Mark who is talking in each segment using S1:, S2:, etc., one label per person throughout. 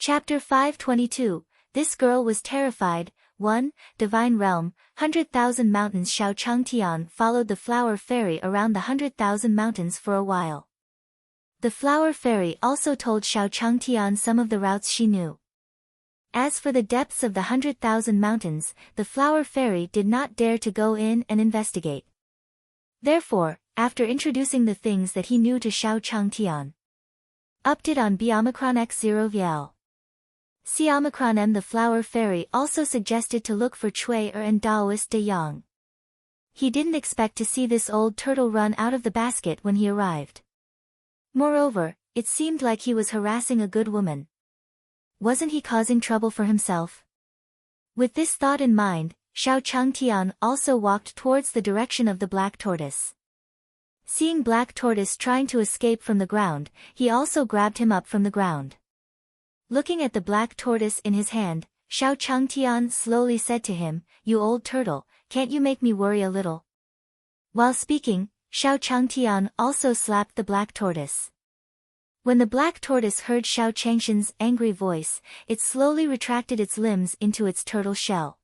S1: Chapter 522. This girl was terrified. 1. Divine Realm, 100,000 Mountains. Xiao Changtian followed the flower fairy around the 100,000 mountains for a while. The flower fairy also told Xiao Changtian some of the routes she knew. As for the depths of the 100,000 mountains, the flower fairy did not dare to go in and investigate. Therefore, after introducing the things that he knew to Xiao Changtian, update on B Omicron X0 VL. C Omicron M. The flower fairy also suggested to look for Chui and Daoist de Yang. He didn't expect to see this old turtle run out of the basket when he arrived. Moreover, it seemed like he was harassing a good woman. Wasn't he causing trouble for himself? With this thought in mind, Xiao Changtian also walked towards the direction of the black tortoise. Seeing Black Tortoise trying to escape from the ground, he also grabbed him up from the ground. Looking at the black tortoise in his hand, Xiao Changtian slowly said to him, "You old turtle, can't you make me worry a little?" While speaking, Xiao Changtian also slapped the black tortoise. When the black tortoise heard Xiao Changshan's angry voice, it slowly retracted its limbs into its turtle shell.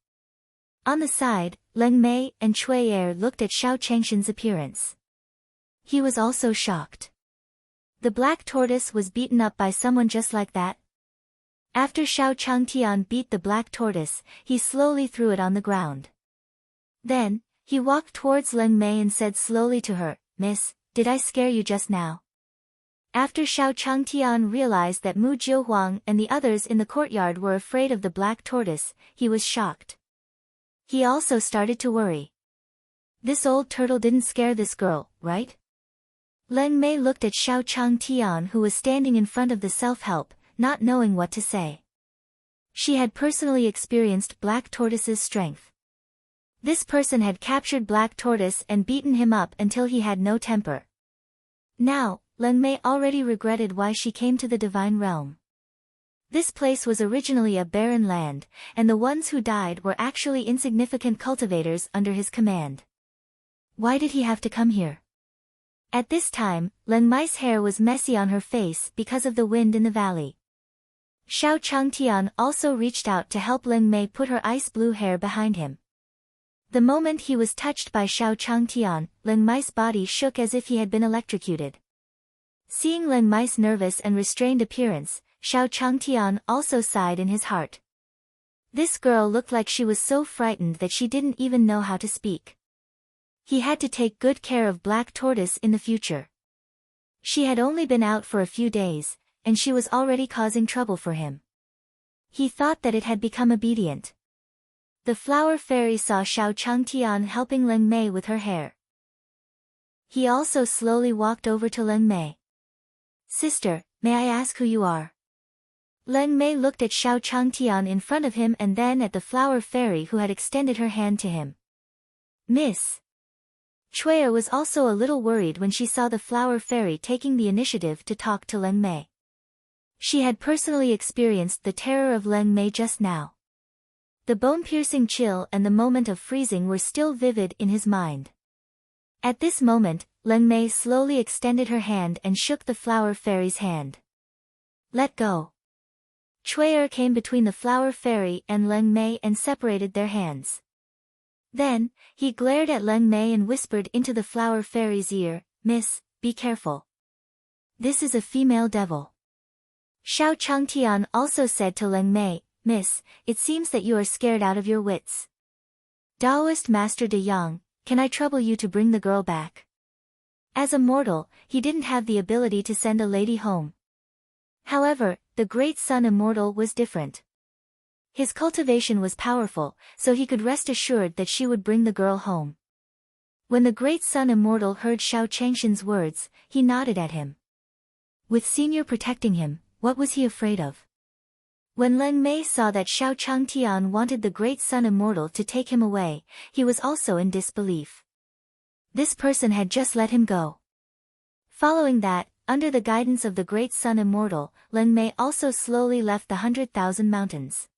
S1: On the side, Leng Mei and Cui Er looked at Xiao Changshan's appearance. He was also shocked. The black tortoise was beaten up by someone just like that? After Xiao Changtian beat the black tortoise, he slowly threw it on the ground. Then, he walked towards Leng Mei and said slowly to her, "Miss, did I scare you just now?" After Xiao Changtian realized that Mu Jiuhuang and the others in the courtyard were afraid of the black tortoise, he was shocked. He also started to worry. This old turtle didn't scare this girl, right? Leng Mei looked at Xiao Changtian, who was standing in front of the self-help, not knowing what to say. She had personally experienced Black Tortoise's strength. This person had captured Black Tortoise and beaten him up until he had no temper. Now, Leng Mei already regretted why she came to the Divine Realm. This place was originally a barren land, and the ones who died were actually insignificant cultivators under his command. Why did he have to come here? At this time, Leng Mei's hair was messy on her face because of the wind in the valley. Xiao Changtian also reached out to help Leng Mei put her ice blue hair behind him. The moment he was touched by Xiao Changtian, Leng Mei's body shook as if he had been electrocuted. Seeing Leng Mei's nervous and restrained appearance, Xiao Changtian also sighed in his heart. This girl looked like she was so frightened that she didn't even know how to speak. He had to take good care of Black Tortoise in the future. She had only been out for a few days, and she was already causing trouble for him. He thought that it had become obedient. The flower fairy saw Xiao Changtian helping Leng Mei with her hair. He also slowly walked over to Leng Mei. "Sister, may I ask who you are?" Leng Mei looked at Xiao Changtian in front of him and then at the flower fairy who had extended her hand to him. "Miss." Cui Er was also a little worried when she saw the flower fairy taking the initiative to talk to Leng Mei. She had personally experienced the terror of Leng Mei just now. The bone-piercing chill and the moment of freezing were still vivid in his mind. At this moment, Leng Mei slowly extended her hand and shook the flower fairy's hand. "Let go." Cui Er came between the flower fairy and Leng Mei and separated their hands. Then, he glared at Leng Mei and whispered into the flower fairy's ear, "Miss, be careful. This is a female devil." Xiao Changtian also said to Leng Mei, "Miss, it seems that you are scared out of your wits. Daoist Master De Yang, can I trouble you to bring the girl back?" As a mortal, he didn't have the ability to send a lady home. However, the Great Sun Immortal was different. His cultivation was powerful, so he could rest assured that she would bring the girl home. When the Great Sun Immortal heard Xiao Changshan's words, he nodded at him. With Senior protecting him, what was he afraid of? When Leng Mei saw that Xiao Changtian wanted the Great Sun Immortal to take him away, he was also in disbelief. This person had just let him go. Following that, under the guidance of the Great Sun Immortal, Leng Mei also slowly left the 100,000 mountains.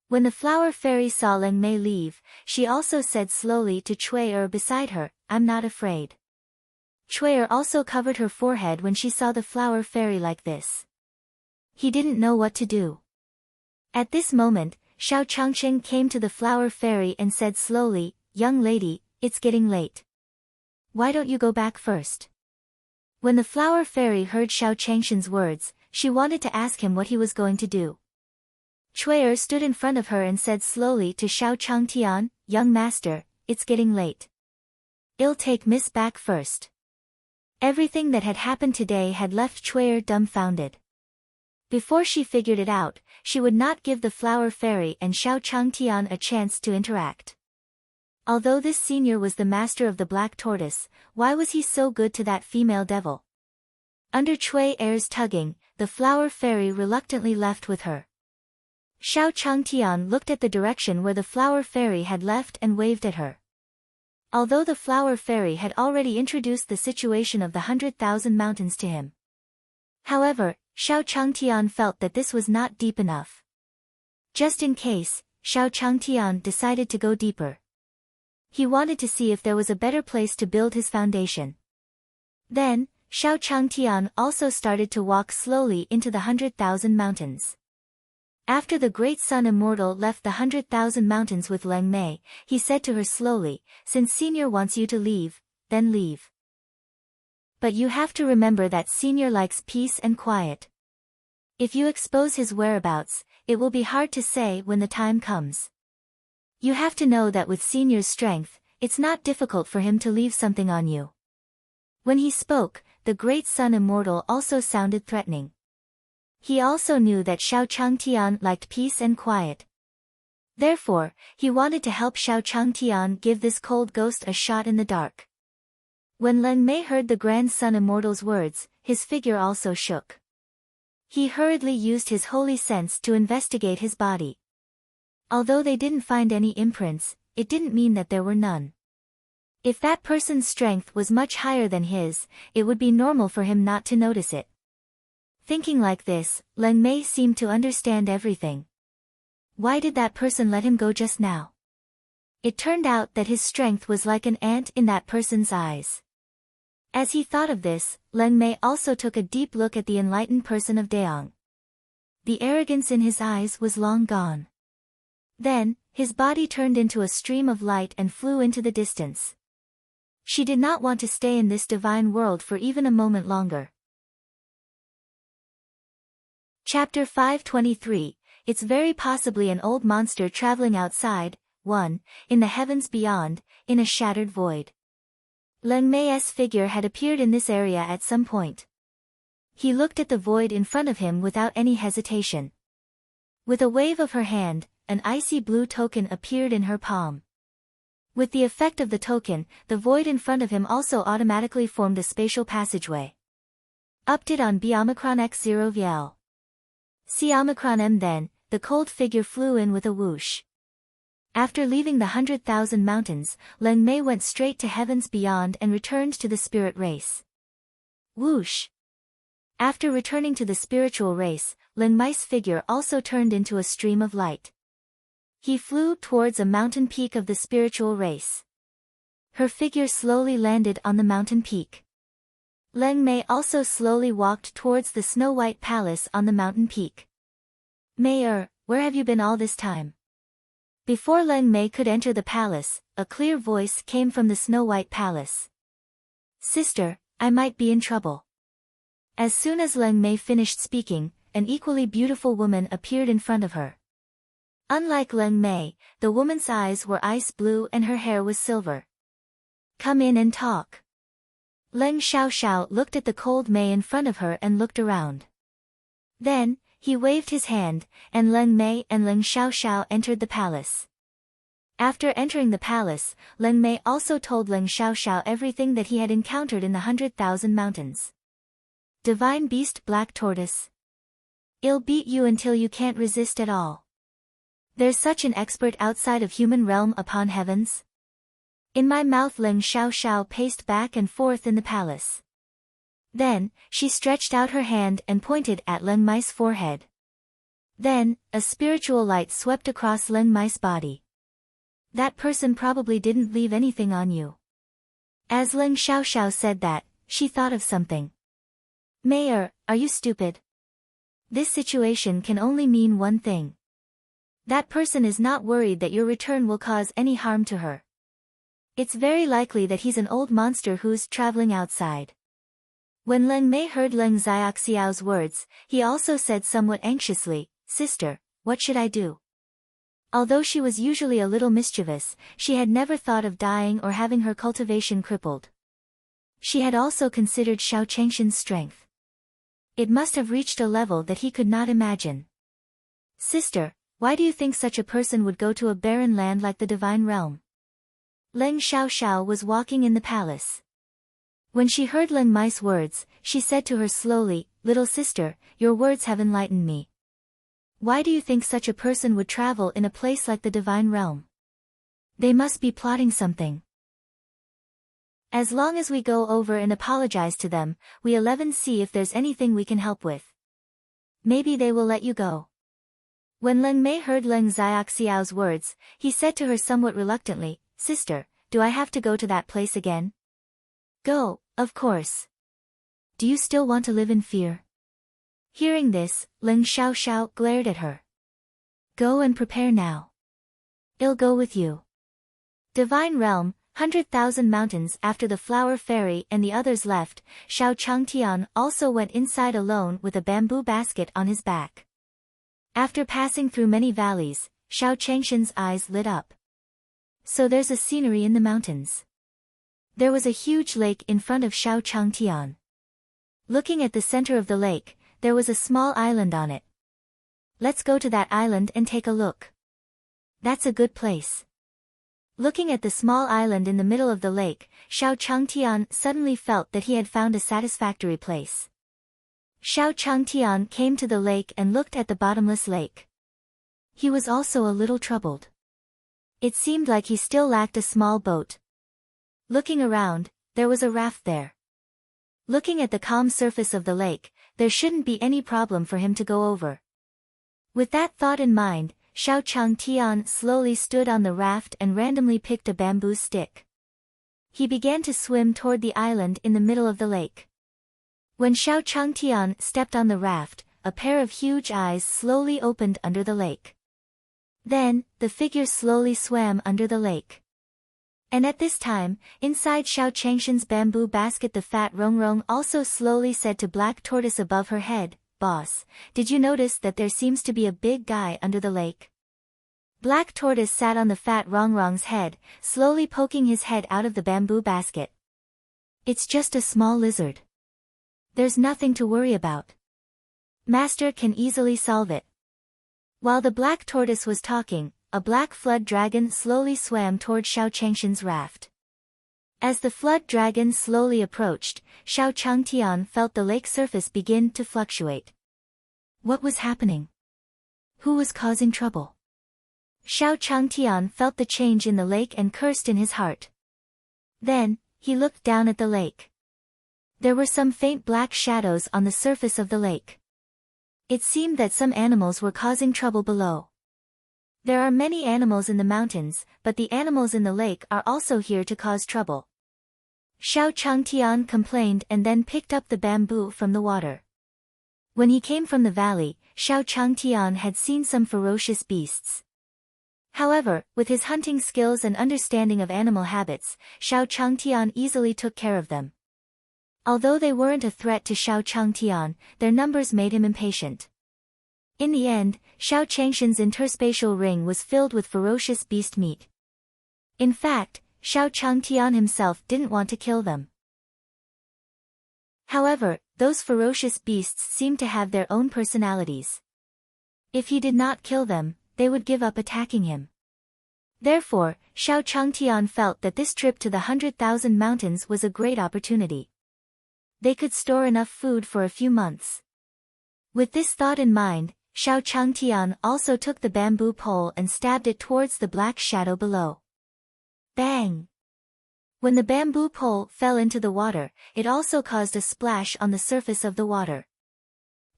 S1: When the flower fairy saw Leng Mei leave, she also said slowly to Cui Er beside her, "I'm not afraid." Cui Er also covered her forehead when she saw the flower fairy like this. He didn't know what to do. At this moment, Xiao Changqing came to the flower fairy and said slowly, "Young lady, it's getting late. Why don't you go back first?" When the flower fairy heard Xiao Changqing's words, she wanted to ask him what he was going to do. Cui stood in front of her and said slowly to Xiao Changtian, "Young master, it's getting late. I'll take Miss back first." Everything that had happened today had left Cui dumbfounded. Before she figured it out, she would not give the flower fairy and Xiao Changtian a chance to interact. Although this senior was the master of the black tortoise, why was he so good to that female devil? Under Cui's tugging, the flower fairy reluctantly left with her. Xiao Changtian looked at the direction where the flower fairy had left and waved at her. Although the flower fairy had already introduced the situation of the 100,000 mountains to him. However, Xiao Changtian felt that this was not deep enough. Just in case, Xiao Changtian decided to go deeper. He wanted to see if there was a better place to build his foundation. Then, Xiao Changtian also started to walk slowly into the 100,000 mountains. After the great sun immortal left the 100,000 mountains with Leng Mei, he said to her slowly, "Since Senior wants you to leave, then leave. But you have to remember that Senior likes peace and quiet. If you expose his whereabouts, it will be hard to say when the time comes. You have to know that with Senior's strength, it's not difficult for him to leave something on you." When he spoke, the great sun immortal also sounded threatening. He also knew that Xiao Changtian liked peace and quiet. Therefore, he wanted to help Xiao Changtian give this cold ghost a shot in the dark. When Leng Mei heard the grand sun immortal's words, his figure also shook. He hurriedly used his holy sense to investigate his body. Although they didn't find any imprints, it didn't mean that there were none. If that person's strength was much higher than his, it would be normal for him not to notice it. Thinking like this, Leng Mei seemed to understand everything. Why did that person let him go just now? It turned out that his strength was like an ant in that person's eyes. As he thought of this, Leng Mei also took a deep look at the enlightened person of Daong. The arrogance in his eyes was long gone. Then, his body turned into a stream of light and flew into the distance. She did not want to stay in this divine world for even a moment longer. Chapter 523, It's very possibly an old monster traveling outside, 1, in the heavens beyond, in a shattered void. Leng Mei's figure had appeared in this area at some point. He looked at the void in front of him without any hesitation. With a wave of her hand, an icy blue token appeared in her palm. With the effect of the token, the void in front of him also automatically formed a spatial passageway. Upped it on B Omicron X0 VL. C Omicron M then, the cold figure flew in with a whoosh. After leaving the 100,000 mountains, Leng Mei went straight to heavens beyond and returned to the spirit race. Whoosh! After returning to the spiritual race, Leng Mei's figure also turned into a stream of light. He flew towards a mountain peak of the spiritual race. Her figure slowly landed on the mountain peak. Leng Mei also slowly walked towards the snow-white palace on the mountain peak. "Mei, where have you been all this time?" Before Leng Mei could enter the palace, a clear voice came from the snow-white palace. "Sister, I might be in trouble." As soon as Leng Mei finished speaking, an equally beautiful woman appeared in front of her. Unlike Leng Mei, the woman's eyes were ice blue and her hair was silver. "Come in and talk." Leng Xiaoxiao looked at the cold Mei in front of her and looked around. Then, he waved his hand, and Leng Mei and Leng Xiaoxiao entered the palace. After entering the palace, Leng Mei also told Leng Xiaoxiao everything that he had encountered in the 100,000 mountains. "Divine beast black tortoise. I'll beat you until you can't resist at all. There's such an expert outside of human realm upon heavens?" In my mouth Leng Xiaoxiao paced back and forth in the palace. Then, she stretched out her hand and pointed at Leng Mei's forehead. Then, a spiritual light swept across Leng Mei's body. "That person probably didn't leave anything on you." As Leng Xiaoxiao said that, she thought of something. "Mei, are you stupid? This situation can only mean one thing. That person is not worried that your return will cause any harm to her. It's very likely that he's an old monster who's traveling outside. When Leng Mei heard Leng Xiaoxiao's words, he also said somewhat anxiously, "Sister, what should I do?" Although she was usually a little mischievous, she had never thought of dying or having her cultivation crippled. She had also considered Xiao Changshan's strength. It must have reached a level that he could not imagine. "Sister, why do you think such a person would go to a barren land like the Divine Realm?" Leng Xiaoxiao was walking in the palace. When she heard Leng Mei's words, she said to her slowly, "Little sister, your words have enlightened me. Why do you think such a person would travel in a place like the Divine Realm? They must be plotting something. As long as we go over and apologize to them, we 11 see if there's anything we can help with. Maybe they will let you go." When Leng Mei heard Leng Xiaoxiao's words, he said to her somewhat reluctantly, "Sister, do I have to go to that place again?" "Go, of course. Do you still want to live in fear?" Hearing this, Leng Xiaoxiao glared at her. "Go and prepare now. I'll go with you." Divine Realm, 100,000 mountains. After the flower fairy and the others left, Xiao Changtian also went inside alone with a bamboo basket on his back. After passing through many valleys, Xiao Changshan's eyes lit up. So there's a scenery in the mountains. There was a huge lake in front of Xiao Changtian. Looking at the center of the lake, there was a small island on it. "Let's go to that island and take a look. That's a good place." Looking at the small island in the middle of the lake, Xiao Changtian suddenly felt that he had found a satisfactory place. Xiao Changtian came to the lake and looked at the bottomless lake. He was also a little troubled. It seemed like he still lacked a small boat. Looking around, there was a raft there. Looking at the calm surface of the lake, there shouldn't be any problem for him to go over. With that thought in mind, Xiao Changtian slowly stood on the raft and randomly picked a bamboo stick. He began to swim toward the island in the middle of the lake. When Xiao Changtian stepped on the raft, a pair of huge eyes slowly opened under the lake. Then, the figure slowly swam under the lake. And at this time, inside Xiao Changshan's bamboo basket, the fat Rongrong also slowly said to Black Tortoise above her head, "Boss, did you notice that there seems to be a big guy under the lake?" Black Tortoise sat on the fat Rongrong's head, slowly poking his head out of the bamboo basket. "It's just a small lizard. There's nothing to worry about. Master can easily solve it." While the Black Tortoise was talking, a black flood dragon slowly swam toward Xiao Changshan's raft. As the flood dragon slowly approached, Xiao Changtian felt the lake surface begin to fluctuate. What was happening? Who was causing trouble? Xiao Changtian felt the change in the lake and cursed in his heart. Then, he looked down at the lake. There were some faint black shadows on the surface of the lake. It seemed that some animals were causing trouble below. There are many animals in the mountains, but the animals in the lake are also here to cause trouble. Xiao Changtian complained and then picked up the bamboo from the water. When he came from the valley, Xiao Changtian had seen some ferocious beasts. However, with his hunting skills and understanding of animal habits, Xiao Changtian easily took care of them. Although they weren't a threat to Xiao Changtian, their numbers made him impatient. In the end, Xiao Changshan's interspatial ring was filled with ferocious beast meat. In fact, Xiao Changtian himself didn't want to kill them. However, those ferocious beasts seemed to have their own personalities. If he did not kill them, they would give up attacking him. Therefore, Xiao Changtian felt that this trip to the 100,000 mountains was a great opportunity. They could store enough food for a few months. With this thought in mind, Xiao Changtian also took the bamboo pole and stabbed it towards the black shadow below. Bang! When the bamboo pole fell into the water, it also caused a splash on the surface of the water.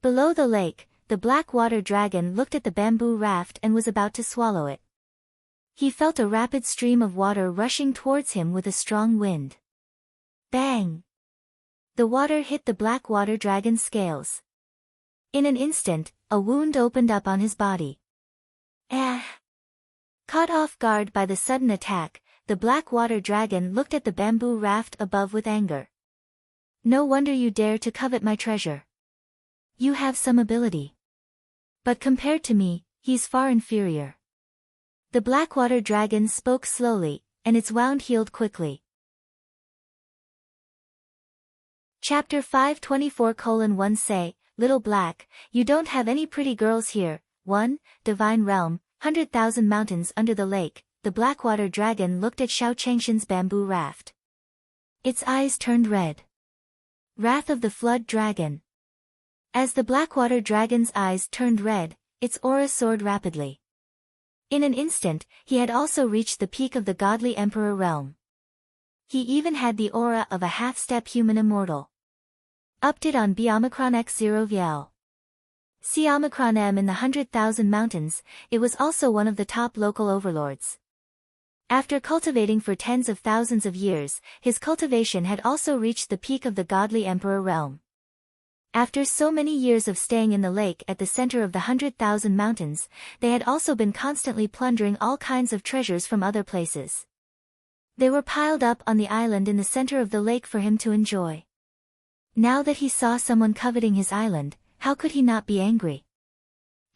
S1: Below the lake, the black water dragon looked at the bamboo raft and was about to swallow it. He felt a rapid stream of water rushing towards him with a strong wind. Bang! The water hit the black water dragon's scales. In an instant, a wound opened up on his body. Ah! Caught off guard by the sudden attack, the black water dragon looked at the bamboo raft above with anger. No wonder you dare to covet my treasure. You have some ability. But compared to me, he's far inferior. The blackwater dragon spoke slowly, and its wound healed quickly. Chapter 524:1 Say, Little Black, you don't have any pretty girls here. 1. Divine Realm, 100,000 mountains under the lake. The blackwater dragon looked at Xiao Changshan's bamboo raft. Its eyes turned red. Wrath of the Flood Dragon. As the blackwater dragon's eyes turned red, its aura soared rapidly. In an instant, he had also reached the peak of the godly emperor realm. He even had the aura of a half-step human immortal. Update on B Omicron X0 VL. See Omicron M in the 100,000 mountains, it was also one of the top local overlords. After cultivating for tens of thousands of years, his cultivation had also reached the peak of the godly emperor realm. After so many years of staying in the lake at the center of the 100,000 mountains, they had also been constantly plundering all kinds of treasures from other places. They were piled up on the island in the center of the lake for him to enjoy. Now that he saw someone coveting his island, how could he not be angry?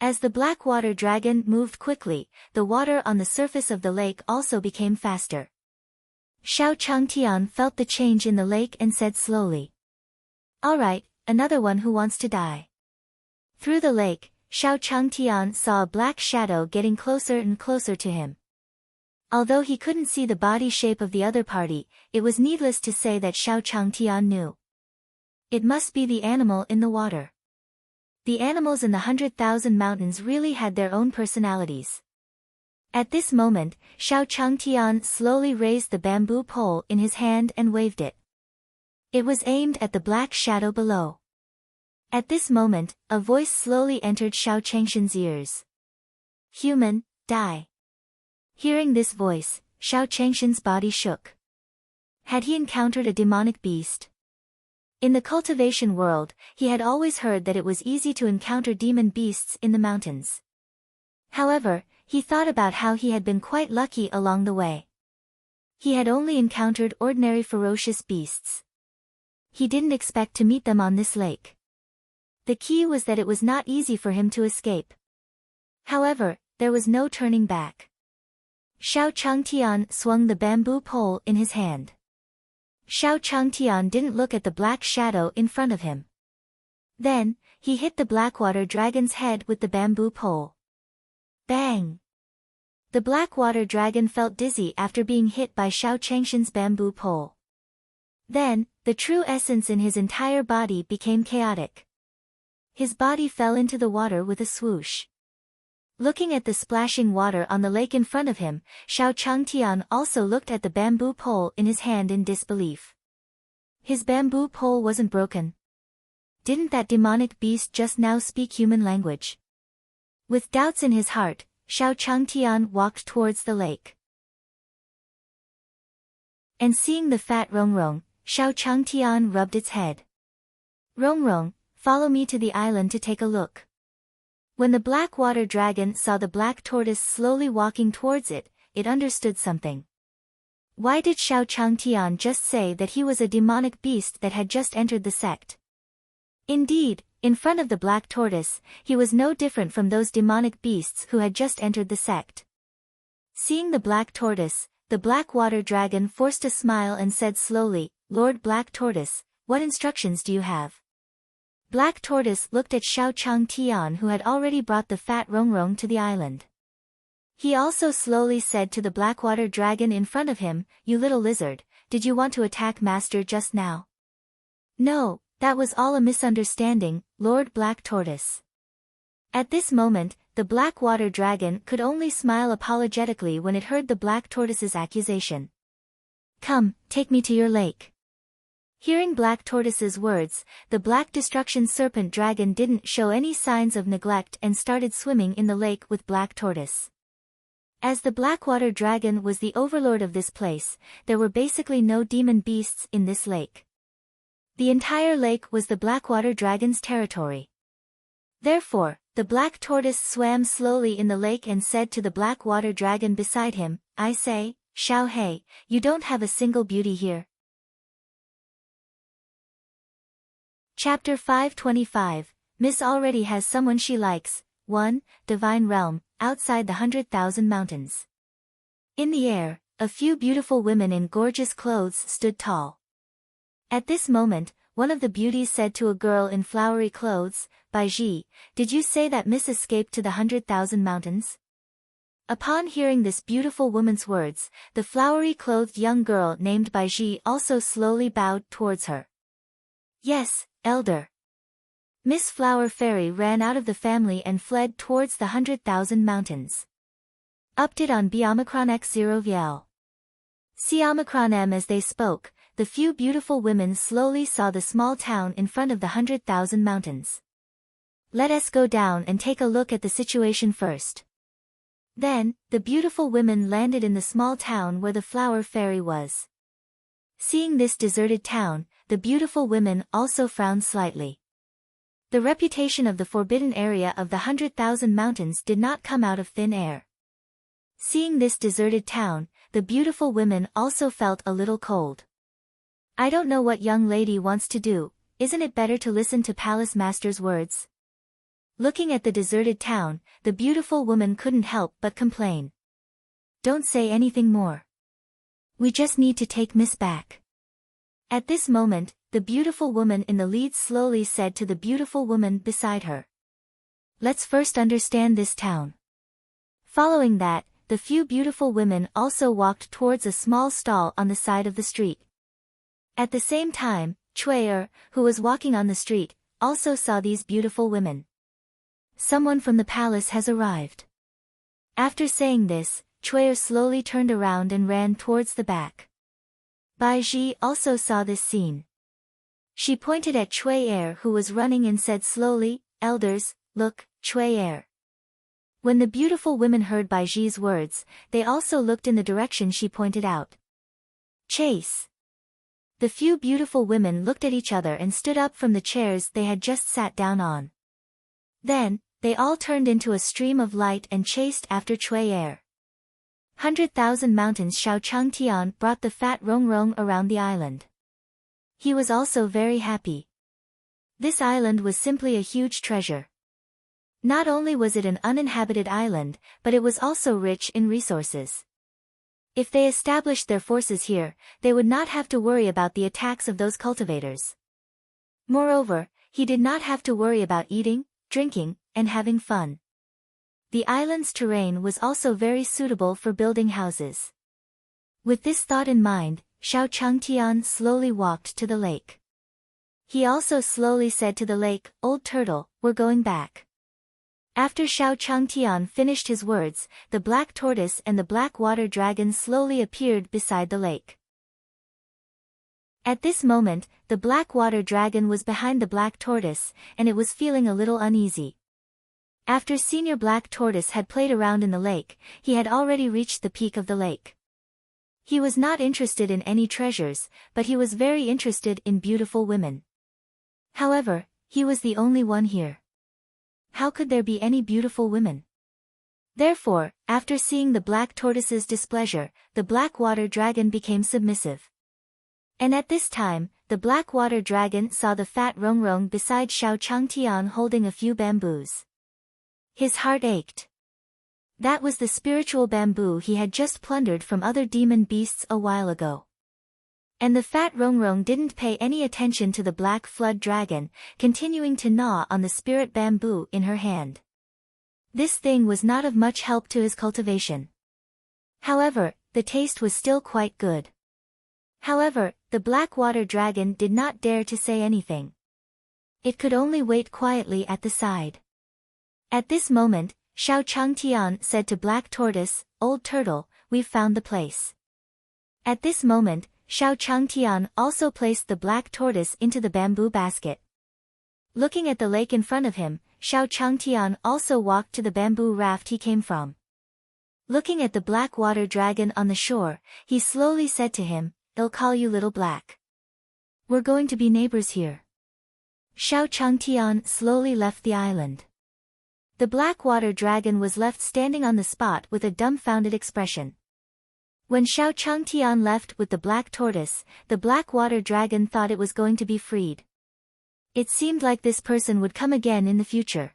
S1: As the black water dragon moved quickly, the water on the surface of the lake also became faster. Xiao Changtian felt the change in the lake and said slowly. Alright, another one who wants to die. Through the lake, Xiao Changtian saw a black shadow getting closer and closer to him. Although he couldn't see the body shape of the other party, it was needless to say that Xiao Changtian knew. It must be the animal in the water. The animals in the 100,000 mountains really had their own personalities. At this moment, Xiao Changtian slowly raised the bamboo pole in his hand and waved it. It was aimed at the black shadow below. At this moment, a voice slowly entered Xiao Changshan's ears. Human, die. Hearing this voice, Xiao Changshan's body shook. Had he encountered a demonic beast? In the cultivation world, he had always heard that it was easy to encounter demon beasts in the mountains. However, he thought about how he had been quite lucky along the way. He had only encountered ordinary ferocious beasts. He didn't expect to meet them on this lake. The key was that it was not easy for him to escape. However, there was no turning back. Xiao Changtian swung the bamboo pole in his hand. Xiao Changtian didn't look at the black shadow in front of him. Then, he hit the blackwater dragon's head with the bamboo pole. Bang! The blackwater dragon felt dizzy after being hit by Xiao Changshan's bamboo pole. Then, the true essence in his entire body became chaotic. His body fell into the water with a swoosh. Looking at the splashing water on the lake in front of him, Xiao Changtian also looked at the bamboo pole in his hand in disbelief. His bamboo pole wasn't broken. Didn't that demonic beast just now speak human language? With doubts in his heart, Xiao Changtian walked towards the lake. And seeing the fat Rongrong, Xiao Changtian rubbed its head. Rongrong, follow me to the island to take a look. When the black water dragon saw the black tortoise slowly walking towards it, it understood something. Why did Xiao Changtian just say that he was a demonic beast that had just entered the sect? Indeed, in front of the black tortoise, he was no different from those demonic beasts who had just entered the sect. Seeing the black tortoise, the black water dragon forced a smile and said slowly, Lord Black Tortoise, what instructions do you have? Black Tortoise looked at Xiao Changtian who had already brought the fat Rongrong to the island. He also slowly said to the blackwater dragon in front of him, You little lizard, did you want to attack Master just now? No, that was all a misunderstanding, Lord Black Tortoise. At this moment, the blackwater dragon could only smile apologetically when it heard the Black Tortoise's accusation. Come, take me to your lake. Hearing Black Tortoise's words, the Black Destruction Serpent Dragon didn't show any signs of neglect and started swimming in the lake with Black Tortoise. As the Blackwater Dragon was the overlord of this place, there were basically no demon beasts in this lake. The entire lake was the Blackwater Dragon's territory. Therefore, The black tortoise swam slowly in the lake and said to the black water dragon beside him, I say, Xiao Hei, you don't have a single beauty here. Chapter 525, Miss already has someone she likes. 1. Divine Realm, outside the 100,000 mountains. In the air, a few beautiful women in gorgeous clothes stood tall. At this moment, one of the beauties said to a girl in flowery clothes, Baiji, did you say that Miss escaped to the 100,000 mountains? Upon hearing this beautiful woman's words, the flowery-clothed young girl named Baiji also slowly bowed towards her. Yes, elder. Miss Flower Fairy ran out of the family and fled towards the 100,000 mountains. Update on B Omicron X0 VL. See Omicron M. As they spoke, the few beautiful women slowly saw the small town in front of the 100,000 mountains. Let us go down and take a look at the situation first. Then, the beautiful women landed in the small town where the Flower Fairy was. Seeing this deserted town, the beautiful women also frowned slightly. The reputation of the forbidden area of the 100,000 mountains did not come out of thin air. Seeing this deserted town, the beautiful women also felt a little cold. I don't know what young lady wants to do, isn't it better to listen to Palace Master's words? Looking at the deserted town, the beautiful woman couldn't help but complain. Don't say anything more. We just need to take Miss back. At this moment, the beautiful woman in the lead slowly said to the beautiful woman beside her. Let's first understand this town. Following that, the few beautiful women also walked towards a small stall on the side of the street. At the same time, Cui, who was walking on the street, also saw these beautiful women. Someone from the palace has arrived. After saying this, Cui slowly turned around and ran towards the back. Baiji also saw this scene. She pointed at Cui, who was running, and said slowly, Elders, look, Cui. When the beautiful women heard Baiji's words, they also looked in the direction she pointed out. Chase. The few beautiful women looked at each other and stood up from the chairs they had just sat down on. Then, they all turned into a stream of light and chased after Cui. 100,000 mountains. Xiao Changtian brought the fat Rong Rong around the island. He was also very happy. This island was simply a huge treasure. Not only was it an uninhabited island, but it was also rich in resources. If they established their forces here, they would not have to worry about the attacks of those cultivators. Moreover, he did not have to worry about eating, drinking, and having fun. The island's terrain was also very suitable for building houses. With this thought in mind, Xiao Changtian slowly walked to the lake. He also slowly said to the lake, Old Turtle, we're going back. After Xiao Changtian finished his words, the black tortoise and the black water dragon slowly appeared beside the lake. At this moment, the black water dragon was behind the black tortoise, and it was feeling a little uneasy. After Senior Black Tortoise had played around in the lake, he had already reached the peak of the lake. He was not interested in any treasures, but he was very interested in beautiful women. However, he was the only one here. How could there be any beautiful women? Therefore, after seeing the black tortoise's displeasure, the black water dragon became submissive. And at this time, the black water dragon saw the fat Rong Rong beside Xiao Changtian holding a few bamboos. His heart ached. That was the spiritual bamboo he had just plundered from other demon beasts a while ago. And the fat Rong Rong didn't pay any attention to the black flood dragon, continuing to gnaw on the spirit bamboo in her hand. This thing was not of much help to his cultivation. However, the taste was still quite good. However, the black water dragon did not dare to say anything. It could only wait quietly at the side. At this moment, Xiao Changtian said to Black Tortoise, Old Turtle, we've found the place. At this moment, Xiao Changtian also placed the black tortoise into the bamboo basket. Looking at the lake in front of him, Xiao Changtian also walked to the bamboo raft he came from. Looking at the black water dragon on the shore, he slowly said to him, I'll call you Little Black. We're going to be neighbors here. Xiao Changtian slowly left the island. The black water dragon was left standing on the spot with a dumbfounded expression. When Xiao Changtian left with the black tortoise, the black water dragon thought it was going to be freed. It seemed like this person would come again in the future.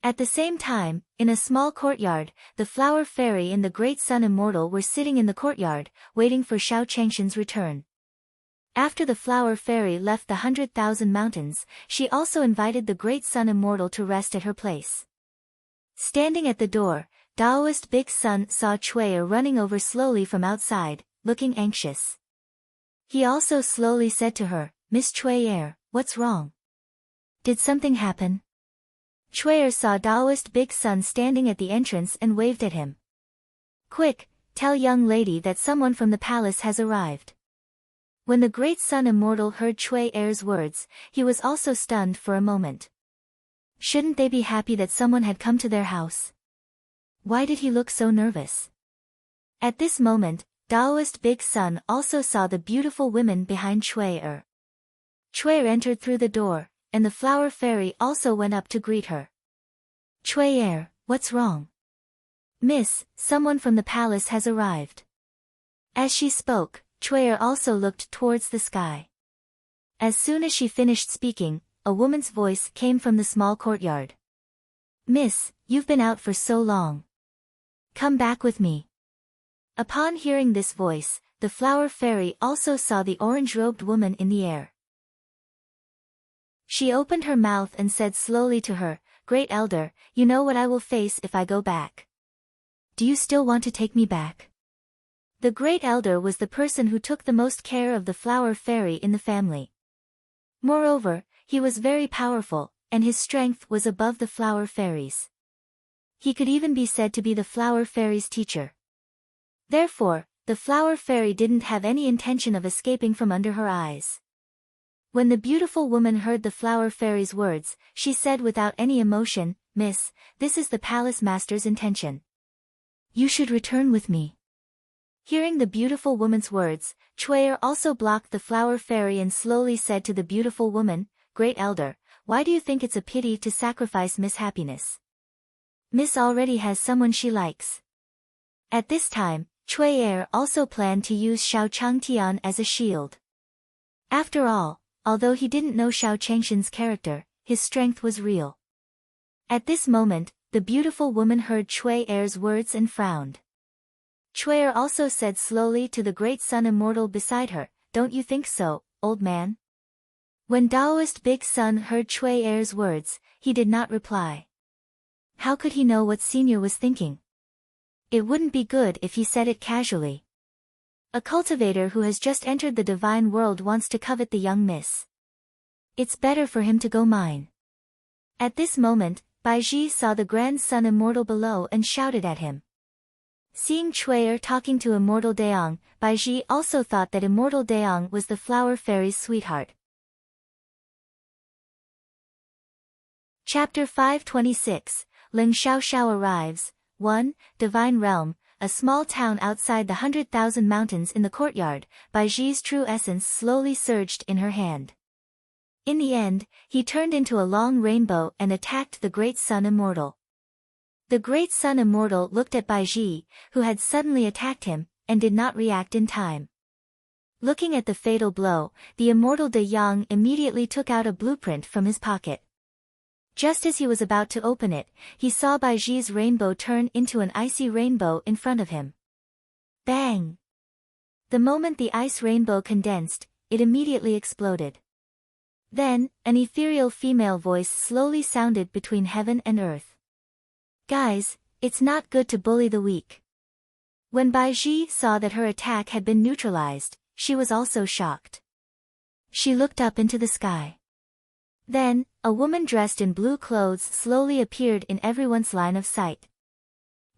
S1: At the same time, in a small courtyard, the flower fairy and the great sun immortal were sitting in the courtyard, waiting for Xiao Changshan's return. After the flower fairy left the 100,000 mountains, she also invited the great sun immortal to rest at her place. Standing at the door, Taoist Big Sun saw Cui running over slowly from outside, looking anxious. He also slowly said to her, "Miss Cui, what's wrong? Did something happen?" Cui saw Taoist Big Sun standing at the entrance and waved at him. "Quick, tell young lady that someone from the palace has arrived." When the great sun immortal heard Cui's words, he was also stunned for a moment. Shouldn't they be happy that someone had come to their house? Why did he look so nervous? At this moment, Taoist Big Sun also saw the beautiful women behind Cui. Cui entered through the door, and the flower fairy also went up to greet her. "Cui, what's wrong?" "Miss, someone from the palace has arrived." As she spoke, Cui also looked towards the sky. As soon as she finished speaking, a woman's voice came from the small courtyard. "Miss, you've been out for so long. Come back with me." Upon hearing this voice, the flower fairy also saw the orange-robed woman in the air. She opened her mouth and said slowly to her, "Great elder, you know what I will face if I go back. Do you still want to take me back?" The great elder was the person who took the most care of the flower fairy in the family. Moreover, he was very powerful, and his strength was above the flower fairy's. He could even be said to be the flower fairy's teacher. Therefore, the flower fairy didn't have any intention of escaping from under her eyes. When the beautiful woman heard the flower fairy's words, she said without any emotion, "Miss, this is the palace master's intention. You should return with me." Hearing the beautiful woman's words, Cui also blocked the flower fairy and slowly said to the beautiful woman, "Great elder, why do you think it's a pity to sacrifice Miss Happiness? Miss already has someone she likes." At this time, Cui also planned to use Xiao Changtian as a shield. After all, although he didn't know Xiao Changshan's character, his strength was real. At this moment, the beautiful woman heard Cui's words and frowned. Cui also said slowly to the great sun immortal beside her, "Don't you think so, old man?" When Taoist Big Sun heard Cui's words, he did not reply. How could he know what Senior was thinking? It wouldn't be good if he said it casually. A cultivator who has just entered the divine world wants to covet the young miss. It's better for him to go mine. At this moment, Baiji saw the grand sun immortal below and shouted at him. Seeing Cui talking to Immortal Daong, Baiji also thought that Immortal Daong was the flower fairy's sweetheart. Chapter 526, Ling Xiaoxiao arrives. 1. Divine Realm, a small town outside the 100,000 mountains in the courtyard. Baiji's true essence slowly surged in her hand. In the end, he turned into a long rainbow and attacked the great sun immortal. The great sun immortal looked at Baiji, who had suddenly attacked him, and did not react in time. Looking at the fatal blow, the immortal De Yang immediately took out a blueprint from his pocket. Just as he was about to open it, he saw Baiji's rainbow turn into an icy rainbow in front of him. Bang! The moment the ice rainbow condensed, it immediately exploded. Then, an ethereal female voice slowly sounded between heaven and earth. Guys, it's not good to bully the weak. When Baiji saw that her attack had been neutralized, she was also shocked. She looked up into the sky. Then, a woman dressed in blue clothes slowly appeared in everyone's line of sight.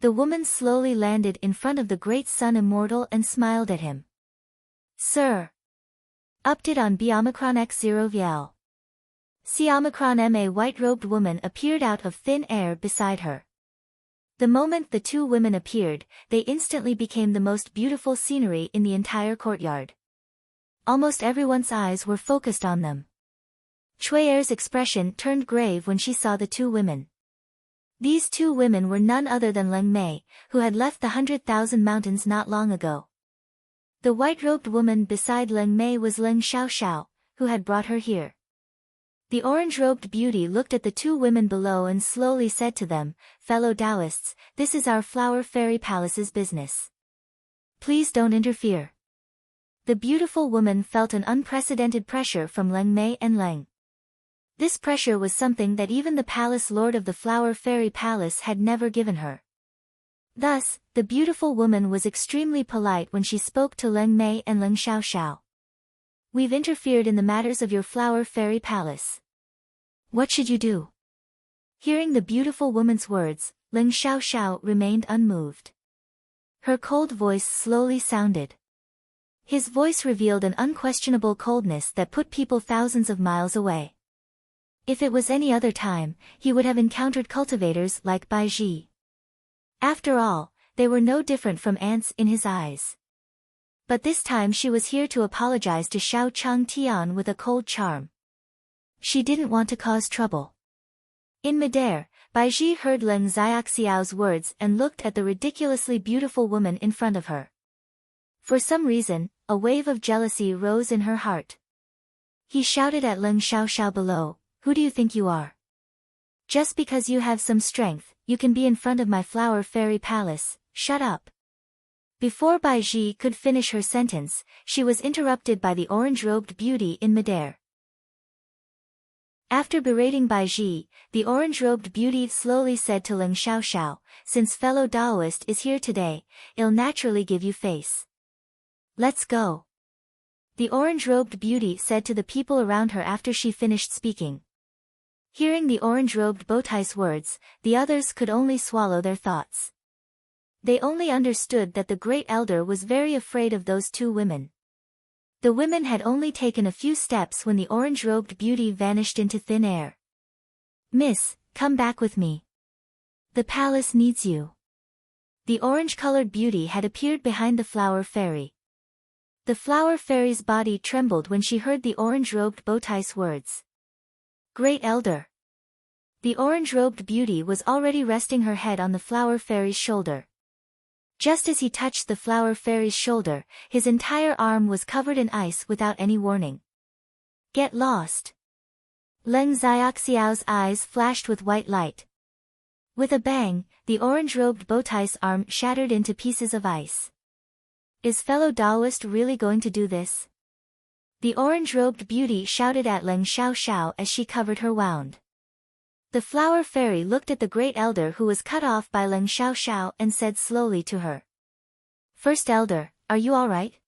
S1: The woman slowly landed in front of the great sun immortal and smiled at him. Sir! Update on B Omicron X0 VL. C Omicron M. A white-robed woman appeared out of thin air beside her. The moment the two women appeared, they instantly became the most beautiful scenery in the entire courtyard. Almost everyone's eyes were focused on them. Cui's expression turned grave when she saw the two women. These two women were none other than Leng Mei, who had left the 100,000 mountains not long ago. The white-robed woman beside Leng Mei was Leng Xiaoxiao, who had brought her here. The orange-robed beauty looked at the two women below and slowly said to them, "Fellow Taoists, this is our Flower Fairy Palace's business. Please don't interfere." The beautiful woman felt an unprecedented pressure from Leng Mei and Leng. This pressure was something that even the palace lord of the Flower Fairy Palace had never given her. Thus, the beautiful woman was extremely polite when she spoke to Leng Mei and Leng Xiaoxiao. "We've interfered in the matters of your Flower Fairy Palace. What should you do?" Hearing the beautiful woman's words, Leng Xiaoxiao remained unmoved. Her cold voice slowly sounded. His voice revealed an unquestionable coldness that put people thousands of miles away. If it was any other time, he would have encountered cultivators like Bai Ji. After all, they were no different from ants in his eyes. But this time she was here to apologize to Xiao Chang Tian with a cold charm. She didn't want to cause trouble. In midair, Bai Ji heard Leng Xiaoxiao's words and looked at the ridiculously beautiful woman in front of her. For some reason, a wave of jealousy rose in her heart. He shouted at Leng Xiaoxiao below, "Who do you think you are? Just because you have some strength, you can be in front of my Flower Fairy Palace, shut up." Before Bai Ji could finish her sentence, she was interrupted by the orange-robed beauty in midair. After berating Bai Ji, the orange-robed beauty slowly said to Leng Xiaoxiao, "Since fellow Taoist is here today, I'll naturally give you face. Let's go." The orange-robed beauty said to the people around her after she finished speaking. Hearing the orange-robed bowtie's words, the others could only swallow their thoughts. They only understood that the great elder was very afraid of those two women. The women had only taken a few steps when the orange-robed beauty vanished into thin air. "Miss, come back with me. The palace needs you." The orange-colored beauty had appeared behind the Flower Fairy. The Flower Fairy's body trembled when she heard the orange-robed bowtie's words. "Great Elder." The orange-robed beauty was already resting her head on the Flower Fairy's shoulder. Just as he touched the Flower Fairy's shoulder, his entire arm was covered in ice without any warning. "Get lost." Leng Xiaoxiao's eyes flashed with white light. With a bang, the orange-robed bowtie's arm shattered into pieces of ice. Is fellow Taoist really going to do this? The orange-robed beauty shouted at Leng Xiaoxiao as she covered her wound. The Flower Fairy looked at the great elder who was cut off by Leng Xiaoxiao and said slowly to her, "First Elder, are you all right?"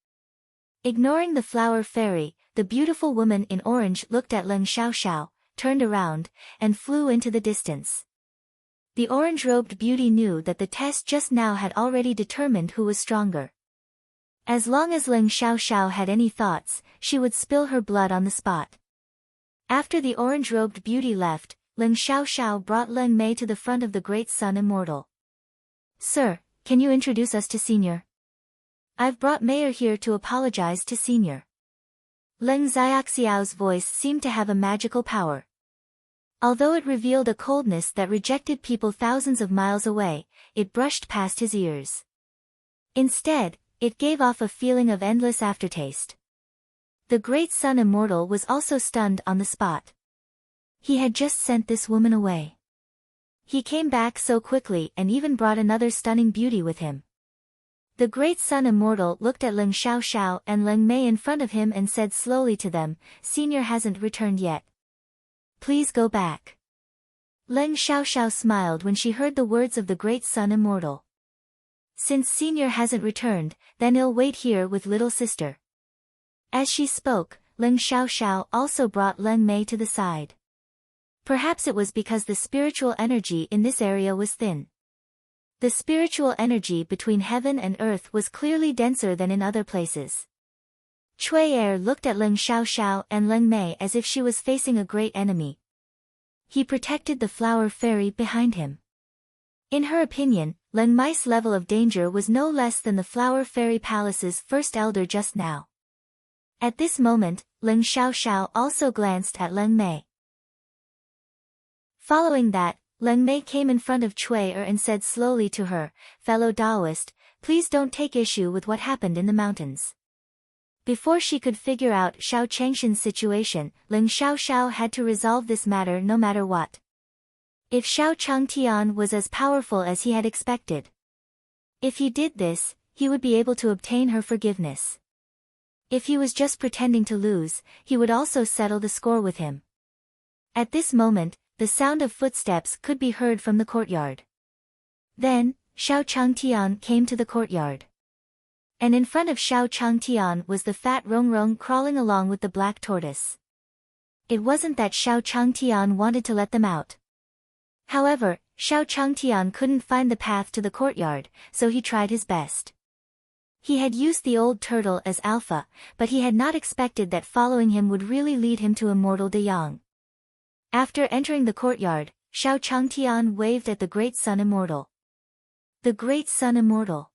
S1: Ignoring the Flower Fairy, the beautiful woman in orange looked at Leng Xiaoxiao, turned around, and flew into the distance. The orange-robed beauty knew that the test just now had already determined who was stronger. As long as Leng Xiaoxiao had any thoughts, she would spill her blood on the spot. After the orange-robed beauty left, Leng Xiaoxiao brought Leng Mei to the front of the Great Sun Immortal. "Sir, can you introduce us to Senior? I've brought Mayor here to apologize to Senior." Leng Xiaoxiao's voice seemed to have a magical power. Although it revealed a coldness that rejected people thousands of miles away, it brushed past his ears. Instead, it gave off a feeling of endless aftertaste. The Great Sun Immortal was also stunned on the spot. He had just sent this woman away. He came back so quickly and even brought another stunning beauty with him. The Great Sun Immortal looked at Leng Xiaoxiao and Leng Mei in front of him and said slowly to them, "Senior hasn't returned yet. Please go back." Leng Xiaoxiao smiled when she heard the words of the Great Sun Immortal. "Since Senior hasn't returned, then I'll wait here with little sister." As she spoke, Leng Xiaoxiao also brought Leng Mei to the side. Perhaps it was because the spiritual energy in this area was thin. The spiritual energy between heaven and earth was clearly denser than in other places. Cui Er looked at Leng Xiaoxiao and Leng Mei as if she was facing a great enemy. He protected the Flower Fairy behind him. In her opinion, Leng Mei's level of danger was no less than the Flower Fairy Palace's first elder just now. At this moment, Leng Xiaoxiao also glanced at Leng Mei. Following that, Leng Mei came in front of Cui Er and said slowly to her, "Fellow Taoist, please don't take issue with what happened in the mountains." Before she could figure out Xiao Changshan's situation, Ling Xiaoxiao had to resolve this matter no matter what. If Xiao Changtian was as powerful as he had expected, if he did this, he would be able to obtain her forgiveness. If he was just pretending to lose, he would also settle the score with him. At this moment, the sound of footsteps could be heard from the courtyard. Then, Xiao Changtian came to the courtyard. And in front of Xiao Changtian was the fat Rongrong crawling along with the black tortoise. It wasn't that Xiao Changtian wanted to let them out. However, Xiao Changtian couldn't find the path to the courtyard, so he tried his best. He had used the old turtle as alpha, but he had not expected that following him would really lead him to immortal De Yang. After entering the courtyard, Xiao Changtian waved at the Great Sun Immortal. The Great Sun Immortal.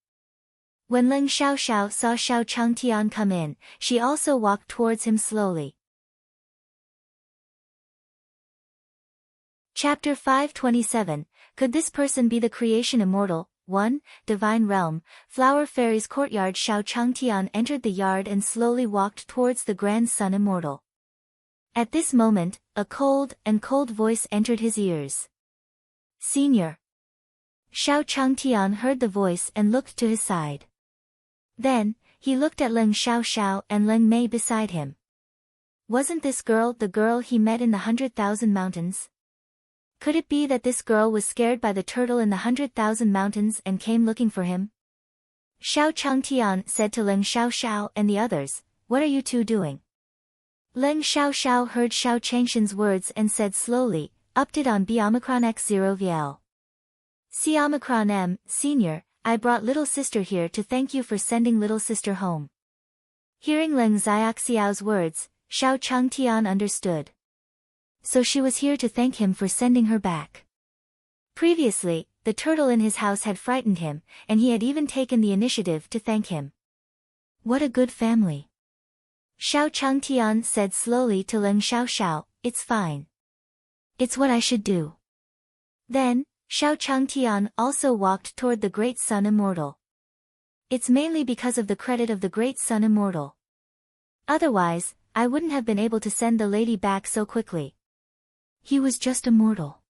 S1: When Ling Xiaoxiao saw Xiao Changtian come in, she also walked towards him slowly. Chapter 527, Could this person be the creation immortal? 1. Divine Realm, Flower Fairy's courtyard. Xiao Changtian entered the yard and slowly walked towards the Grand Sun Immortal. At this moment, a cold voice entered his ears. "Senior." Xiao Changtian heard the voice and looked to his side. Then, he looked at Ling Xiaoxiao and Leng Mei beside him. Wasn't this girl the girl he met in the 100,000 Mountains? Could it be that this girl was scared by the turtle in the 100,000 Mountains and came looking for him? Xiao Changtian said to Ling Xiaoxiao and the others, "What are you two doing?" Ling Xiaoxiao heard Xiao Changshan's words and said slowly, "Update on B Omicron X0 VL. C Omicron M, Senior, I brought little sister here to thank you for sending little sister home." Hearing Ling Xiaoxiao's words, Xiao Changtian understood. So she was here to thank him for sending her back. Previously, the turtle in his house had frightened him, and he had even taken the initiative to thank him. What a good family. Xiao Changtian said slowly to Ling Xiaoxiao, "It's fine. It's what I should do." Then, Xiao Changtian also walked toward the Great Sun Immortal. It's mainly because of the credit of the Great Sun Immortal. Otherwise, I wouldn't have been able to send the lady back so quickly. He was just immortal.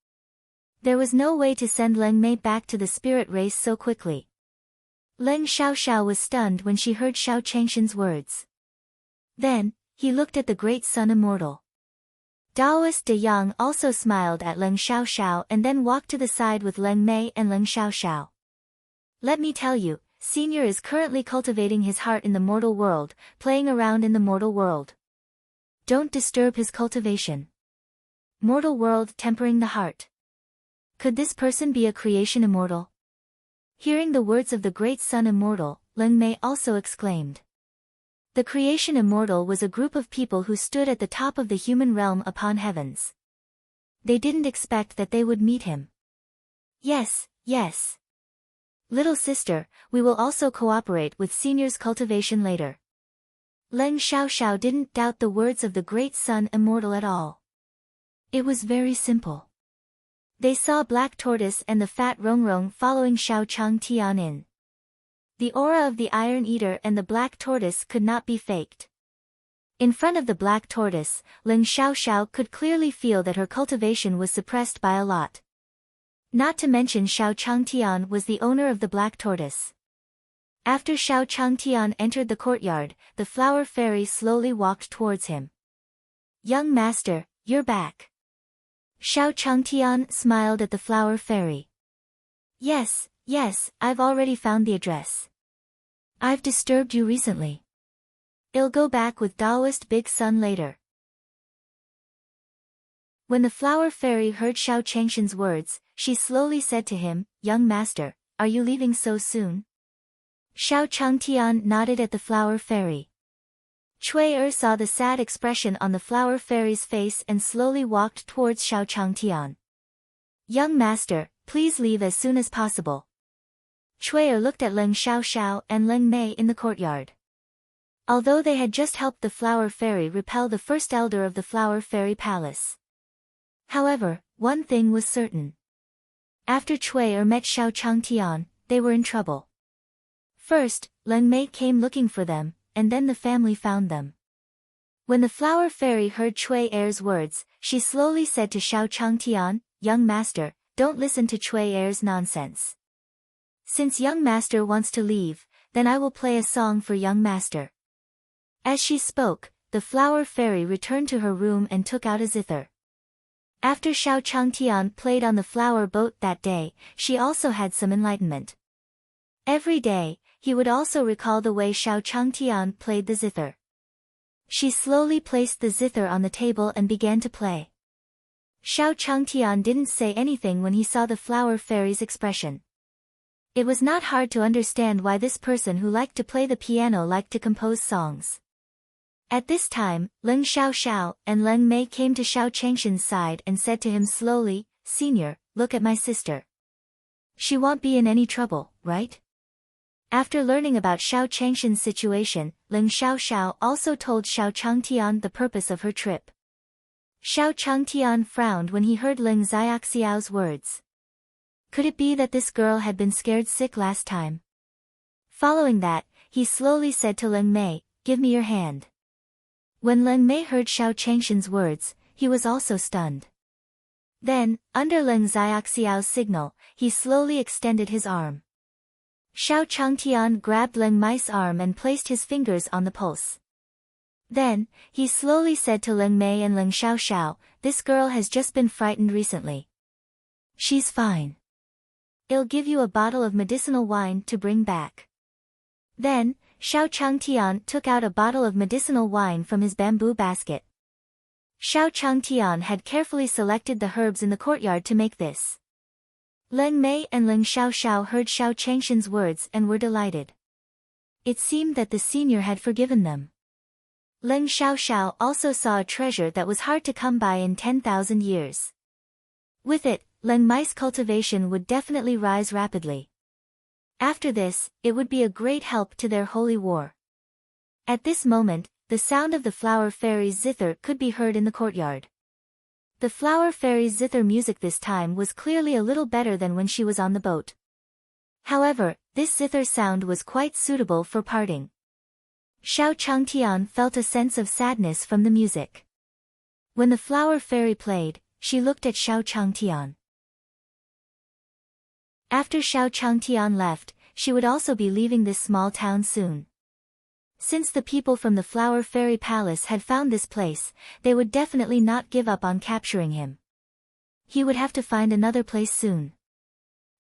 S1: There was no way to send Leng Mei back to the spirit race so quickly. Ling Xiaoxiao was stunned when she heard Xiao Changshan's words. Then, he looked at the Great Sun Immortal. Taoist De Yang also smiled at Ling Xiaoxiao and then walked to the side with Leng Mei and Ling Xiaoxiao. "Let me tell you, Senior is currently cultivating his heart in the mortal world, playing around in the mortal world. Don't disturb his cultivation. Mortal world tempering the heart. Could this person be a creation immortal?" Hearing the words of the Great Sun Immortal, Leng Mei also exclaimed. The creation immortal was a group of people who stood at the top of the human realm upon heavens. They didn't expect that they would meet him. Yes. Little sister, we will also cooperate with Senior's cultivation later. Ling Xiaoxiao didn't doubt the words of the Great Sun Immortal at all. It was very simple. They saw Black Tortoise and the fat Rongrong following Xiao Changtian in. The aura of the Iron Eater and the Black Tortoise could not be faked. In front of the Black Tortoise, Ling Xiaoxiao could clearly feel that her cultivation was suppressed by a lot. Not to mention Xiao Changtian was the owner of the Black Tortoise. After Xiao Changtian entered the courtyard, the Flower Fairy slowly walked towards him. "Young master, you're back." Xiao Changtian smiled at the Flower Fairy. Yes, I've already found the address. I've disturbed you recently. I'll go back with Taoist Big Sun later." When the Flower Fairy heard Xiao Changshan's words, she slowly said to him, "Young master, are you leaving so soon?" Xiao Changtian nodded at the Flower Fairy. Cui Er saw the sad expression on the Flower Fairy's face and slowly walked towards Xiao Changtian. "Young master, please leave as soon as possible." Cui Er looked at Ling Xiaoxiao and Leng Mei in the courtyard. Although they had just helped the Flower Fairy repel the first elder of the Flower Fairy Palace. However, one thing was certain. After Cui met Xiao Changtian, they were in trouble. First, Leng Mei came looking for them, and then the family found them. When the flower fairy heard Cui words, she slowly said to Xiao Changtian, "Young master, don't listen to Cui's nonsense. Since young master wants to leave, then I will play a song for young master." As she spoke, the flower fairy returned to her room and took out a zither. After Xiao Changtian played on the flower boat that day, she also had some enlightenment. Every day, he would also recall the way Xiao Changtian played the zither. She slowly placed the zither on the table and began to play. Xiao Changtian didn't say anything when he saw the flower fairy's expression. It was not hard to understand why this person who liked to play the piano liked to compose songs. At this time, Leng Xiaoxiao and Leng Mei came to Xiao Changshan's side and said to him slowly, "Senior, look at my sister. She won't be in any trouble, right?" After learning about Xiao Changshan's situation, Leng Xiaoxiao also told Xiao Changtian the purpose of her trip. Xiao Changtian frowned when he heard Leng Xiaoxiao's words. Could it be that this girl had been scared sick last time? Following that, he slowly said to Leng Mei, "Give me your hand." When Leng Mei heard Xiao Changshan's words, he was also stunned. Then, under Leng Xiaoxiao's signal, he slowly extended his arm. Xiao Changtian grabbed Leng Mei's arm and placed his fingers on the pulse. Then, he slowly said to Leng Mei and Leng Xiaoxiao, "This girl has just been frightened recently. She's fine. I'll give you a bottle of medicinal wine to bring back." Then, Xiao Changtian took out a bottle of medicinal wine from his bamboo basket. Xiao Changtian had carefully selected the herbs in the courtyard to make this. Leng Mei and Leng Xiaoxiao heard Xiao Changshan's words and were delighted. It seemed that the senior had forgiven them. Leng Xiaoxiao also saw a treasure that was hard to come by in 10,000 years. With it, Leng Mei's cultivation would definitely rise rapidly. After this, it would be a great help to their holy war. At this moment, the sound of the flower fairy's zither could be heard in the courtyard. The flower fairy's zither music this time was clearly a little better than when she was on the boat. However, this zither sound was quite suitable for parting. Xiao Changtian felt a sense of sadness from the music. When the flower fairy played, she looked at Xiao Changtian. After Xiao Changtian left, she would also be leaving this small town soon. Since the people from the Flower Fairy Palace had found this place, they would definitely not give up on capturing him. He would have to find another place soon.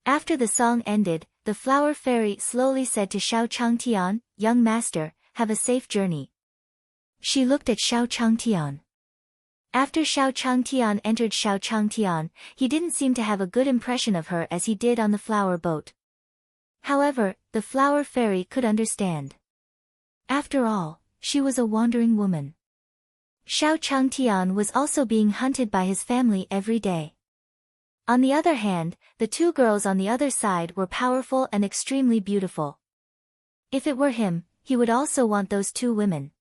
S1: After the song ended, the Flower Fairy slowly said to Xiao Changtian, "Young master, have a safe journey." She looked at Xiao Changtian. After Xiao Changtian entered Xiao Changtian, he didn't seem to have a good impression of her as he did on the flower boat. However, the flower fairy could understand. After all, she was a wandering woman. Xiao Changtian was also being hunted by his family every day. On the other hand, the two girls on the other side were powerful and extremely beautiful. If it were him, he would also want those two women.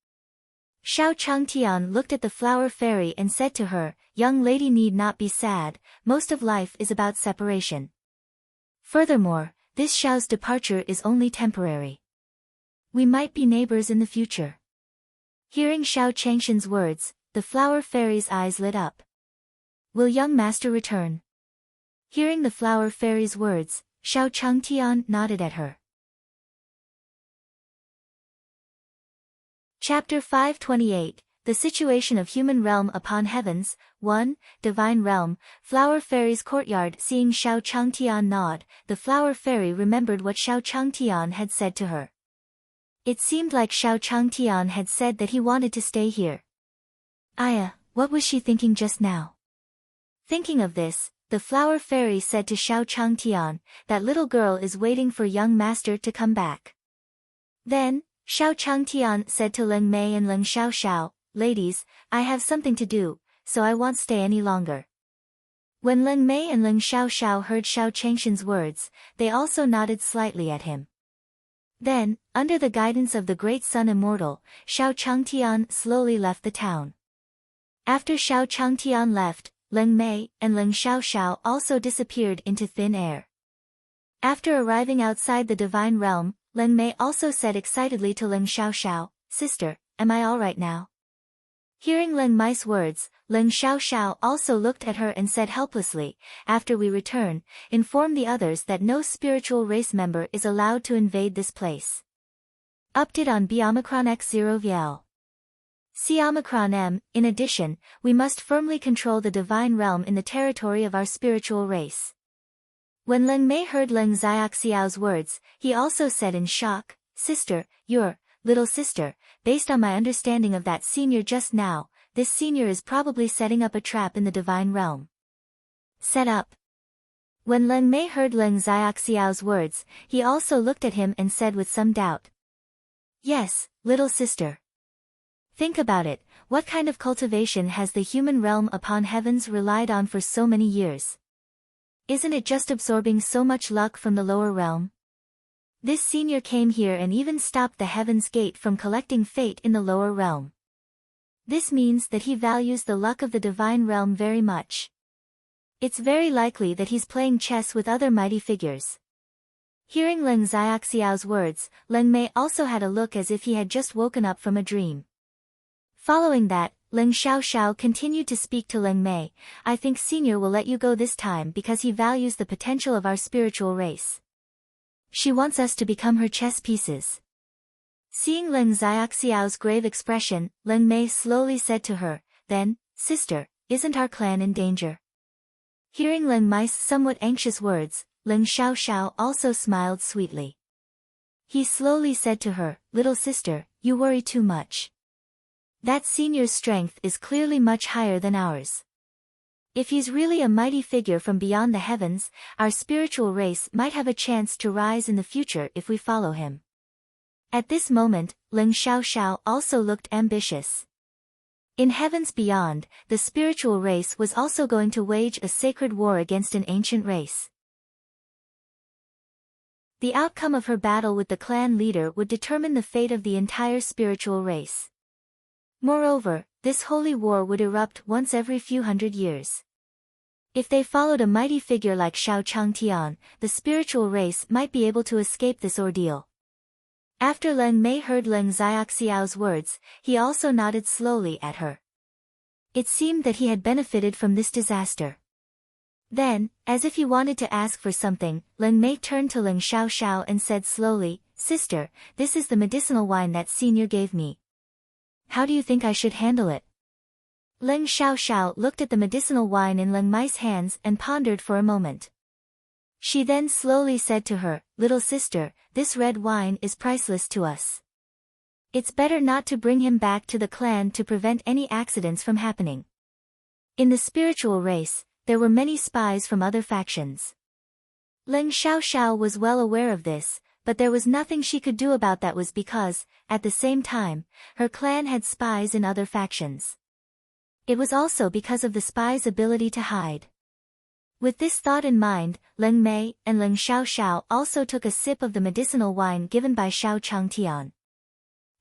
S1: Xiao Changtian looked at the flower fairy and said to her, "Young lady need not be sad, most of life is about separation. Furthermore, this Xiao's departure is only temporary. We might be neighbors in the future." Hearing Xiao Changshan's words, the flower fairy's eyes lit up. "Will young master return?" Hearing the flower fairy's words, Xiao Changtian nodded at her. Chapter 528, The Situation of Human Realm Upon Heavens, 1, Divine Realm, Flower Fairy's Courtyard. Seeing Xiao Changtian nod, the Flower Fairy remembered what Xiao Changtian had said to her. It seemed like Xiao Changtian had said that he wanted to stay here. Aya, what was she thinking just now? Thinking of this, the Flower Fairy said to Xiao Changtian, "That little girl is waiting for young master to come back." Then, Xiao Changtian said to Leng Mei and Leng Xiaoxiao, "Ladies, I have something to do, so I won't stay any longer." When Leng Mei and Leng Xiaoxiao heard Xiao Changshan's words, they also nodded slightly at him. Then, under the guidance of the Great Sun Immortal, Xiao Changtian slowly left the town. After Xiao Changtian left, Leng Mei and Leng Xiaoxiao also disappeared into thin air. After arriving outside the divine realm, Leng Mei also said excitedly to Leng Xiaoxiao, "Sister, am I all right now?" Hearing Leng Mei's words, Leng Xiaoxiao also looked at her and said helplessly, "After we return, inform the others that no spiritual race member is allowed to invade this place." Update on B Omicron X0 VL. C Omicron M. In addition, we must firmly control the divine realm in the territory of our spiritual race. When Leng Mei heard Leng Xiaoxiao's words, he also said in shock, "Sister, your little sister, based on my understanding of that senior just now, this senior is probably setting up a trap in the divine realm." Set up. When Leng Mei heard Leng Xiaoxiao's words, he also looked at him and said with some doubt, "Yes, little sister. Think about it, what kind of cultivation has the human realm upon heavens relied on for so many years? Isn't it just absorbing so much luck from the lower realm? This senior came here and even stopped the heaven's gate from collecting fate in the lower realm. This means that he values the luck of the divine realm very much. It's very likely that he's playing chess with other mighty figures." Hearing Leng Xiaoxiao's words, Leng Mei also had a look as if he had just woken up from a dream. Following that, Leng Xiaoxiao continued to speak to Leng Mei, "I think Senior will let you go this time because he values the potential of our spiritual race. She wants us to become her chess pieces." Seeing Leng Xiaoxiao's grave expression, Leng Mei slowly said to her, "Then, sister, isn't our clan in danger?" Hearing Leng Mei's somewhat anxious words, Leng Xiaoxiao also smiled sweetly. He slowly said to her, "Little sister, you worry too much. That senior's strength is clearly much higher than ours. If he's really a mighty figure from beyond the heavens, our spiritual race might have a chance to rise in the future if we follow him." At this moment, Leng Xiaoxiao also looked ambitious. In heavens beyond, the spiritual race was also going to wage a sacred war against an ancient race. The outcome of her battle with the clan leader would determine the fate of the entire spiritual race. Moreover, this holy war would erupt once every few hundred years. If they followed a mighty figure like Shao Changtian, the spiritual race might be able to escape this ordeal. After Leng Mei heard Leng Xiaoxiao's words, he also nodded slowly at her. It seemed that he had benefited from this disaster. Then, as if he wanted to ask for something, Leng Mei turned to Leng Xiaoxiao and said slowly, "Sister, this is the medicinal wine that Senior gave me. How do you think I should handle it?" Leng Xiaoxiao looked at the medicinal wine in Leng Mei's hands and pondered for a moment. She then slowly said to her, "Little sister, this red wine is priceless to us. It's better not to bring him back to the clan to prevent any accidents from happening." In the spiritual race, there were many spies from other factions. Leng Xiaoxiao was well aware of this, but there was nothing she could do about that was because, at the same time, her clan had spies in other factions. It was also because of the spies' ability to hide. With this thought in mind, Leng Mei and Leng Xiaoxiao also took a sip of the medicinal wine given by Shao Changtian.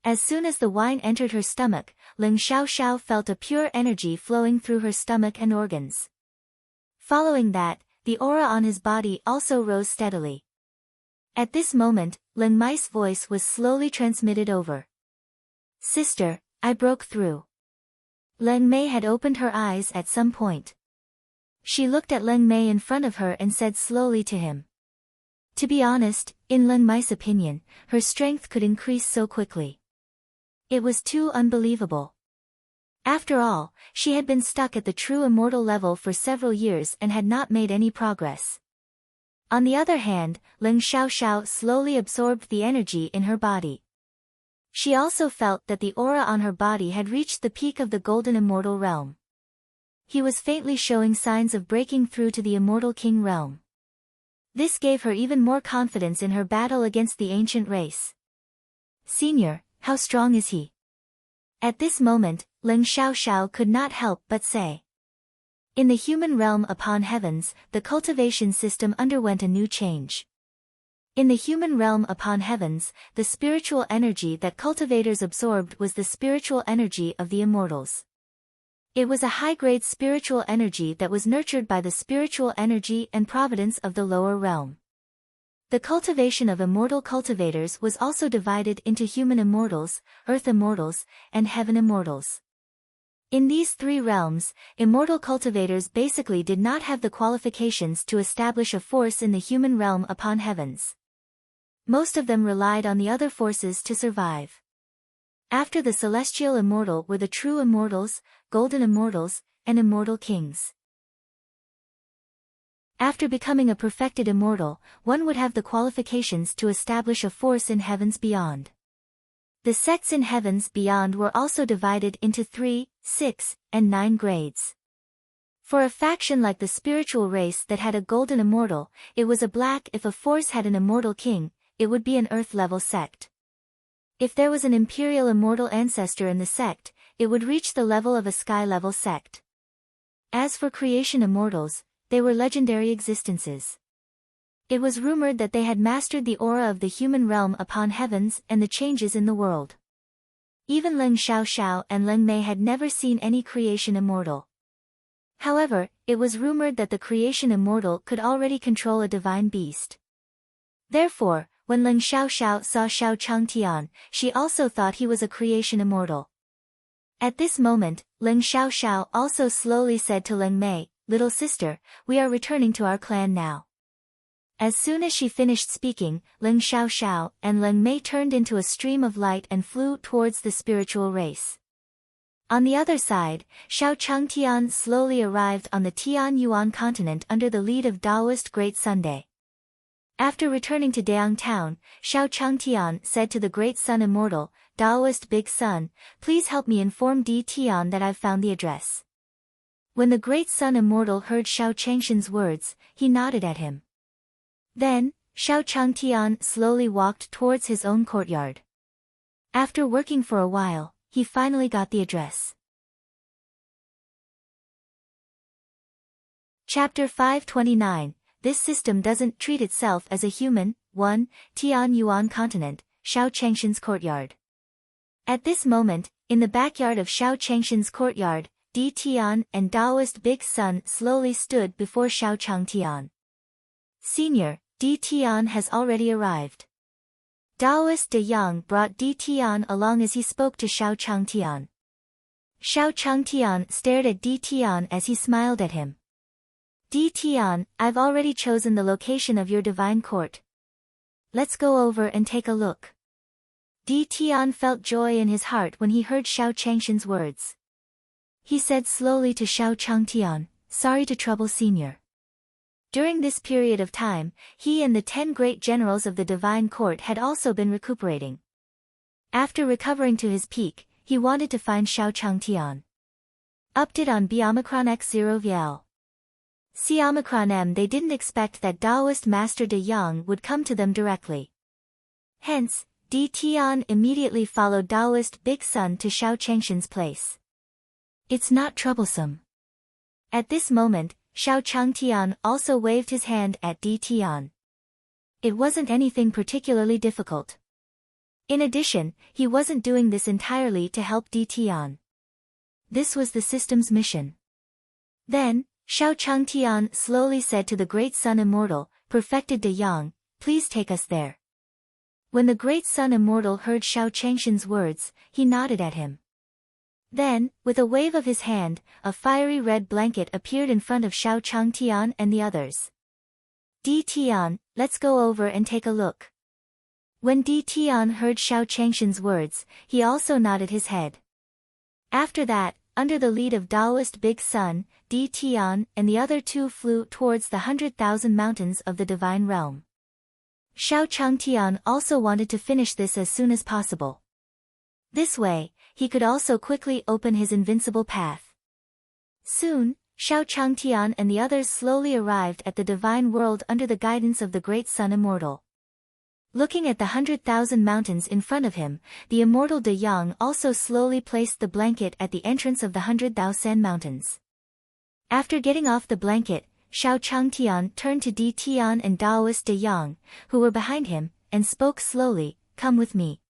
S1: As soon as the wine entered her stomach, Leng Xiaoxiao felt a pure energy flowing through her stomach and organs. Following that, the aura on his body also rose steadily. At this moment, Leng Mei's voice was slowly transmitted over. "Sister, I broke through." Leng Mei had opened her eyes at some point. She looked at Leng Mei in front of her and said slowly to him. To be honest, in Leng Mei's opinion, her strength could increase so quickly. It was too unbelievable. After all, she had been stuck at the true immortal level for several years and had not made any progress. On the other hand, Leng Xiaoxiao slowly absorbed the energy in her body. She also felt that the aura on her body had reached the peak of the golden immortal realm. He was faintly showing signs of breaking through to the immortal king realm. This gave her even more confidence in her battle against the ancient race. "Senior, how strong is he?" At this moment, Leng Xiaoxiao could not help but say. In the human realm upon heavens, the cultivation system underwent a new change. In the human realm upon heavens, the spiritual energy that cultivators absorbed was the spiritual energy of the immortals. It was a high-grade spiritual energy that was nurtured by the spiritual energy and providence of the lower realm. The cultivation of immortal cultivators was also divided into human immortals, earth immortals, and heaven immortals. In these three realms, immortal cultivators basically did not have the qualifications to establish a force in the human realm upon heavens. Most of them relied on the other forces to survive. After the celestial immortal were the true immortals, golden immortals, and immortal kings. After becoming a perfected immortal, one would have the qualifications to establish a force in heavens beyond. The sects in heavens beyond were also divided into 3, 6, and 9 grades. For a faction like the spiritual race that had a golden immortal, it was a black. If a force had an immortal king, it would be an earth-level sect. If there was an imperial immortal ancestor in the sect, it would reach the level of a sky-level sect. As for creation immortals, they were legendary existences. It was rumored that they had mastered the aura of the human realm upon heavens and the changes in the world. Even Leng Xiaoxiao and Leng Mei had never seen any creation immortal. However, it was rumored that the creation immortal could already control a divine beast. Therefore, when Leng Xiaoxiao saw Xiao Changtian, she also thought he was a creation immortal. At this moment, Leng Xiaoxiao also slowly said to Leng Mei, "Little sister, we are returning to our clan now." As soon as she finished speaking, Leng Xiaoxiao and Leng Mei turned into a stream of light and flew towards the spiritual race. On the other side, Xiao Changtian slowly arrived on the Tian Yuan continent under the lead of Taoist Great Sunday. After returning to Dayang town, Xiao Changtian said to the Great Sun Immortal, "Taoist Big Sun, please help me inform Di Tian that I've found the address." When the Great Sun Immortal heard Xiao Changshan's words, he nodded at him. Then, Xiao Changtian slowly walked towards his own courtyard. After working for a while, he finally got the address. Chapter 529. This system doesn't treat itself as a human. 1. Tian Yuan continent, Xiao Changshan's courtyard. At this moment, in the backyard of Xiao Changshan's courtyard, Di Tian and Taoist Big Sun slowly stood before Xiao Changtian. "Senior, Di Tian has already arrived." Taoist De Yang brought Di Tian along as he spoke to Xiao Changtian. Xiao Changtian stared at Di Tian as he smiled at him. "Di Tian, I've already chosen the location of your divine court. Let's go over and take a look." Di Tian felt joy in his heart when he heard Xiao Changshan's words. He said slowly to Xiao Changtian, "Sorry to trouble senior." During this period of time, he and the 10 great generals of the divine court had also been recuperating. After recovering to his peak, he wanted to find Xiao Changtian. Update on B Omicron X0 VL. C Omicron M. They didn't expect that Taoist Master De Yang would come to them directly. Hence, Di Tian immediately followed Taoist Big Sun to Xiao Changshan's place. "It's not troublesome." At this moment, Xiao Changtian also waved his hand at Di Tian. It wasn't anything particularly difficult. In addition, he wasn't doing this entirely to help Di Tian. This was the system's mission. Then, Xiao Changtian slowly said to the Great Sun Immortal, "Perfected De Yang, please take us there." When the Great Sun Immortal heard Xiao Changshan's words, he nodded at him. Then, with a wave of his hand, a fiery red blanket appeared in front of Xiao Changtian and the others. "Di Tian, let's go over and take a look." When Di Tian heard Xiao Changshan's words, he also nodded his head. After that, under the lead of Taoist Big Sun, Di Tian and the other two flew towards the 100,000 mountains of the divine realm. Xiao Changtian also wanted to finish this as soon as possible. This way, he could also quickly open his invincible path. Soon, Xiao Changtian and the others slowly arrived at the divine world under the guidance of the Great Sun Immortal. Looking at the 100,000 mountains in front of him, the immortal De Yang also slowly placed the blanket at the entrance of the 100,000 mountains. After getting off the blanket, Xiao Changtian turned to Di Tian and Taoist De Yang, who were behind him, and spoke slowly, "Come with me."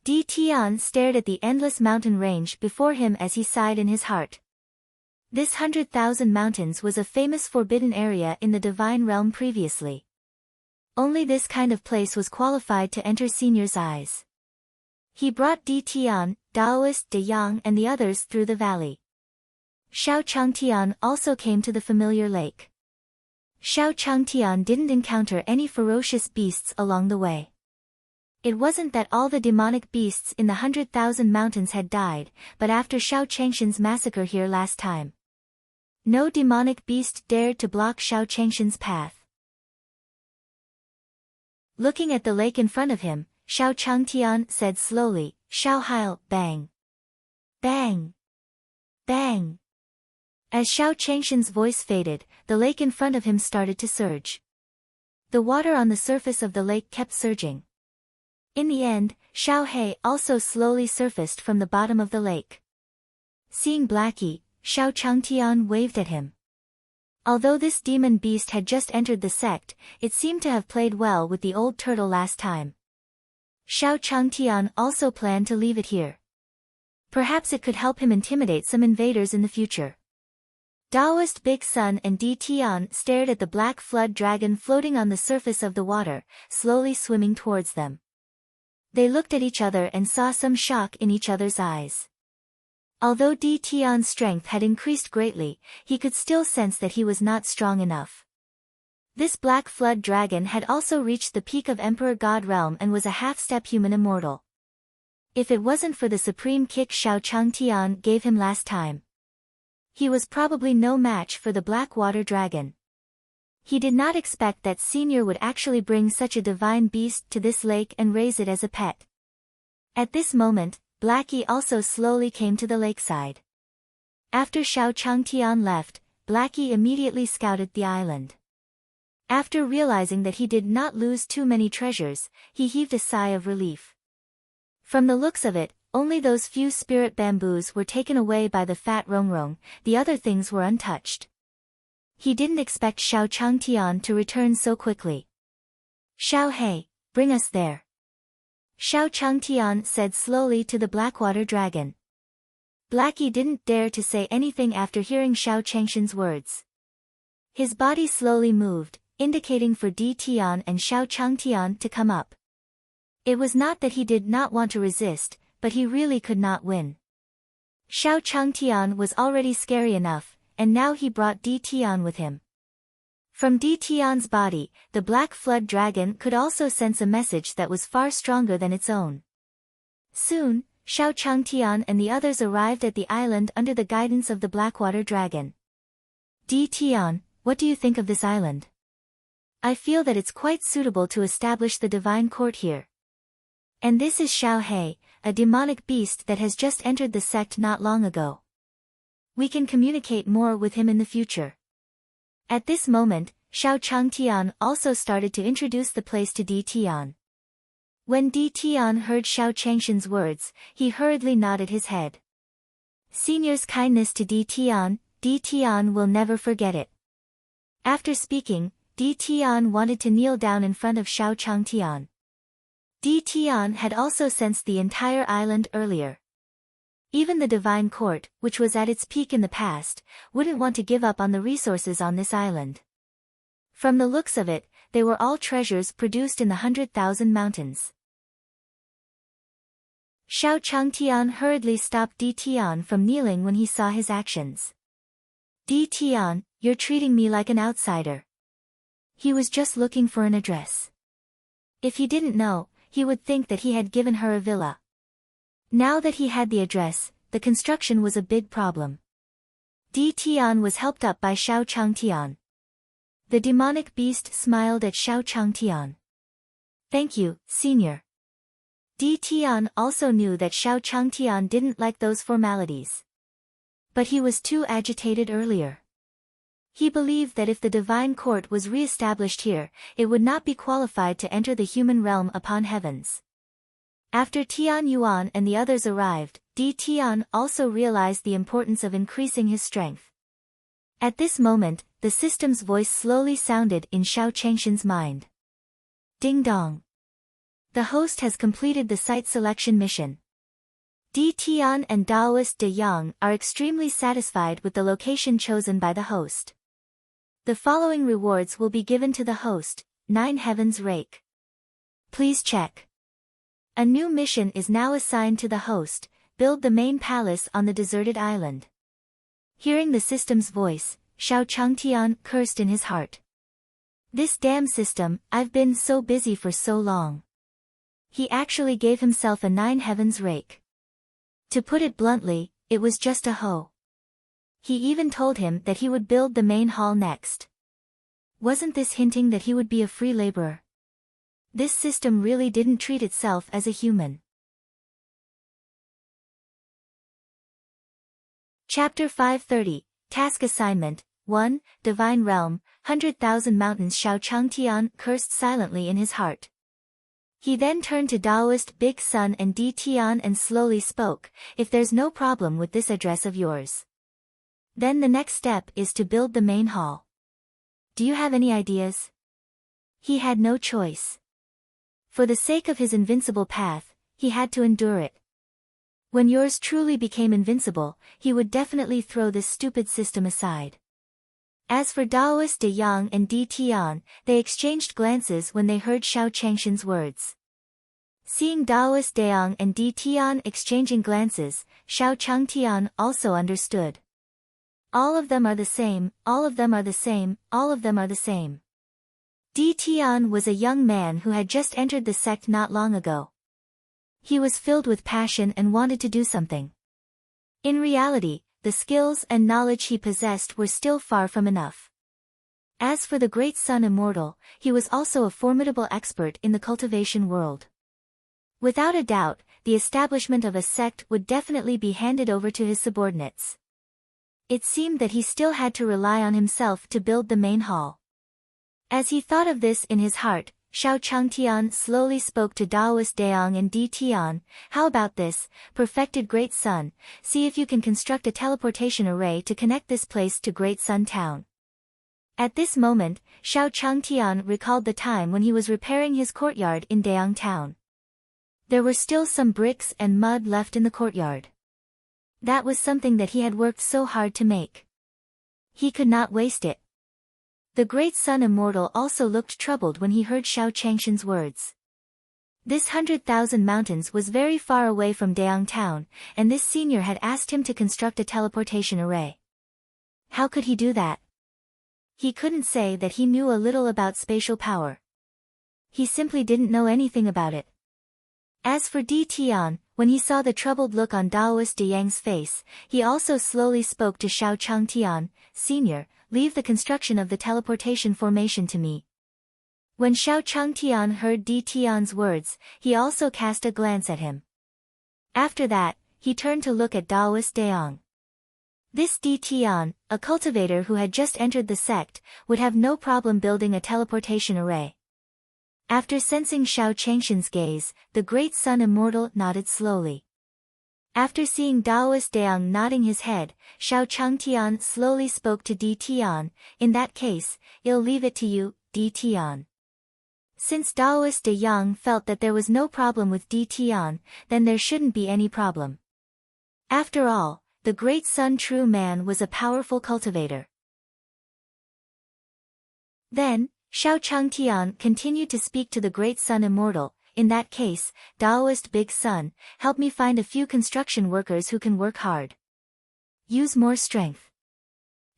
S1: Di Tian stared at the endless mountain range before him as he sighed in his heart. This 100,000 mountains was a famous forbidden area in the divine realm previously. Only this kind of place was qualified to enter Senior's eyes. He brought Di Tian, Daoist De Yang and the others through the valley. Xiao Changtian also came to the familiar lake. Xiao Changtian didn't encounter any ferocious beasts along the way. It wasn't that all the demonic beasts in the 100,000 mountains had died, but after Xiao Changshan's massacre here last time, no demonic beast dared to block Xiao Changshan's path. Looking at the lake in front of him, Xiao Changtian said slowly, "Xiao Heil, bang! Bang! Bang!" As Xiao Changshan's voice faded, the lake in front of him started to surge. The water on the surface of the lake kept surging. In the end, Xiao He also slowly surfaced from the bottom of the lake. Seeing Blackie, Xiao Changtian waved at him. Although this demon beast had just entered the sect, it seemed to have played well with the old turtle last time. Xiao Changtian also planned to leave it here. Perhaps it could help him intimidate some invaders in the future. Daoist Big Sun and Di Tian stared at the black flood dragon floating on the surface of the water, slowly swimming towards them. They looked at each other and saw some shock in each other's eyes. Although Di Tian's strength had increased greatly, he could still sense that he was not strong enough. This black flood dragon had also reached the peak of Emperor God realm and was a half-step human immortal. If it wasn't for the supreme kick Xiao Changtian gave him last time, he was probably no match for the black water dragon. He did not expect that Senior would actually bring such a divine beast to this lake and raise it as a pet. At this moment, Blackie also slowly came to the lakeside. After Xiao Changtian left, Blackie immediately scouted the island. After realizing that he did not lose too many treasures, he heaved a sigh of relief. From the looks of it, only those few spirit bamboos were taken away by the fat Rongrong, the other things were untouched. He didn't expect Xiao Changtian to return so quickly. "Xiao He, bring us there," Xiao Changtian said slowly to the Blackwater dragon. Blackie didn't dare to say anything after hearing Xiao Changshan's words. His body slowly moved, indicating for Di Tian and Xiao Changtian to come up. It was not that he did not want to resist, but he really could not win. Xiao Changtian was already scary enough, and now he brought Di Tian with him. From Di Tian's body, the black flood dragon could also sense a message that was far stronger than its own. Soon, Xiao Changtian and the others arrived at the island under the guidance of the Blackwater dragon. "Di Tian, what do you think of this island? I feel that it's quite suitable to establish the divine court here. And this is Xiao He, a demonic beast that has just entered the sect not long ago. We can communicate more with him in the future." At this moment, Xiao Changtian also started to introduce the place to Di Tian. When Di Tian heard Xiao Changshan's words, he hurriedly nodded his head. Senior's kindness to Di Tian will never forget it. After speaking, Di Tian wanted to kneel down in front of Xiao Changtian. Di Tian had also sensed the entire island earlier. Even the divine court, which was at its peak in the past, wouldn't want to give up on the resources on this island. From the looks of it, they were all treasures produced in the 100,000 mountains. Xiao Changtian hurriedly stopped Di Tian from kneeling when he saw his actions. "Di Tian, you're treating me like an outsider." He was just looking for an address. If he didn't know, he would think that he had given her a villa. Now that he had the address, the construction was a big problem. Di Tian was helped up by Xiao Changtian. The demonic beast smiled at Xiao Changtian. "Thank you, Senior." Di Tian also knew that Xiao Changtian didn't like those formalities. But he was too agitated earlier. He believed that if the divine court was re-established here, it would not be qualified to enter the human realm upon heavens. After Tian Yuan and the others arrived, Di Tian also realized the importance of increasing his strength. At this moment, the system's voice slowly sounded in Xiao Changshan's mind. "Ding dong. The host has completed the site selection mission. Di Tian and Daoist De Yang are extremely satisfied with the location chosen by the host. The following rewards will be given to the host: 9 Heavens Rake. Please check. A new mission is now assigned to the host: build the main palace on the deserted island. Hearing the system's voice, Xiao Changtian cursed in his heart. This damn system, I've been so busy for so long. He actually gave himself a 9 Heavens Rake. To put it bluntly, it was just a hoe. He even told him that he would build the main hall next. Wasn't this hinting that he would be a free laborer? This system really didn't treat itself as a human. Chapter 530, Task Assignment 1, Divine Realm, 100,000 Mountains. Xiao Changtian cursed silently in his heart. He then turned to Daoist Big Sun and Di Tian and slowly spoke, "If there's no problem with this address of yours, then the next step is to build the main hall. Do you have any ideas?" He had no choice. For the sake of his invincible path, he had to endure it. When yours truly became invincible, he would definitely throw this stupid system aside. As for Daoist De Yang and Di Tian, they exchanged glances when they heard Xiao Changshan's words. Seeing Daoist De Yang and Di Tian exchanging glances, Xiao Changtian also understood. All of them are the same, all of them are the same, all of them are the same. Di Tian was a young man who had just entered the sect not long ago. He was filled with passion and wanted to do something. In reality, the skills and knowledge he possessed were still far from enough. As for the Great Sun Immortal, he was also a formidable expert in the cultivation world. Without a doubt, the establishment of a sect would definitely be handed over to his subordinates. It seemed that he still had to rely on himself to build the main hall. As he thought of this in his heart, Xiao Changtian slowly spoke to Daoist De Yang and Di Tian. "How about this, perfected Great Sun? See if you can construct a teleportation array to connect this place to Great Sun Town." At this moment, Xiao Changtian recalled the time when he was repairing his courtyard in Deyang Town. There were still some bricks and mud left in the courtyard. That was something that he had worked so hard to make. He could not waste it. The Great Sun Immortal also looked troubled when he heard Xiao Changshan's words. This 100,000 mountains was very far away from Deyang Town, and this senior had asked him to construct a teleportation array. How could he do that? He couldn't say that he knew a little about spatial power. He simply didn't know anything about it. As for Di Tian, when he saw the troubled look on Daoist De Yang's face, he also slowly spoke to Xiao Changtian, "Senior, leave the construction of the teleportation formation to me." When Xiao Changtian heard Di Tian's words, he also cast a glance at him. After that, he turned to look at Daoist De Yang. This Di Tian, a cultivator who had just entered the sect, would have no problem building a teleportation array. After sensing Xiao Changshan's gaze, the Great Sun Immortal nodded slowly. After seeing Daoist De Yang nodding his head, Xiao Changtian slowly spoke to Di Tian. "In that case, I'll leave it to you, Di Tian." Since Daoist De Yang felt that there was no problem with Di Tian, then there shouldn't be any problem. After all, the Great Sun True Man was a powerful cultivator. Then, Xiao Changtian continued to speak to the Great Sun Immortal. "In that case, Daoist Big Sun, help me find a few construction workers who can work hard. Use more strength."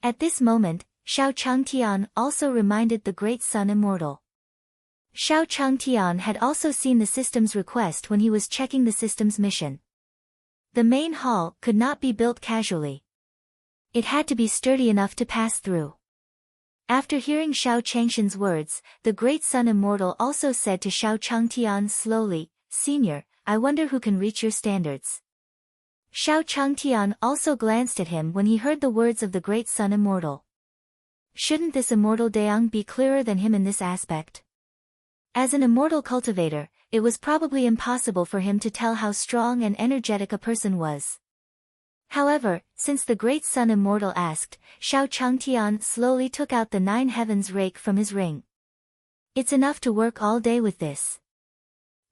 S1: At this moment, Xiao Changtian also reminded the Great Sun Immortal. Xiao Changtian had also seen the system's request when he was checking the system's mission. The main hall could not be built casually. It had to be sturdy enough to pass through. After hearing Xiao Changshan's words, the Great Sun Immortal also said to Xiao Changtian slowly, "Senior, I wonder who can reach your standards." Xiao Changtian also glanced at him when he heard the words of the Great Sun Immortal. Shouldn't this immortal Deyang be clearer than him in this aspect? As an immortal cultivator, it was probably impossible for him to tell how strong and energetic a person was. However, since the Great Sun Immortal asked, Xiao Changtian slowly took out the 9 Heavens rake from his ring. "It's enough to work all day with this."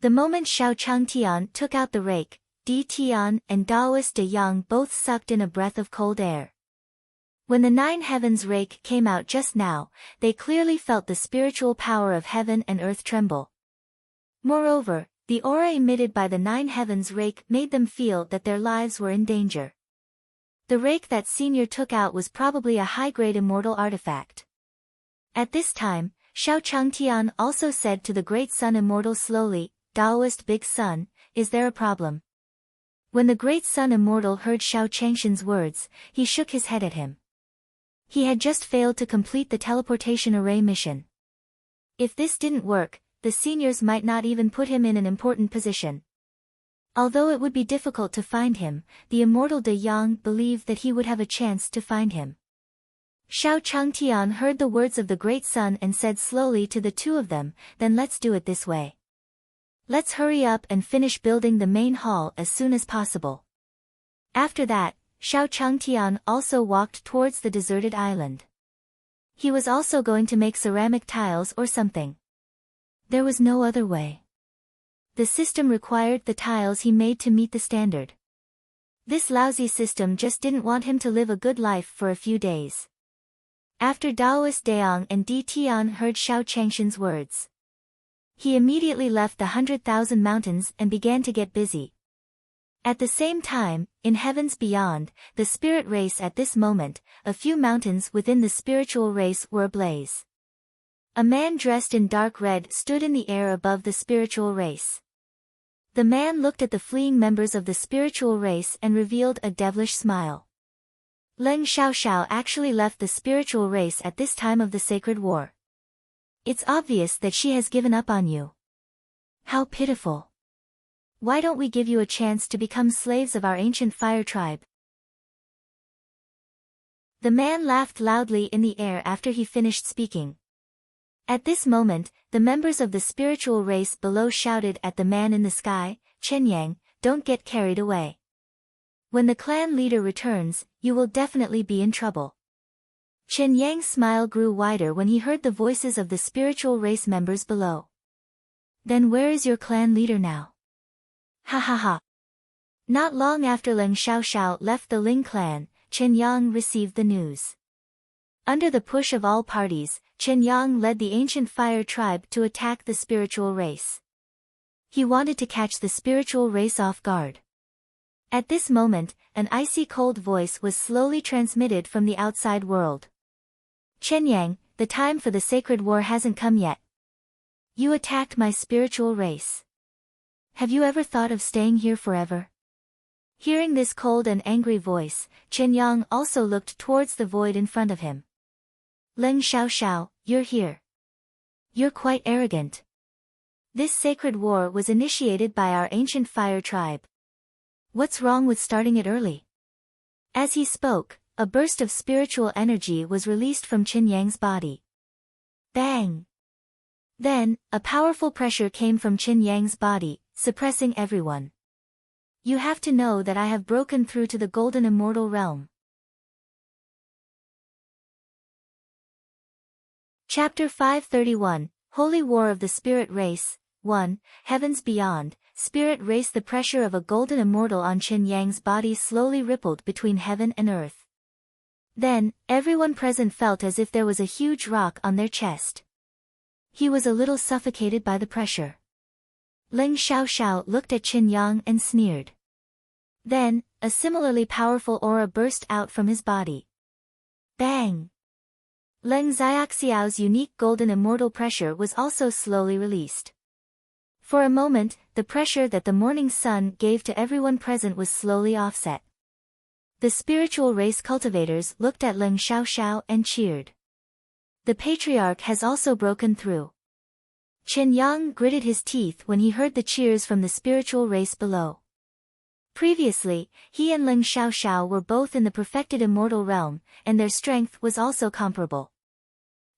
S1: The moment Xiao Changtian took out the rake, Di Tian, and Daoist de Yang both sucked in a breath of cold air. When the Nine Heavens rake came out just now, they clearly felt the spiritual power of heaven and earth tremble. Moreover, the aura emitted by the Nine Heavens rake made them feel that their lives were in danger. The rake that Senior took out was probably a high-grade immortal artifact. At this time, Xiao Changtian also said to the Great Sun Immortal slowly, "Daoist Big Sun, is there a problem?" When the Great Sun Immortal heard Xiao Changshan's words, he shook his head at him. He had just failed to complete the teleportation array mission. If this didn't work, the seniors might not even put him in an important position. Although it would be difficult to find him, the immortal De Yang believed that he would have a chance to find him. Xiao Changtian heard the words of the Great Sun and said slowly to the two of them, "Then let's do it this way. Let's hurry up and finish building the main hall as soon as possible." After that, Xiao Changtian also walked towards the deserted island. He was also going to make ceramic tiles or something. There was no other way. The system required the tiles he made to meet the standard. This lousy system just didn't want him to live a good life for a few days. After Daoist Daong and Di Tian heard Xiao Changshan's words, he immediately left the 100,000 mountains and began to get busy. At the same time, in heavens beyond, the spirit race at this moment, a few mountains within the spiritual race were ablaze. A man dressed in dark red stood in the air above the spiritual race. The man looked at the fleeing members of the spiritual race and revealed a devilish smile. Leng Xiaoxiao actually left the spiritual race at this time of the sacred war. It's obvious that she has given up on you. How pitiful. Why don't we give you a chance to become slaves of our ancient fire tribe? The man laughed loudly in the air after he finished speaking. At this moment, the members of the spiritual race below shouted at the man in the sky, "Chen Yang, don't get carried away. When the clan leader returns, you will definitely be in trouble." Chen Yang's smile grew wider when he heard the voices of the spiritual race members below. "Then where is your clan leader now?" Ha ha ha. Not long after Leng Xiaoxiao left the Ling clan, Chen Yang received the news. Under the push of all parties, Chen Yang led the ancient fire tribe to attack the spiritual race. He wanted to catch the spiritual race off guard. At this moment, an icy cold voice was slowly transmitted from the outside world. "Chen Yang, the time for the sacred war hasn't come yet. You attacked my spiritual race. Have you ever thought of staying here forever?" Hearing this cold and angry voice, Chen Yang also looked towards the void in front of him. "Leng Xiaoxiao, you're here. You're quite arrogant. This sacred war was initiated by our ancient fire tribe. What's wrong with starting it early?" As he spoke, a burst of spiritual energy was released from Chen Yang's body. Bang! Then, a powerful pressure came from Chen Yang's body, suppressing everyone. "You have to know that I have broken through to the golden immortal realm." Chapter 531, Holy War of the Spirit Race, 1, Heavens Beyond, Spirit Race. The pressure of a golden immortal on Chen Yang's body slowly rippled between heaven and earth. Then, everyone present felt as if there was a huge rock on their chest. He was a little suffocated by the pressure. Leng Xiaoxiao looked at Chen Yang and sneered. Then, a similarly powerful aura burst out from his body. Bang! Leng Xiaoxiao's unique golden immortal pressure was also slowly released. For a moment, the pressure that the morning sun gave to everyone present was slowly offset. The spiritual race cultivators looked at Leng Xiaoxiao and cheered. The patriarch has also broken through. Chen Yang gritted his teeth when he heard the cheers from the spiritual race below. Previously, he and Leng Xiaoxiao were both in the perfected immortal realm, and their strength was also comparable.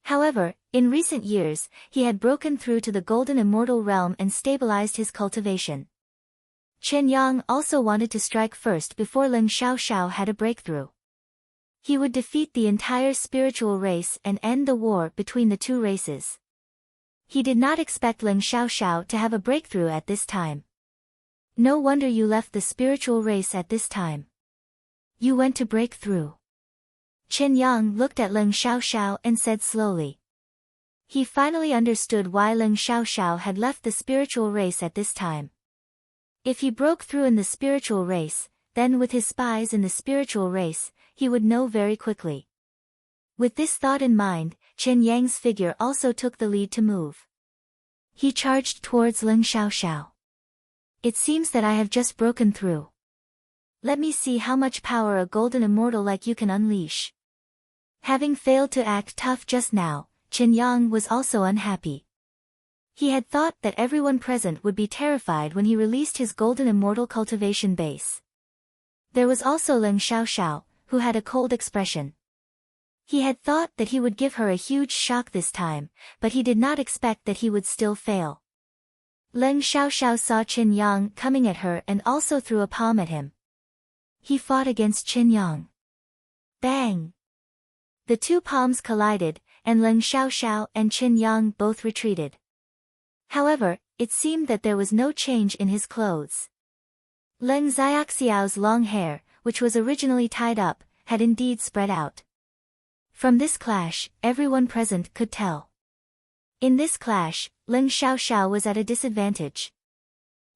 S1: However, in recent years, he had broken through to the golden immortal realm and stabilized his cultivation. Chen Yang also wanted to strike first before Leng Xiaoxiao had a breakthrough. He would defeat the entire spiritual race and end the war between the two races. He did not expect Leng Xiaoxiao to have a breakthrough at this time. No wonder you left the spiritual race at this time. You went to break through. Chen Yang looked at Leng Xiaoxiao and said slowly. He finally understood why Leng Xiaoxiao had left the spiritual race at this time. If he broke through in the spiritual race, then with his spies in the spiritual race, he would know very quickly. With this thought in mind, Chen Yang's figure also took the lead to move. He charged towards Leng Xiaoxiao. It seems that I have just broken through. Let me see how much power a golden immortal like you can unleash. Having failed to act tough just now, Chen Yang was also unhappy. He had thought that everyone present would be terrified when he released his golden immortal cultivation base. There was also Leng Xiaoxiao, who had a cold expression. He had thought that he would give her a huge shock this time, but he did not expect that he would still fail. Leng Xiaoxiao saw Chen Yang coming at her and also threw a palm at him. He fought against Chen Yang. Bang! The two palms collided, and Leng Xiaoxiao and Chen Yang both retreated. However, it seemed that there was no change in his clothes. Leng Xiaoxiao's long hair, which was originally tied up, had indeed spread out. From this clash, everyone present could tell. In this clash, Leng Xiaoxiao was at a disadvantage.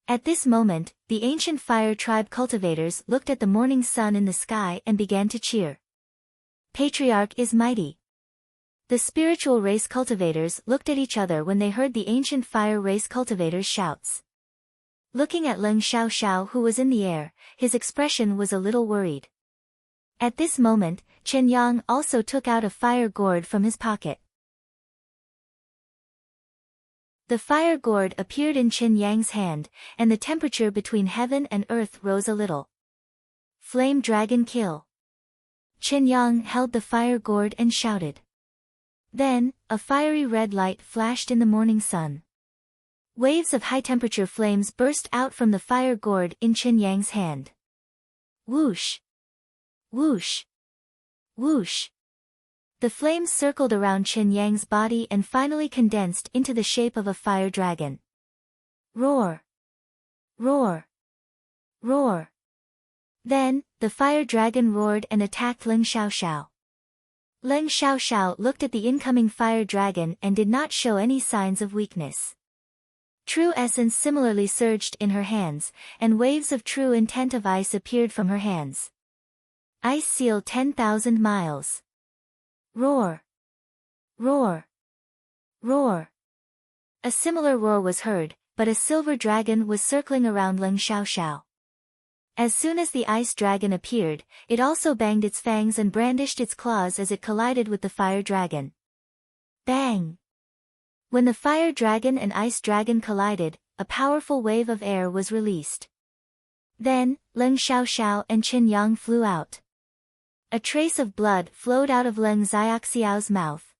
S1: At this moment, the ancient fire tribe cultivators looked at the morning sun in the sky and began to cheer. Patriarch is mighty. The spiritual race cultivators looked at each other when they heard the ancient fire race cultivators' shouts. Looking at Leng Xiaoxiao who was in the air, his expression was a little worried. At this moment, Chen Yang also took out a fire gourd from his pocket. The fire gourd appeared in Chen Yang's hand, and the temperature between heaven and earth rose a little. Flame dragon kill. Chen Yang held the fire gourd and shouted. Then, a fiery red light flashed in the morning sun. Waves of high-temperature flames burst out from the fire gourd in Chen Yang's hand. Whoosh! Whoosh! Whoosh! The flames circled around Chen Yang's body and finally condensed into the shape of a fire dragon. Roar! Roar! Roar! Then, the fire dragon roared and attacked Leng Xiaoxiao. Leng Xiaoxiao looked at the incoming fire dragon and did not show any signs of weakness. True essence similarly surged in her hands, and waves of true intent of ice appeared from her hands. Ice seal 10,000 miles. Roar! Roar! Roar! A similar roar was heard, but a silver dragon was circling around Leng Xiaoxiao. As soon as the ice dragon appeared, it also banged its fangs and brandished its claws as it collided with the fire dragon. Bang! When the fire dragon and ice dragon collided, a powerful wave of air was released. Then, Leng Xiaoxiao and Chen Yang flew out. A trace of blood flowed out of Leng Xiaoxiao's mouth.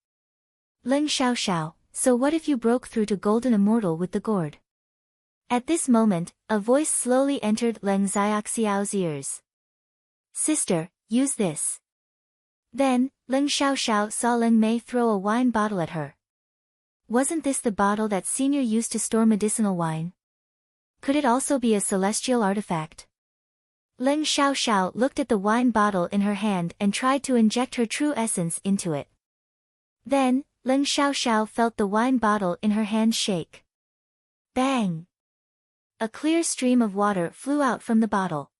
S1: Leng Xiaoxiao, so what if you broke through to Golden Immortal with the gourd? At this moment, a voice slowly entered Leng Xiaoxiao's ears. Sister, use this. Then, Leng Xiaoxiao saw Leng Mei throw a wine bottle at her. Wasn't this the bottle that Senior used to store medicinal wine? Could it also be a celestial artifact? Leng Xiaoxiao looked at the wine bottle in her hand and tried to inject her true essence into it. Then, Leng Xiaoxiao felt the wine bottle in her hand shake. Bang! A clear stream of water flew out from the bottle.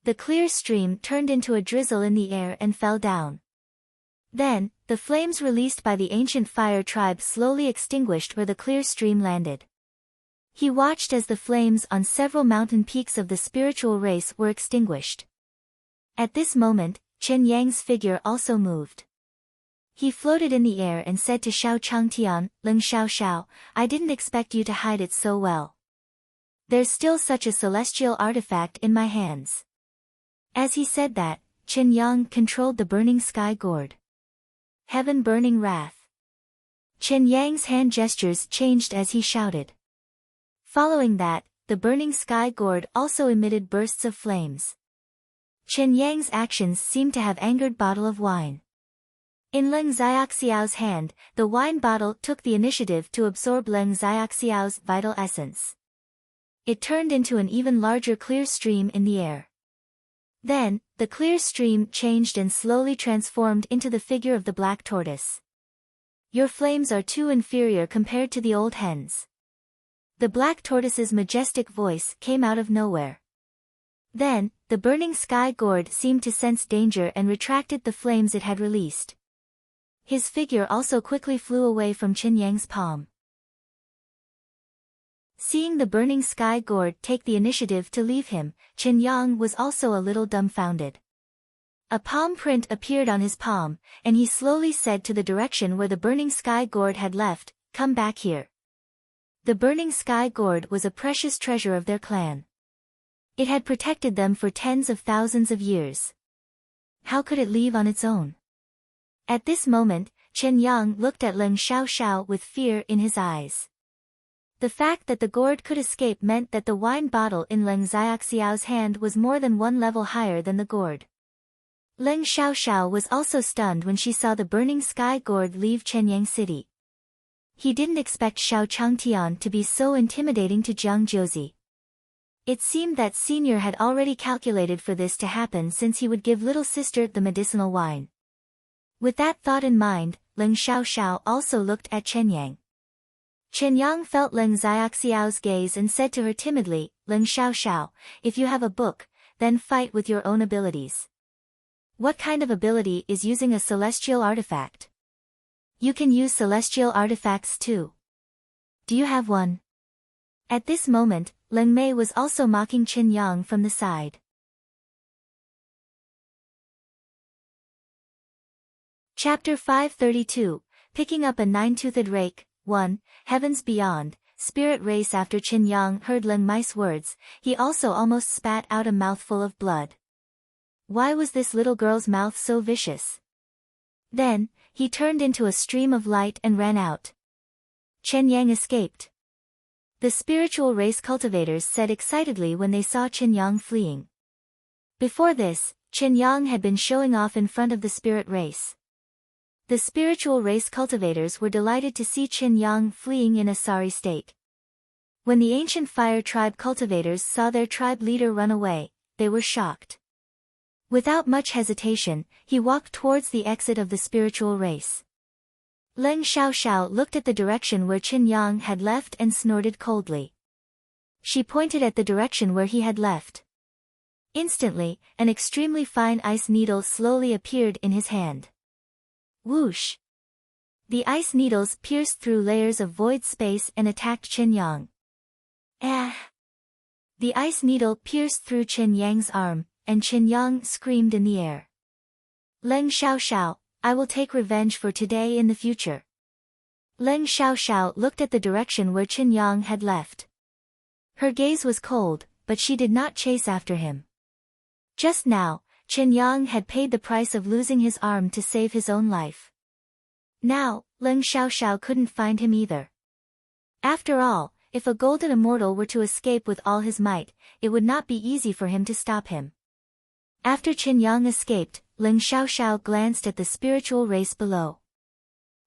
S1: The clear stream turned into a drizzle in the air and fell down. Then, the flames released by the ancient fire tribe slowly extinguished where the clear stream landed. He watched as the flames on several mountain peaks of the spiritual race were extinguished. At this moment, Chen Yang's figure also moved. He floated in the air and said to Xiao Changtian, Leng Xiaoxiao, I didn't expect you to hide it so well. There's still such a celestial artifact in my hands. As he said that, Chen Yang controlled the burning sky gourd. Heaven burning wrath. Chen Yang's hand gestures changed as he shouted. Following that, the burning sky gourd also emitted bursts of flames. Chen Yang's actions seemed to have angered bottle of wine. In Leng Xiaoxiao's hand, the wine bottle took the initiative to absorb Leng Xiaoxiao's vital essence. It turned into an even larger clear stream in the air. Then, the clear stream changed and slowly transformed into the figure of the black tortoise. Your flames are too inferior compared to the old hens. The black tortoise's majestic voice came out of nowhere. Then, the burning sky gourd seemed to sense danger and retracted the flames it had released. His figure also quickly flew away from Qin Yang's palm. Seeing the burning sky gourd take the initiative to leave him, Qin Yang was also a little dumbfounded. A palm print appeared on his palm, and he slowly said to the direction where the burning sky gourd had left, "Come back here." The burning sky gourd was a precious treasure of their clan. It had protected them for tens of thousands of years. How could it leave on its own? At this moment, Qin Yang looked at Leng Xiaoxiao with fear in his eyes. The fact that the gourd could escape meant that the wine bottle in Leng Xiaoxiao's hand was more than one level higher than the gourd. Leng Xiaoxiao was also stunned when she saw the burning sky gourd leave Chenyang City. He didn't expect Xiao Changtian to be so intimidating to Jiang Jiuzi. It seemed that Senior had already calculated for this to happen since he would give little sister the medicinal wine. With that thought in mind, Leng Xiaoxiao also looked at Chenyang. Chen Yang felt Leng Xiaoxiao's gaze and said to her timidly, "Leng Xiaoxiao, if you have a book, then fight with your own abilities." What kind of ability is using a celestial artifact? You can use celestial artifacts too. Do you have one? At this moment, Leng Mei was also mocking Qin Yang from the side. Chapter 532, Picking Up a Nine-Toothed Rake, 1, Heavens Beyond, Spirit Race. After Qin Yang heard Leng Mei's words, he also almost spat out a mouthful of blood. Why was this little girl's mouth so vicious? Then, he turned into a stream of light and ran out. Chen Yang escaped. The spiritual race cultivators said excitedly when they saw Qin Yang fleeing. Before this, Qin Yang had been showing off in front of the spirit race. The spiritual race cultivators were delighted to see Qin Yang fleeing in a sorry state. When the ancient fire tribe cultivators saw their tribe leader run away, they were shocked. Without much hesitation, he walked towards the exit of the spiritual race. Leng Xiaoxiao looked at the direction where Qin Yang had left and snorted coldly. She pointed at the direction where he had left. Instantly, an extremely fine ice needle slowly appeared in his hand. Whoosh! The ice needles pierced through layers of void space and attacked Qin Yang. Ah! The ice needle pierced through Qin Yang's arm, and Qin Yang screamed in the air. Leng Xiaoxiao, I will take revenge for today in the future. Leng Xiaoxiao looked at the direction where Qin Yang had left. Her gaze was cold, but she did not chase after him. Just now, Qin Yang had paid the price of losing his arm to save his own life. Now, Leng Xiaoxiao couldn't find him either. After all, if a golden immortal were to escape with all his might, it would not be easy for him to stop him. After Qin Yang escaped, Leng Xiaoxiao glanced at the spiritual race below.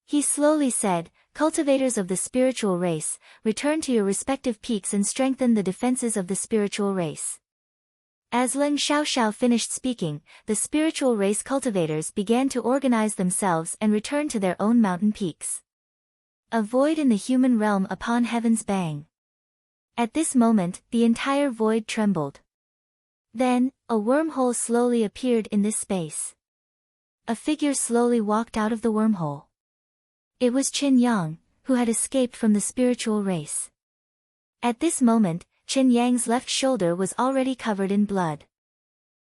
S1: He slowly said, "Cultivators of the spiritual race, return to your respective peaks and strengthen the defenses of the spiritual race." As Leng Xiaoxiao finished speaking, the spiritual race cultivators began to organize themselves and return to their own mountain peaks. A void in the human realm upon heaven's bang. At this moment, the entire void trembled. Then, a wormhole slowly appeared in this space. A figure slowly walked out of the wormhole. It was Qin Yang, who had escaped from the spiritual race. At this moment, Qin Yang's left shoulder was already covered in blood.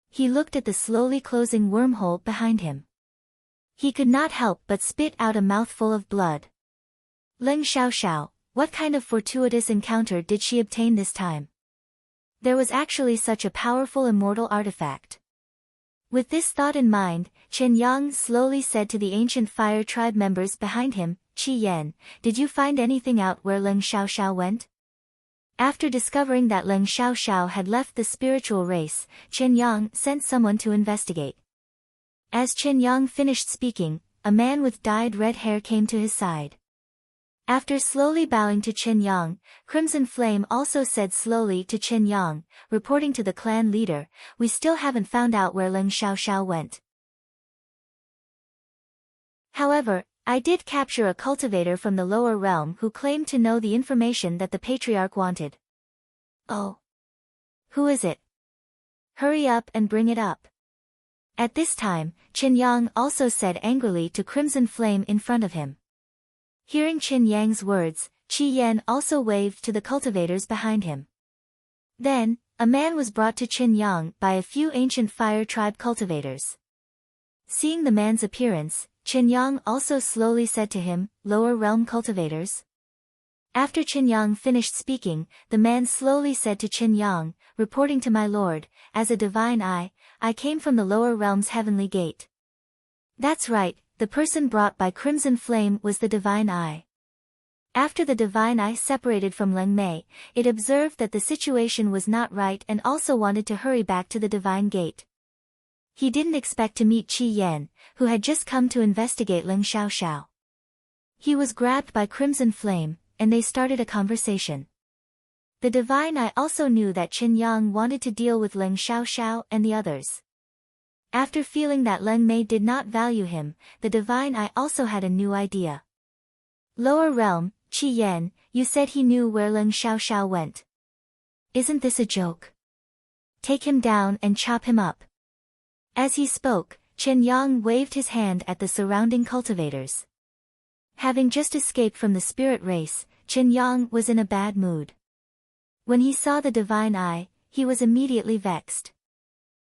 S1: He looked at the slowly closing wormhole behind him. He could not help but spit out a mouthful of blood. Leng Xiaoxiao, what kind of fortuitous encounter did she obtain this time? There was actually such a powerful immortal artifact. With this thought in mind, Qin Yang slowly said to the ancient fire tribe members behind him, "Qi Yan, did you find anything out where Leng Xiaoxiao went?" After discovering that Leng Xiaoxiao had left the spiritual race, Qin Yang sent someone to investigate. As Qin Yang finished speaking, a man with dyed red hair came to his side. After slowly bowing to Qin Yang, Crimson Flame also said slowly to Qin Yang, reporting to the clan leader, we still haven't found out where Leng Xiaoxiao went. However, I did capture a cultivator from the lower realm who claimed to know the information that the patriarch wanted. Oh. Who is it? Hurry up and bring it up. At this time, Qin Yang also said angrily to Crimson Flame in front of him. Hearing Qin Yang's words, Qi Yan also waved to the cultivators behind him. Then, a man was brought to Qin Yang by a few ancient fire tribe cultivators. Seeing the man's appearance, Qin Yang also slowly said to him, lower realm cultivators. After Qin Yang finished speaking, the man slowly said to Qin Yang, reporting to my lord, as a divine eye, I came from the lower realm's heavenly gate. That's right, the person brought by Crimson Flame was the divine eye. After the divine eye separated from Leng Mei, it observed that the situation was not right and also wanted to hurry back to the divine gate. He didn't expect to meet Qi Yan, who had just come to investigate Leng Xiaoxiao. He was grabbed by Crimson Flame, and they started a conversation. The divine eye also knew that Qin Yang wanted to deal with Leng Xiaoxiao and the others. After feeling that Leng Mei did not value him, the divine eye also had a new idea. Lower realm, Qi Yan, you said he knew where Leng Xiaoxiao went. Isn't this a joke? Take him down and chop him up. As he spoke, Qin Yang waved his hand at the surrounding cultivators. Having just escaped from the spirit race, Qin Yang was in a bad mood. When he saw the divine eye, he was immediately vexed.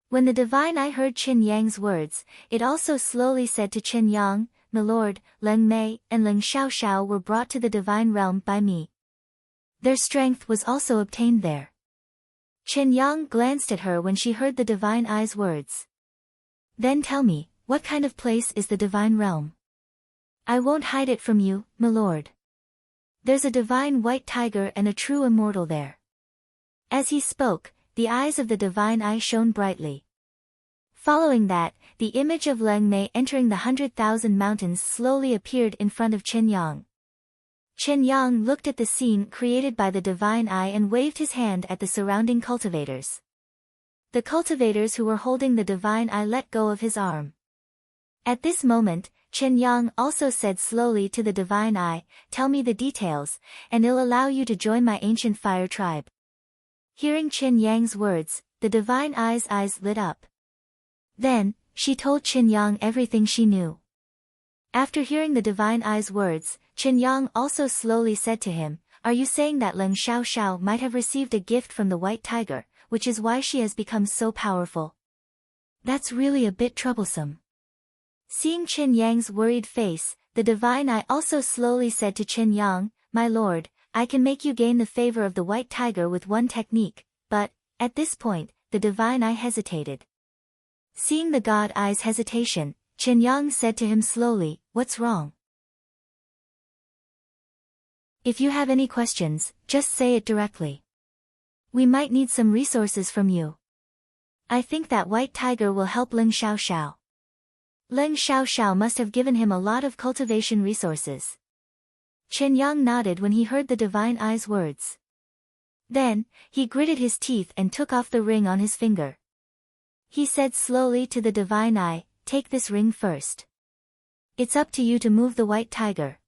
S1: When the divine eye heard Qin Yang's words, it also slowly said to Qin Yang, my lord, Leng Mei and Leng Xiaoxiao were brought to the divine realm by me. Their strength was also obtained there. Qin Yang glanced at her when she heard the divine eye's words. Then tell me, what kind of place is the divine realm? I won't hide it from you, my lord. There's a divine white tiger and a true immortal there. As he spoke, the eyes of the divine eye shone brightly. Following that, the image of Leng Mei entering the 100,000 mountains slowly appeared in front of Qin Yang. Qin Yang looked at the scene created by the divine eye and waved his hand at the surrounding cultivators. The cultivators who were holding the divine eye let go of his arm. At this moment, Qin Yang also said slowly to the divine eye, tell me the details, and I'll allow you to join my ancient fire tribe. Hearing Qin Yang's words, the divine eye's eyes lit up. Then, she told Qin Yang everything she knew. After hearing the divine eye's words, Qin Yang also slowly said to him, are you saying that Leng Xiaoxiao might have received a gift from the white tiger, which is why she has become so powerful? That's really a bit troublesome. Seeing Qin Yang's worried face, the divine eye also slowly said to Qin Yang, my lord, I can make you gain the favor of the white tiger with one technique, but, at this point, the divine eye hesitated. Seeing the god eye's hesitation, Qin Yang said to him slowly, what's wrong? If you have any questions, just say it directly. We might need some resources from you. I think that white tiger will help Leng Xiaoxiao. Leng Xiaoxiao must have given him a lot of cultivation resources. Qin Yang nodded when he heard the divine eye's words. Then, he gritted his teeth and took off the ring on his finger. He said slowly to the divine eye, take this ring first. It's up to you to move the white tiger.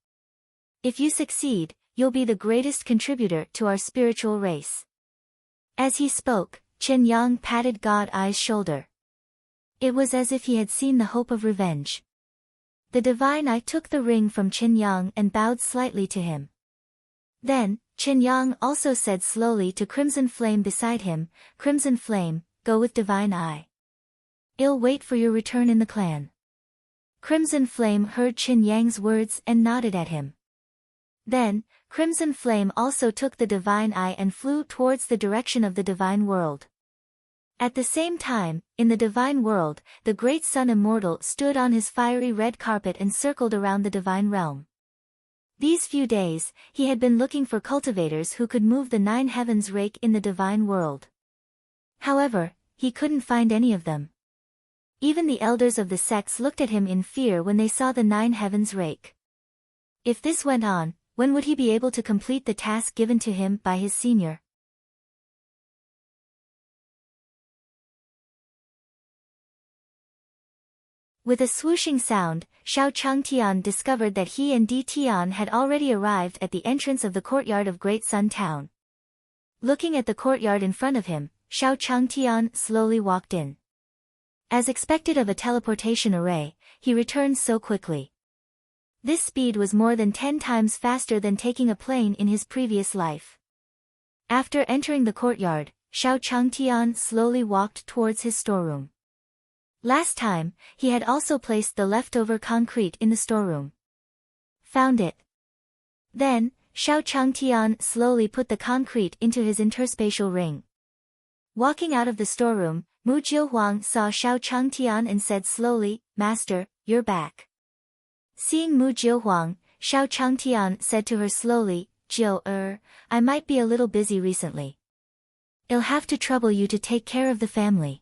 S1: If you succeed, you'll be the greatest contributor to our spiritual race. As he spoke, Qin Yang patted God Eye's shoulder. It was as if he had seen the hope of revenge. The divine eye took the ring from Qin Yang and bowed slightly to him. Then, Qin Yang also said slowly to Crimson Flame beside him, Crimson Flame, go with divine eye. I'll wait for your return in the clan. Crimson Flame heard Qin Yang's words and nodded at him. Then, Crimson Flame also took the divine eye and flew towards the direction of the divine world. At the same time, in the divine world, the great sun immortal stood on his fiery red carpet and circled around the divine realm. These few days, he had been looking for cultivators who could move the 9 heavens rake in the divine world. However, he couldn't find any of them. Even the elders of the sects looked at him in fear when they saw the 9 heavens rake. If this went on, When would he be able to complete the task given to him by his senior? With a swooshing sound, Xiao Changtian discovered that he and Di Tian had already arrived at the entrance of the courtyard of Great Sun Town. Looking at the courtyard in front of him, Xiao Changtian slowly walked in. As expected of a teleportation array, he returned so quickly. This speed was more than 10 times faster than taking a plane in his previous life. After entering the courtyard, Xiao Changtian slowly walked towards his storeroom. Last time, he had also placed the leftover concrete in the storeroom. Found it. Then, Xiao Changtian slowly put the concrete into his interspatial ring. Walking out of the storeroom, Mu Jiuhuang saw Xiao Changtian and said slowly, "Master, you're back." Seeing Mu Jiuhuang, Xiao Changtian said to her slowly, "Jiu, I might be a little busy recently. I'll have to trouble you to take care of the family.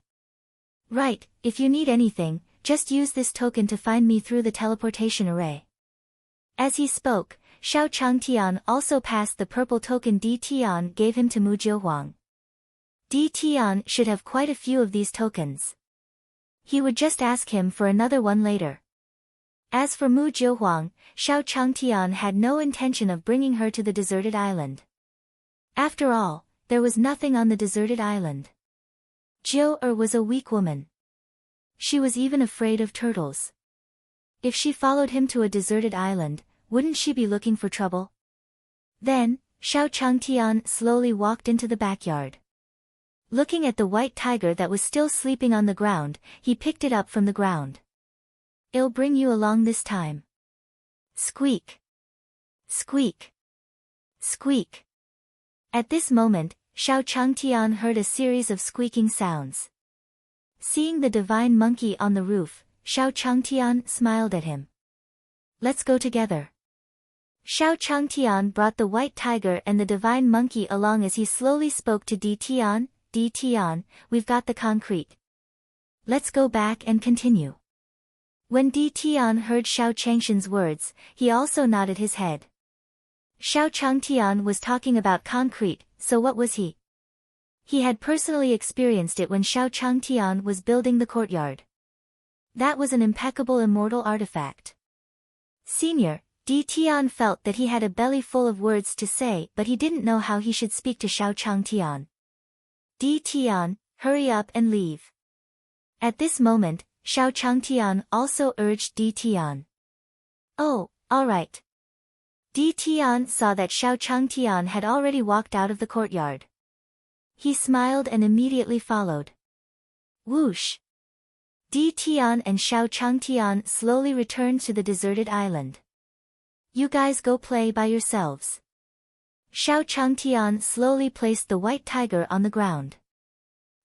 S1: Right, if you need anything, just use this token to find me through the teleportation array." As he spoke, Xiao Changtian also passed the purple token Di Tian gave him to Mu Jiuhuang. Di Tian should have quite a few of these tokens. He would just ask him for another one later. As for Mu Jiuhuang, Xiao Changtian had no intention of bringing her to the deserted island. After all, there was nothing on the deserted island. Jiu was a weak woman. She was even afraid of turtles. If she followed him to a deserted island, wouldn't she be looking for trouble? Then, Xiao Changtian slowly walked into the backyard. Looking at the white tiger that was still sleeping on the ground, he picked it up from the ground. "I'll bring you along this time." Squeak. Squeak. Squeak. At this moment, Xiao Changtian heard a series of squeaking sounds. Seeing the divine monkey on the roof, Xiao Changtian smiled at him. "Let's go together." Xiao Changtian brought the white tiger and the divine monkey along as he slowly spoke to Di Tian. "Di Tian, we've got the concrete. Let's go back and continue." When Di Tian heard Xiao Changshan's words, he also nodded his head. Xiao Changtian was talking about concrete, so what was he? He had personally experienced it when Xiao Changtian was building the courtyard. That was an impeccable immortal artifact. Senior, Di Tian felt that he had a belly full of words to say, but he didn't know how he should speak to Xiao Changtian. "Di Tian, hurry up and leave." At this moment, Xiao Changtian also urged Di Tian. "Oh, all right." Di Tian saw that Xiao Changtian had already walked out of the courtyard. He smiled and immediately followed. Whoosh! Di Tian and Xiao Changtian slowly returned to the deserted island. "You guys go play by yourselves." Xiao Changtian slowly placed the white tiger on the ground.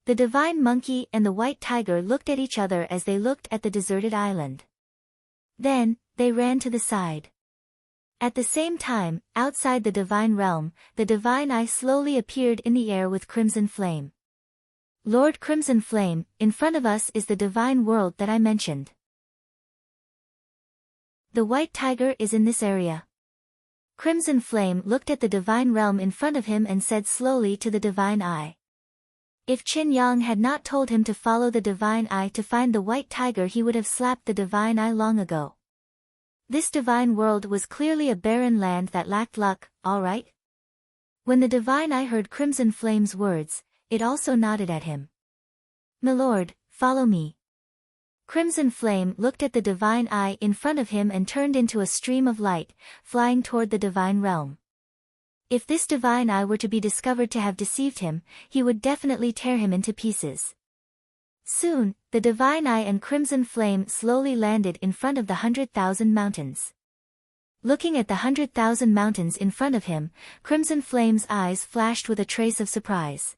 S1: The divine monkey and the white tiger looked at each other as they looked at the deserted island. Then, they ran to the side. At the same time, outside the divine realm, the divine eye slowly appeared in the air with crimson flame. "Lord Crimson Flame, in front of us is the divine world that I mentioned. The white tiger is in this area." Crimson Flame looked at the divine realm in front of him and said slowly to the divine eye. If Qin Yang had not told him to follow the divine eye to find the white tiger, he would have slapped the divine eye long ago. This divine world was clearly a barren land that lacked luck, all right? When the divine eye heard Crimson Flame's words, it also nodded at him. "Milord, follow me." Crimson Flame looked at the divine eye in front of him and turned into a stream of light, flying toward the divine realm. If this divine eye were to be discovered to have deceived him, he would definitely tear him into pieces. Soon, the divine eye and Crimson Flame slowly landed in front of the 100,000 mountains. Looking at the 100,000 mountains in front of him, Crimson Flame's eyes flashed with a trace of surprise.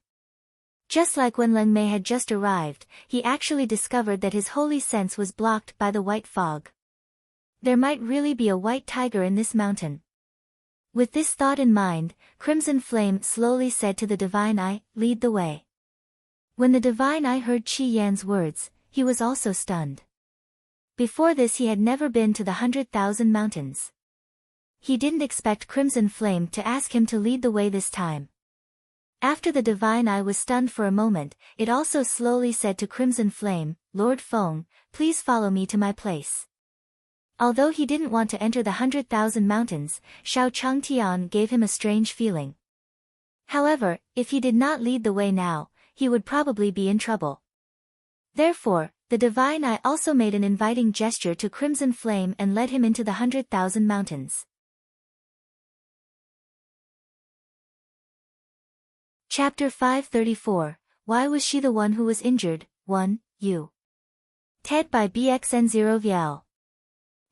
S1: Just like when Leng Mei had just arrived, he actually discovered that his holy sense was blocked by the white fog. There might really be a white tiger in this mountain. With this thought in mind, Crimson Flame slowly said to the divine eye, "Lead the way." When the divine eye heard Qi Yan's words, he was also stunned. Before this he had never been to the 100,000 mountains. he didn't expect Crimson Flame to ask him to lead the way this time. After the Divine Eye was stunned for a moment, it also slowly said to Crimson Flame, "Lord Feng, please follow me to my place." Although he didn't want to enter the 100,000 mountains, Xiao Changtian gave him a strange feeling. However, if he did not lead the way now, he would probably be in trouble. Therefore, the Divine Eye also made an inviting gesture to Crimson Flame and led him into the 100,000 mountains. Chapter 534, Why Was She the One Who Was Injured? 1, U. TED by BXN0VL.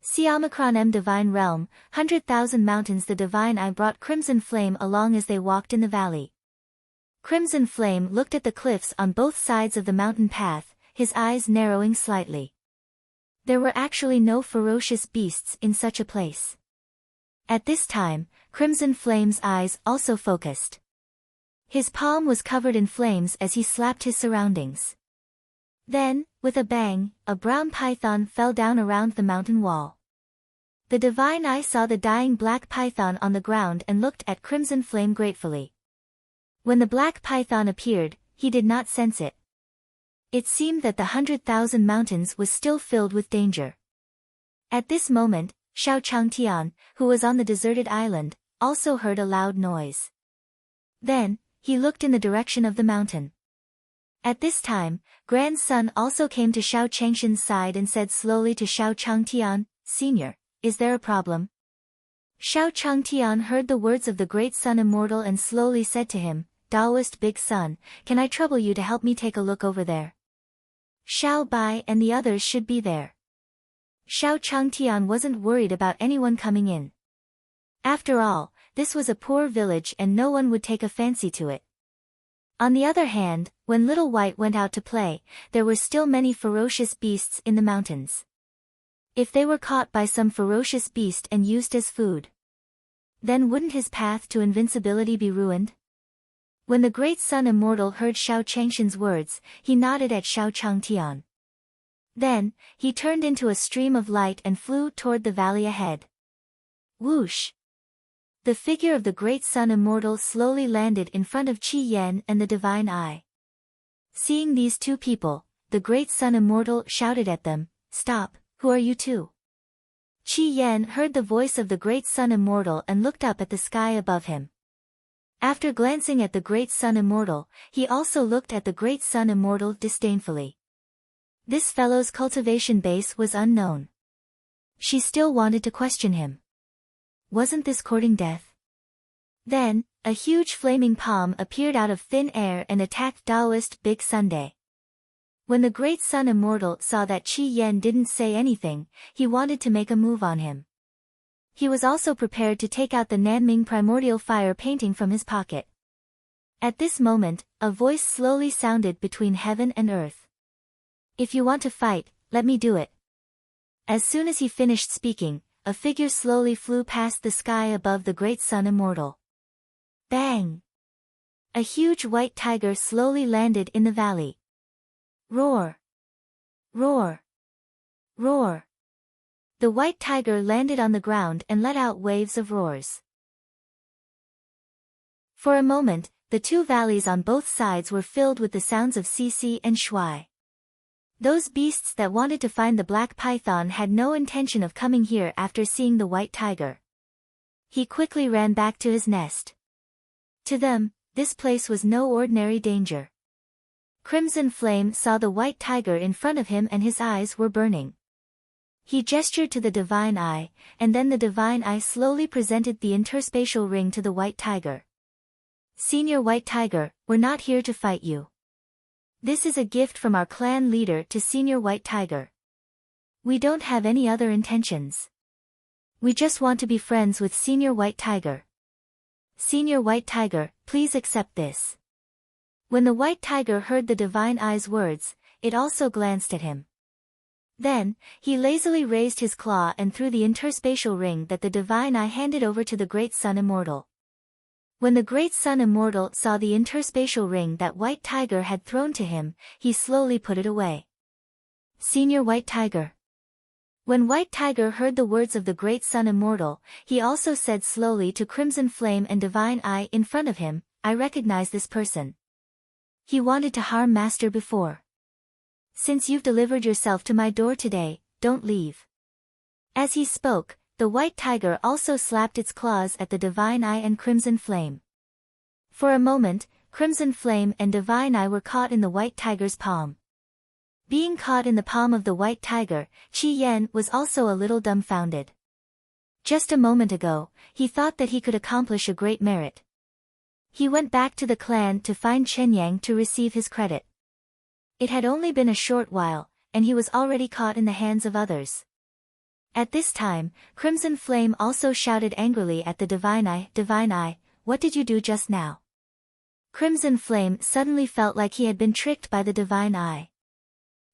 S1: C. Omicron M. Divine Realm, 100,000 Mountains. The Divine Eye brought Crimson Flame along as they walked in the valley. Crimson Flame looked at the cliffs on both sides of the mountain path, his eyes narrowing slightly. There were actually no ferocious beasts in such a place. At this time, Crimson Flame's eyes also focused. His palm was covered in flames as he slapped his surroundings. Then, with a bang, a brown python fell down around the mountain wall. The Divine Eye saw the dying black python on the ground and looked at Crimson Flame gratefully. When the black python appeared, he did not sense it. It seemed that the 100,000 mountains was still filled with danger. At this moment, Xiao Changtian, who was on the deserted island, also heard a loud noise. Then, he looked in the direction of the mountain. At this time, Grand Sun also came to Xiao Changshan's side and said slowly to Xiao Changtian, "Senior, is there a problem?" Xiao Changtian heard the words of the Great Sun Immortal and slowly said to him, "Taoist Big Sun, can I trouble you to help me take a look over there? Xiao Bai and the others should be there." Xiao Changtian wasn't worried about anyone coming in. After all, this was a poor village and no one would take a fancy to it. On the other hand, when Little White went out to play, there were still many ferocious beasts in the mountains. If they were caught by some ferocious beast and used as food, then wouldn't his path to invincibility be ruined? When the Great Sun Immortal heard Xiao Changshan's words, he nodded at Xiao Changtian. Then, he turned into a stream of light and flew toward the valley ahead. Whoosh! The figure of the Great Sun Immortal slowly landed in front of Qi Yan and the Divine Eye. Seeing these two people, the Great Sun Immortal shouted at them, "Stop, who are you two?" Qi Yan heard the voice of the Great Sun Immortal and looked up at the sky above him. After glancing at the Great Sun Immortal, he also looked at the Great Sun Immortal disdainfully. This fellow's cultivation base was unknown. She still wanted to question him. Wasn't this courting death? Then, a huge flaming palm appeared out of thin air and attacked Taoist Big Sunday. When the Great Sun Immortal saw that Qi Yan didn't say anything, he wanted to make a move on him. He was also prepared to take out the Nanming Primordial Fire painting from his pocket. At this moment, a voice slowly sounded between heaven and earth. "If you want to fight, let me do it." As soon as he finished speaking, a figure slowly flew past the sky above the Great Sun Immortal. Bang! A huge white tiger slowly landed in the valley. Roar! Roar! Roar! The white tiger landed on the ground and let out waves of roars. For a moment, the two valleys on both sides were filled with the sounds of Sisi and Shuai. Those beasts that wanted to find the black python had no intention of coming here after seeing the white tiger. He quickly ran back to his nest. To them, this place was no ordinary danger. Crimson Flame saw the white tiger in front of him and his eyes were burning. He gestured to the Divine Eye, and then the Divine Eye slowly presented the interspatial ring to the white tiger. "Senior White Tiger, we're not here to fight you. This is a gift from our clan leader to Senior White Tiger. We don't have any other intentions. We just want to be friends with Senior White Tiger. Senior White Tiger, please accept this." When the white tiger heard the Divine Eye's words, it also glanced at him. Then, he lazily raised his claw and threw the interspatial ring that the Divine Eye handed over to the Great Sun Immortal. When the Great Sun Immortal saw the interspatial ring that White Tiger had thrown to him, he slowly put it away. "Senior White Tiger. When White Tiger heard the words of the Great Sun Immortal, he also said slowly to Crimson Flame and Divine Eye in front of him, I recognize this person. He wanted to harm Master before. Since you've delivered yourself to my door today, don't leave. As he spoke, the White Tiger also slapped its claws at the Divine Eye and Crimson Flame. For a moment, Crimson Flame and Divine Eye were caught in the White Tiger's palm. Being caught in the palm of the White Tiger, Qi Yan was also a little dumbfounded. Just a moment ago, he thought that he could accomplish a great merit. He went back to the clan to find Chen Yang to receive his credit. It had only been a short while, and he was already caught in the hands of others. At this time, Crimson Flame also shouted angrily at the Divine Eye, what did you do just now? Crimson Flame suddenly felt like he had been tricked by the Divine Eye.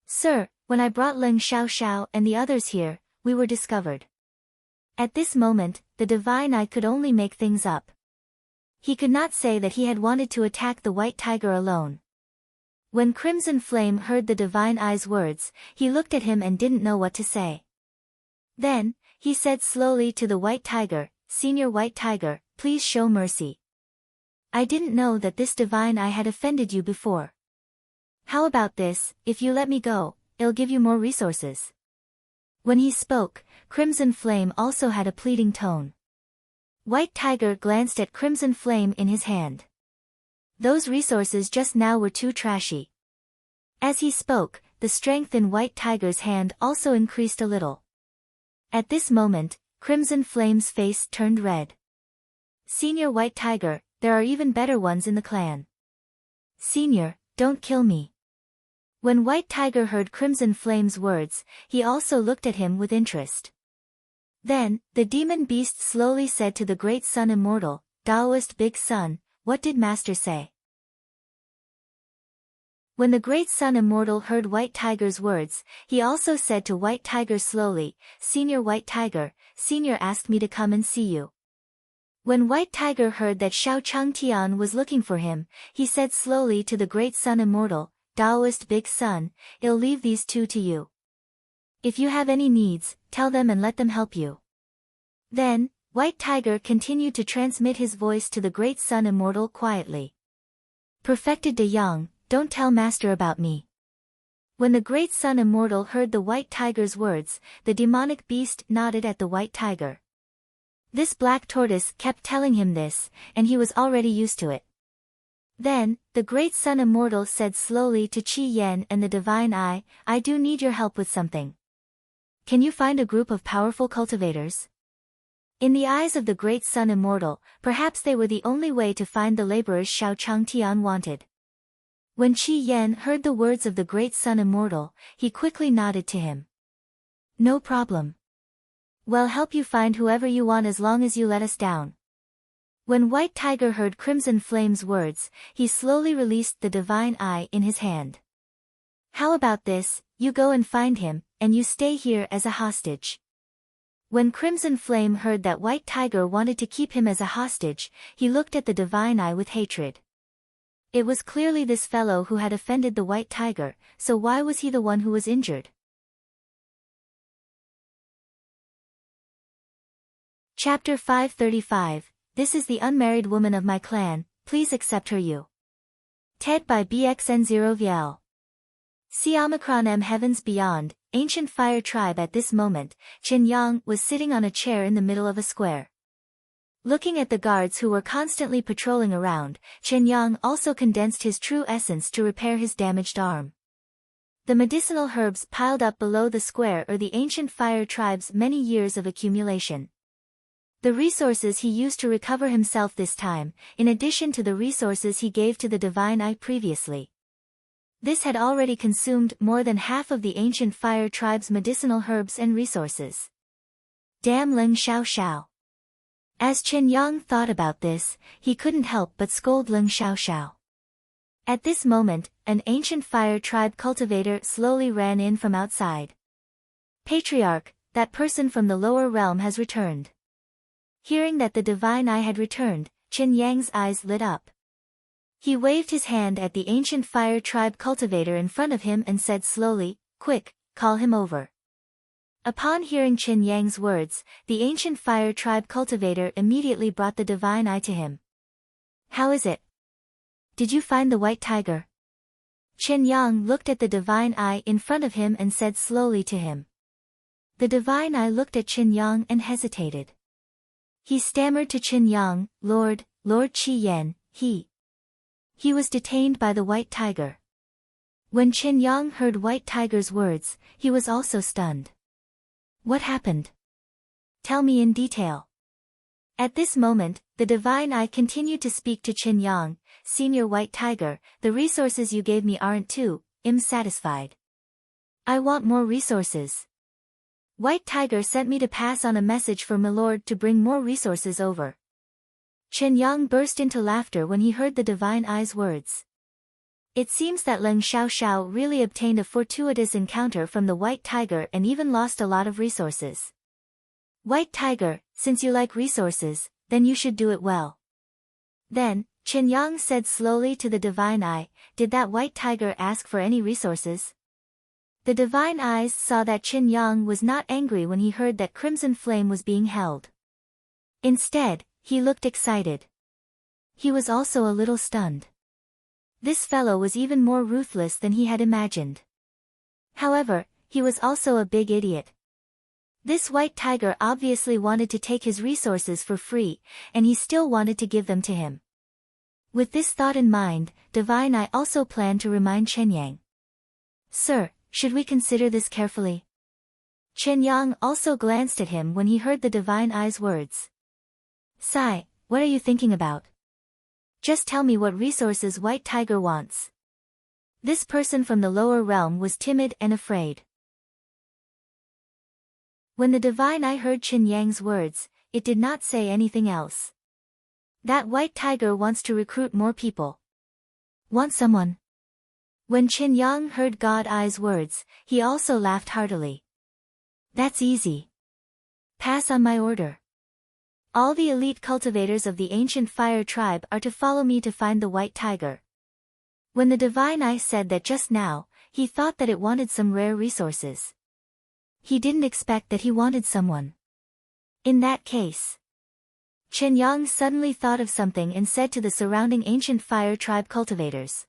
S1: Sir, when I brought Leng Xiao and the others here, we were discovered. At this moment, the Divine Eye could only make things up. He could not say that he had wanted to attack the White Tiger alone. When Crimson Flame heard the Divine Eye's words, he looked at him and didn't know what to say. Then, he said slowly to the White Tiger, Senior White Tiger, please show mercy. I didn't know that this Divine Eye had offended you before. How about this, if you let me go, it'll give you more resources. When he spoke, Crimson Flame also had a pleading tone. White Tiger glanced at Crimson Flame in his hand. Those resources just now were too trashy. As he spoke, the strength in White Tiger's hand also increased a little. At this moment, Crimson Flame's face turned red. Senior White Tiger, there are even better ones in the clan. Senior, don't kill me. When White Tiger heard Crimson Flame's words, he also looked at him with interest. Then, the demon beast slowly said to the Great Sun Immortal, Taoist Big Sun, what did Master say? When the Great Sun Immortal heard White Tiger's words, he also said to White Tiger slowly, Senior White Tiger, Senior asked me to come and see you. When White Tiger heard that Xiao Changtian was looking for him, he said slowly to the Great Sun Immortal, Taoist Big Sun, I'll leave these two to you. If you have any needs, tell them and let them help you. Then, White Tiger continued to transmit his voice to the Great Sun Immortal quietly. Perfected De Yang, don't tell Master about me. When the Great Sun Immortal heard the White Tiger's words, the demonic beast nodded at the White Tiger. This black tortoise kept telling him this, and he was already used to it. Then, the Great Sun Immortal said slowly to Qi Yan and the Divine Eye, I do need your help with something. Can you find a group of powerful cultivators? In the eyes of the Great Sun Immortal, perhaps they were the only way to find the laborers Xiao Changtian wanted. When Qi Yan heard the words of the Great Sun Immortal, he quickly nodded to him. No problem. We'll help you find whoever you want as long as you let us down. When White Tiger heard Crimson Flame's words, he slowly released the Divine Eye in his hand. How about this, you go and find him, and you stay here as a hostage. When Crimson Flame heard that White Tiger wanted to keep him as a hostage, he looked at the Divine Eye with hatred. It was clearly this fellow who had offended the White Tiger, so why was he the one who was injured? Chapter 535, This is the unmarried woman of my clan, please accept her you. TED by BXN0VL. See Omicron M Heavens Beyond, Ancient Fire Tribe. At this moment, Chen Yang was sitting on a chair in the middle of a square. Looking at the guards who were constantly patrolling around, Chen Yang also condensed his true essence to repair his damaged arm. The medicinal herbs piled up below the square are the Ancient Fire Tribe's many years of accumulation. The resources he used to recover himself this time, in addition to the resources he gave to the Divine Eye previously. This had already consumed more than half of the Ancient Fire Tribe's medicinal herbs and resources. Damn Leng Xiao. As Chen Yang thought about this, he couldn't help but scold Leng Xiao. At this moment, an Ancient Fire Tribe cultivator slowly ran in from outside. Patriarch, that person from the lower realm has returned. Hearing that the Divine Eye had returned, Chen Yang's eyes lit up. He waved his hand at the Ancient Fire Tribe cultivator in front of him and said slowly, Quick, call him over. Upon hearing Qin Yang's words, the ancient fire tribe cultivator immediately brought the divine eye to him. How is it? Did you find the white tiger? Qin Yang looked at the divine eye in front of him and said slowly to him. The divine eye looked at Qin Yang and hesitated. He stammered to Qin Yang, Lord Qi Yan, he was detained by the white tiger. When Qin Yang heard white tiger's words, he was also stunned. What happened? Tell me in detail. At this moment, the divine eye continued to speak to Qin Yang, Senior White Tiger, the resources you gave me aren't too satisfied. I want more resources. White Tiger sent me to pass on a message for Milord to bring more resources over. Qin Yang burst into laughter when he heard the divine eye's words. It seems that Leng Xiaoxiao really obtained a fortuitous encounter from the White Tiger and even lost a lot of resources. White Tiger, since you like resources, then you should do it well. Then, Qin Yang said slowly to the divine eye, did that White Tiger ask for any resources? The divine eyes saw that Qin Yang was not angry when he heard that Crimson Flame was being held. Instead, he looked excited. He was also a little stunned. This fellow was even more ruthless than he had imagined. However, he was also a big idiot. This white tiger obviously wanted to take his resources for free, and he still wanted to give them to him. With this thought in mind, Divine Eye also planned to remind Chen Yang. Sir, should we consider this carefully? Chen Yang also glanced at him when he heard the Divine Eye's words. Sai, what are you thinking about? Just tell me what resources White Tiger wants. This person from the lower realm was timid and afraid. When the divine eye heard Qin Yang's words, it did not say anything else. That White Tiger wants to recruit more people. Want someone? When Qin Yang heard God Eye's words, he also laughed heartily. That's easy. Pass on my order. All the elite cultivators of the ancient fire tribe are to follow me to find the White Tiger. When the divine eye said that just now, he thought that it wanted some rare resources. He didn't expect that he wanted someone. In that case, Qin Yang suddenly thought of something and said to the surrounding ancient fire tribe cultivators.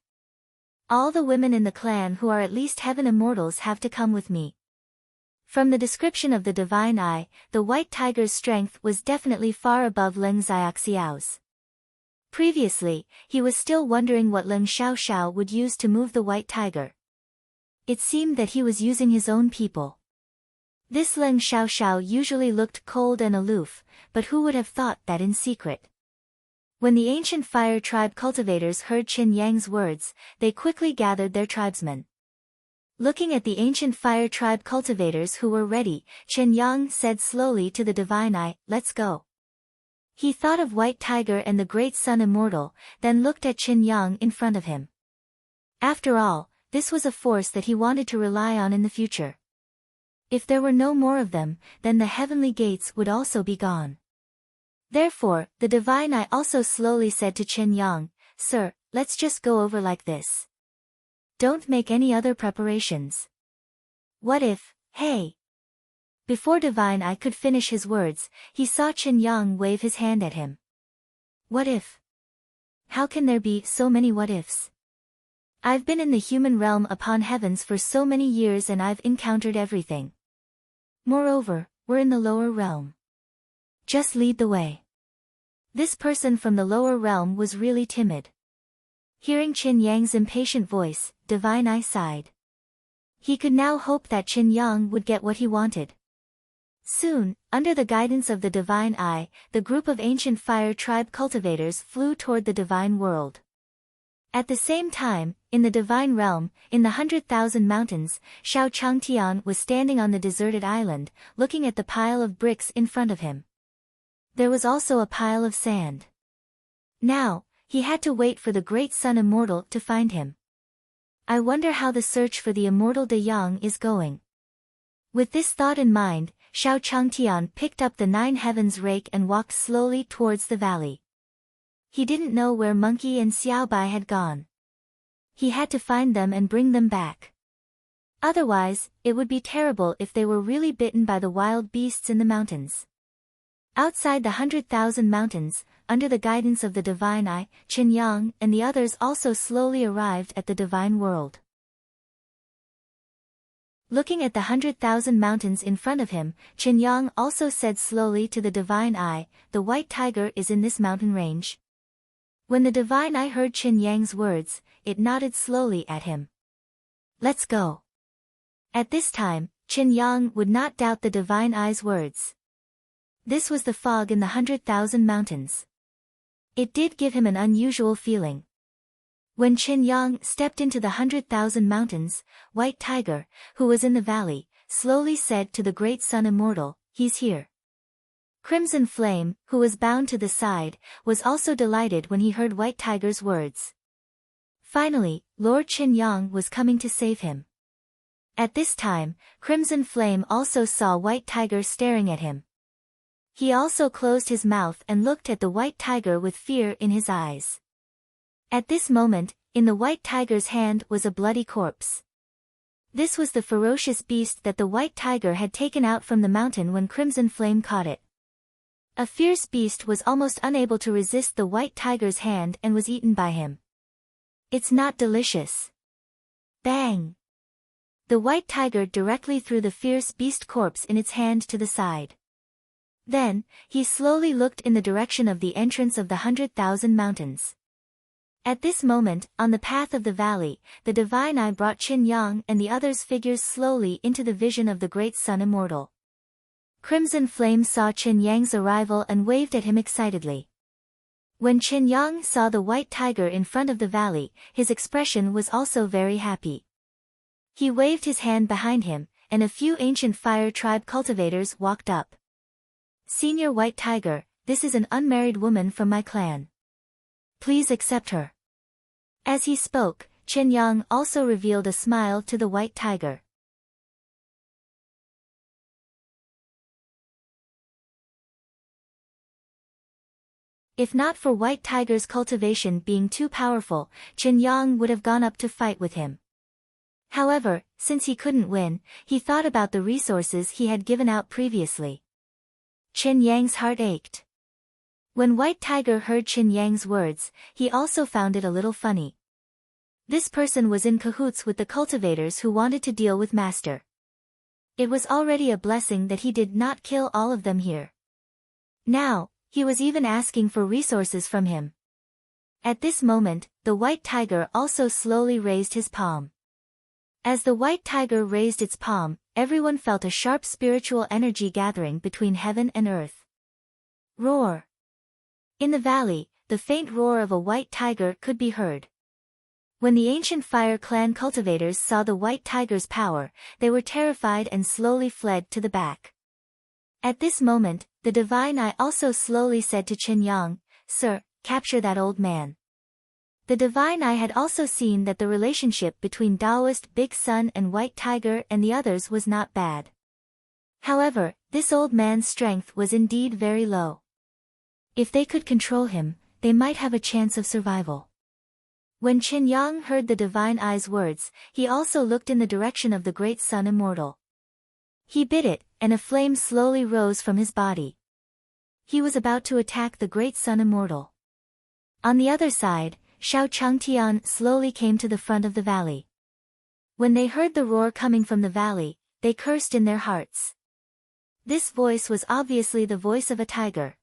S1: All the women in the clan who are at least heaven immortals have to come with me. From the description of the divine eye, the white tiger's strength was definitely far above Leng Xiaoxiao's. Previously, he was still wondering what Leng Xiaoxiao would use to move the white tiger. It seemed that he was using his own people. This Leng Xiaoxiao usually looked cold and aloof, but who would have thought that in secret? When the ancient fire tribe cultivators heard Qin Yang's words, they quickly gathered their tribesmen. Looking at the ancient fire tribe cultivators who were ready, Qin Yang said slowly to the divine eye, let's go. He thought of White Tiger and the great sun immortal, then looked at Qin Yang in front of him. After all, this was a force that he wanted to rely on in the future. If there were no more of them, then the heavenly gates would also be gone. Therefore, the divine eye also slowly said to Qin Yang, Sir, let's just go over like this. Don't make any other preparations. What if, hey? Before Divine Eye could finish his words, he saw Qin Yang wave his hand at him. What if? How can there be so many what ifs? I've been in the human realm upon heavens for so many years and I've encountered everything. Moreover, we're in the lower realm. Just lead the way. This person from the lower realm was really timid. Hearing Qin Yang's impatient voice, Divine Eye sighed. He could now hope that Qin Yang would get what he wanted. Soon, under the guidance of the Divine Eye, the group of ancient fire tribe cultivators flew toward the divine world. At the same time, in the divine realm, in the 100,000 mountains, Xiao Changtian was standing on the deserted island, looking at the pile of bricks in front of him. There was also a pile of sand. Now, he had to wait for the great sun immortal to find him. I wonder how the search for the immortal De Yang is going. With this thought in mind, Xiao Changtian picked up the 9 heavens rake and walked slowly towards the valley. He didn't know where Monkey and Xiaobai had gone. He had to find them and bring them back. Otherwise, it would be terrible if they were really bitten by the wild beasts in the mountains. Outside the 100,000 mountains, under the guidance of the divine eye, Qin Yang and the others also slowly arrived at the divine world. Looking at the 100,000 mountains in front of him, Qin Yang also said slowly to the divine eye, "The white tiger is in this mountain range." When the divine eye heard Qin Yang's words, it nodded slowly at him. "Let's go." At this time, Qin Yang would not doubt the divine eye's words. This was the fog in the 100,000 mountains. It did give him an unusual feeling. When Qin Yang stepped into the 100,000 mountains, White Tiger, who was in the valley, slowly said to the great sun immortal, "He's here." Crimson Flame, who was bound to the side, was also delighted when he heard White Tiger's words. Finally, Lord Qin Yang was coming to save him. At this time, Crimson Flame also saw White Tiger staring at him. He also closed his mouth and looked at the White Tiger with fear in his eyes. At this moment, in the White Tiger's hand was a bloody corpse. This was the ferocious beast that the White Tiger had taken out from the mountain when Crimson Flame caught it. A fierce beast was almost unable to resist the White Tiger's hand and was eaten by him. "It's not delicious." Bang! The White Tiger directly threw the fierce beast corpse in its hand to the side. Then, he slowly looked in the direction of the entrance of the 100,000 mountains. At this moment, on the path of the valley, the divine eye brought Qin Yang and the others' figures slowly into the vision of the great sun immortal. Crimson Flame saw Qin Yang's arrival and waved at him excitedly. When Qin Yang saw the White Tiger in front of the valley, his expression was also very happy. He waved his hand behind him, and a few ancient fire tribe cultivators walked up. "Senior White Tiger, this is an unmarried woman from my clan. Please accept her." As he spoke, Qin Yang also revealed a smile to the White Tiger. If not for White Tiger's cultivation being too powerful, Qin Yang would have gone up to fight with him. However, since he couldn't win, he thought about the resources he had given out previously. Qin Yang's heart ached. When White Tiger heard Qin Yang's words, he also found it a little funny. This person was in cahoots with the cultivators who wanted to deal with Master. It was already a blessing that he did not kill all of them here. Now, he was even asking for resources from him. At this moment, the White Tiger also slowly raised his palm. As the White Tiger raised its palm, everyone felt a sharp spiritual energy gathering between heaven and earth. Roar! In the valley, the faint roar of a white tiger could be heard. When the ancient Fire Clan cultivators saw the White Tiger's power, they were terrified and slowly fled to the back. At this moment, the divine eye also slowly said to Qin Yang, "Sir, capture that old man." The divine eye had also seen that the relationship between Taoist Big Sun and White Tiger and the others was not bad. However, this old man's strength was indeed very low. If they could control him, they might have a chance of survival. When Qin Yang heard the divine eye's words, he also looked in the direction of the great sun immortal. He bit it, and a flame slowly rose from his body. He was about to attack the great sun immortal. On the other side, Shao Changtian slowly came to the front of the valley. When they heard the roar coming from the valley, they cursed in their hearts. This voice was obviously the voice of a tiger.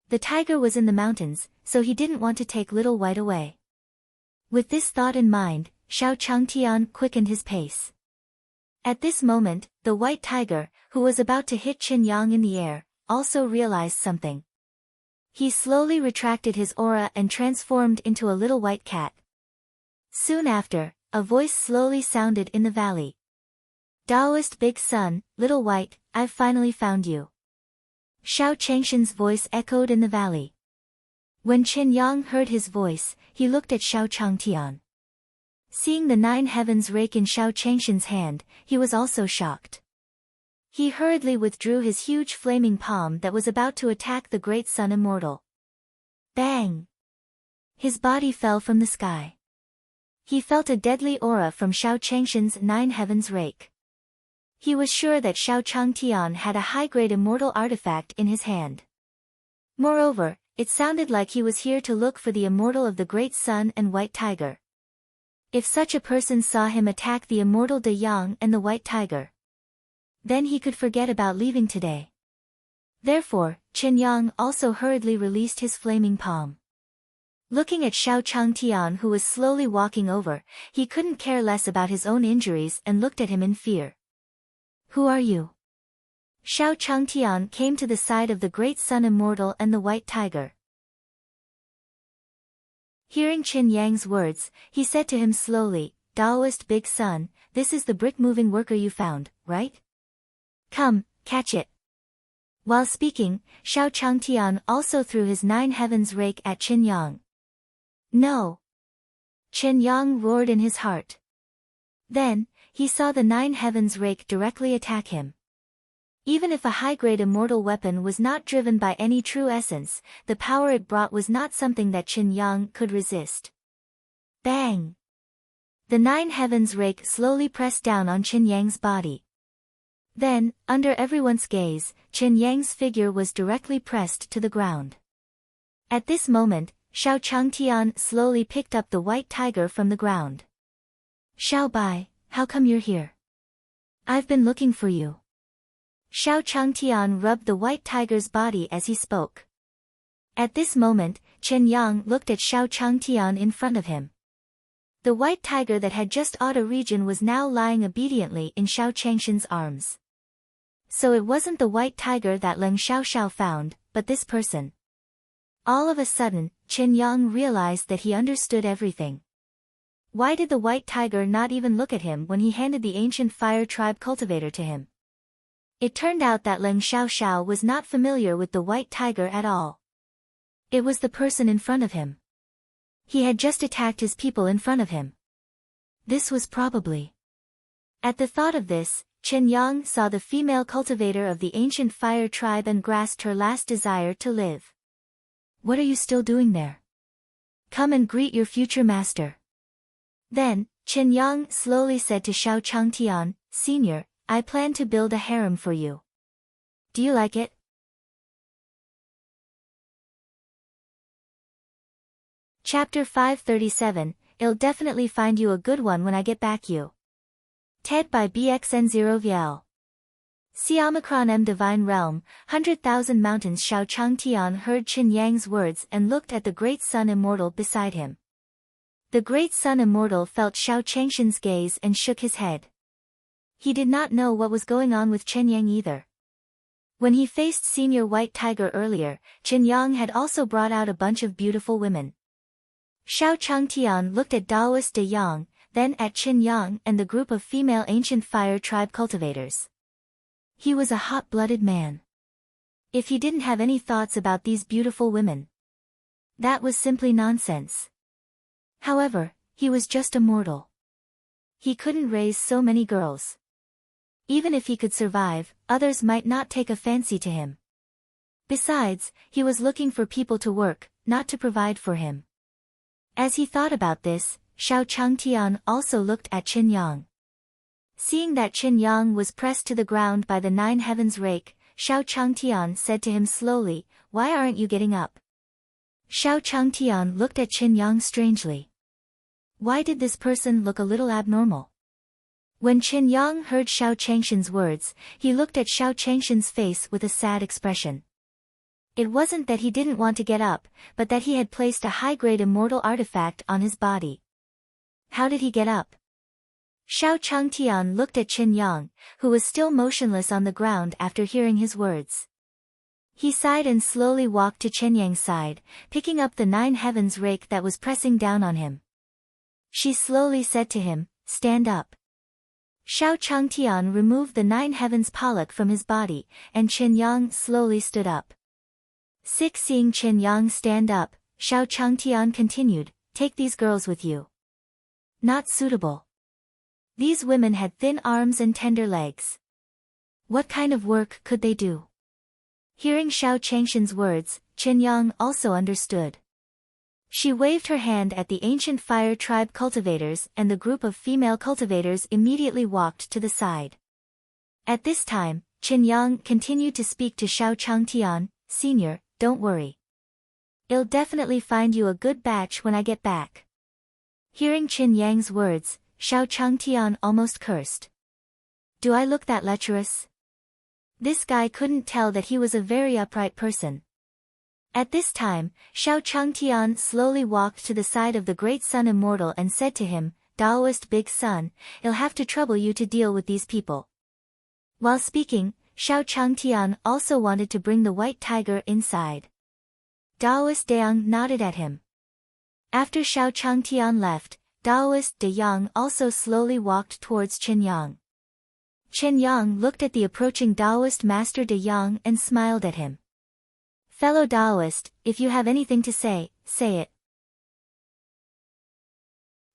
S1: The tiger was in the mountains, so he didn't want to take Little White away. With this thought in mind, Shao Changtian quickened his pace. At this moment, the White Tiger, who was about to hit Qin Yang in the air, also realized something. He slowly retracted his aura and transformed into a little white cat. Soon after, a voice slowly sounded in the valley. "Taoist Big Sun, Little White, I've finally found you." Shao Changshan's voice echoed in the valley. When Qin Yang heard his voice, he looked at Shao Changtian. Seeing the 9 heavens rake in Shao Changshan's hand, he was also shocked. He hurriedly withdrew his huge flaming palm that was about to attack the great sun immortal. Bang! His body fell from the sky. He felt a deadly aura from Xiao Changshan's 9 heavens rake. He was sure that Xiao Changtian had a high-grade immortal artifact in his hand. Moreover, it sounded like he was here to look for the immortal of the Great Sun and White Tiger. If such a person saw him attack the immortal De Yang and the White Tiger, then he could forget about leaving today. Therefore, Qin Yang also hurriedly released his flaming palm. Looking at Xiao Changtian, who was slowly walking over, he couldn't care less about his own injuries and looked at him in fear. Who are you? Xiao Changtian came to the side of the Great Sun Immortal and the White Tiger. Hearing Qin Yang's words, he said to him slowly, Taoist Big Sun, this is the brick-moving worker you found, right? Come, catch it. While speaking, Xiao Changtian also threw his 9 heavens rake at Qin Yang. No! Qin Yang roared in his heart. Then, he saw the 9 heavens rake directly attack him. Even if a high-grade immortal weapon was not driven by any true essence, the power it brought was not something that Qin Yang could resist. Bang! The 9 heavens rake slowly pressed down on Qin Yang's body. Then, under everyone's gaze, Qin Yang's figure was directly pressed to the ground. At this moment, Xiao Changtian slowly picked up the White Tiger from the ground. Xiao Bai, how come you're here? I've been looking for you. Xiao Changtian rubbed the White Tiger's body as he spoke. At this moment, Qin Yang looked at Xiao Changtian in front of him. The White Tiger that had just ought a region was now lying obediently in Xiao Changshan's arms. So it wasn't the White Tiger that Leng Xiaoxiao found, but this person. All of a sudden, Qin Yang realized that he understood everything. Why did the White Tiger not even look at him when he handed the ancient fire tribe cultivator to him? It turned out that Leng Xiaoxiao was not familiar with the White Tiger at all. It was the person in front of him. He had just attacked his people in front of him. This was probably. At the thought of this, Qin Yang saw the female cultivator of the ancient fire tribe and grasped her last desire to live. What are you still doing there? Come and greet your future master. Then, Qin Yang slowly said to Xiao Changtian, Senior, I plan to build a harem for you. Do you like it? Chapter 537, I'll definitely find you a good one when I get back you. TED by BXN0VL. See Omicron M Divine Realm, 100,000 Mountains. Xiao Changtian heard Qin Yang's words and looked at the Great Sun Immortal beside him. The Great Sun Immortal felt Xiao Changshan's gaze and shook his head. He did not know what was going on with Qin Yang either. When he faced Senior White Tiger earlier, Qin Yang had also brought out a bunch of beautiful women. Xiao Changtian looked at Taoist De Yang, then at Qin Yang and the group of female ancient fire tribe cultivators. He was a hot-blooded man. If he didn't have any thoughts about these beautiful women, that was simply nonsense. However, he was just a mortal. He couldn't raise so many girls. Even if he could survive, others might not take a fancy to him. Besides, he was looking for people to work, not to provide for him. As he thought about this, Xiao Changtian also looked at Qin Yang. Seeing that Qin Yang was pressed to the ground by the 9 heavens rake, Xiao Changtian said to him slowly, Why aren't you getting up? Xiao Changtian looked at Qin Yang strangely. Why did this person look a little abnormal? When Qin Yang heard Xiao Changshan's words, he looked at Xiao Changshan's face with a sad expression. It wasn't that he didn't want to get up, but that he had placed a high-grade immortal artifact on his body. How did he get up? Xiao Changtian looked at Qin Yang, who was still motionless on the ground after hearing his words. He sighed and slowly walked to Qin Yang's side, picking up the 9 heavens rake that was pressing down on him. She slowly said to him, Stand up. Xiao Changtian removed the 9 heavens palak from his body, and Qin Yang slowly stood up. Seeing Qin Yang stand up, Xiao Changtian continued, Take these girls with you. Not suitable. These women had thin arms and tender legs. What kind of work could they do? Hearing Xiao Changshan's words, Qin Yang also understood. She waved her hand at the ancient fire tribe cultivators, and the group of female cultivators immediately walked to the side. At this time, Qin Yang continued to speak to Xiao Changtian. Senior, don't worry. I'll definitely find you a good batch when I get back. Hearing Qin Yang's words, Xiao Changtian almost cursed. Do I look that lecherous? This guy couldn't tell that he was a very upright person. At this time, Xiao Changtian slowly walked to the side of the Great Sun Immortal and said to him, Daoist Big Sun, I'll have to trouble you to deal with these people. While speaking, Xiao Changtian also wanted to bring the white tiger inside. Daoist Dayang nodded at him. After Xiao Changtian left, Daoist De Yang also slowly walked towards Qin Yang. Qin Yang looked at the approaching Daoist Master De Yang and smiled at him. Fellow Daoist, if you have anything to say, say it.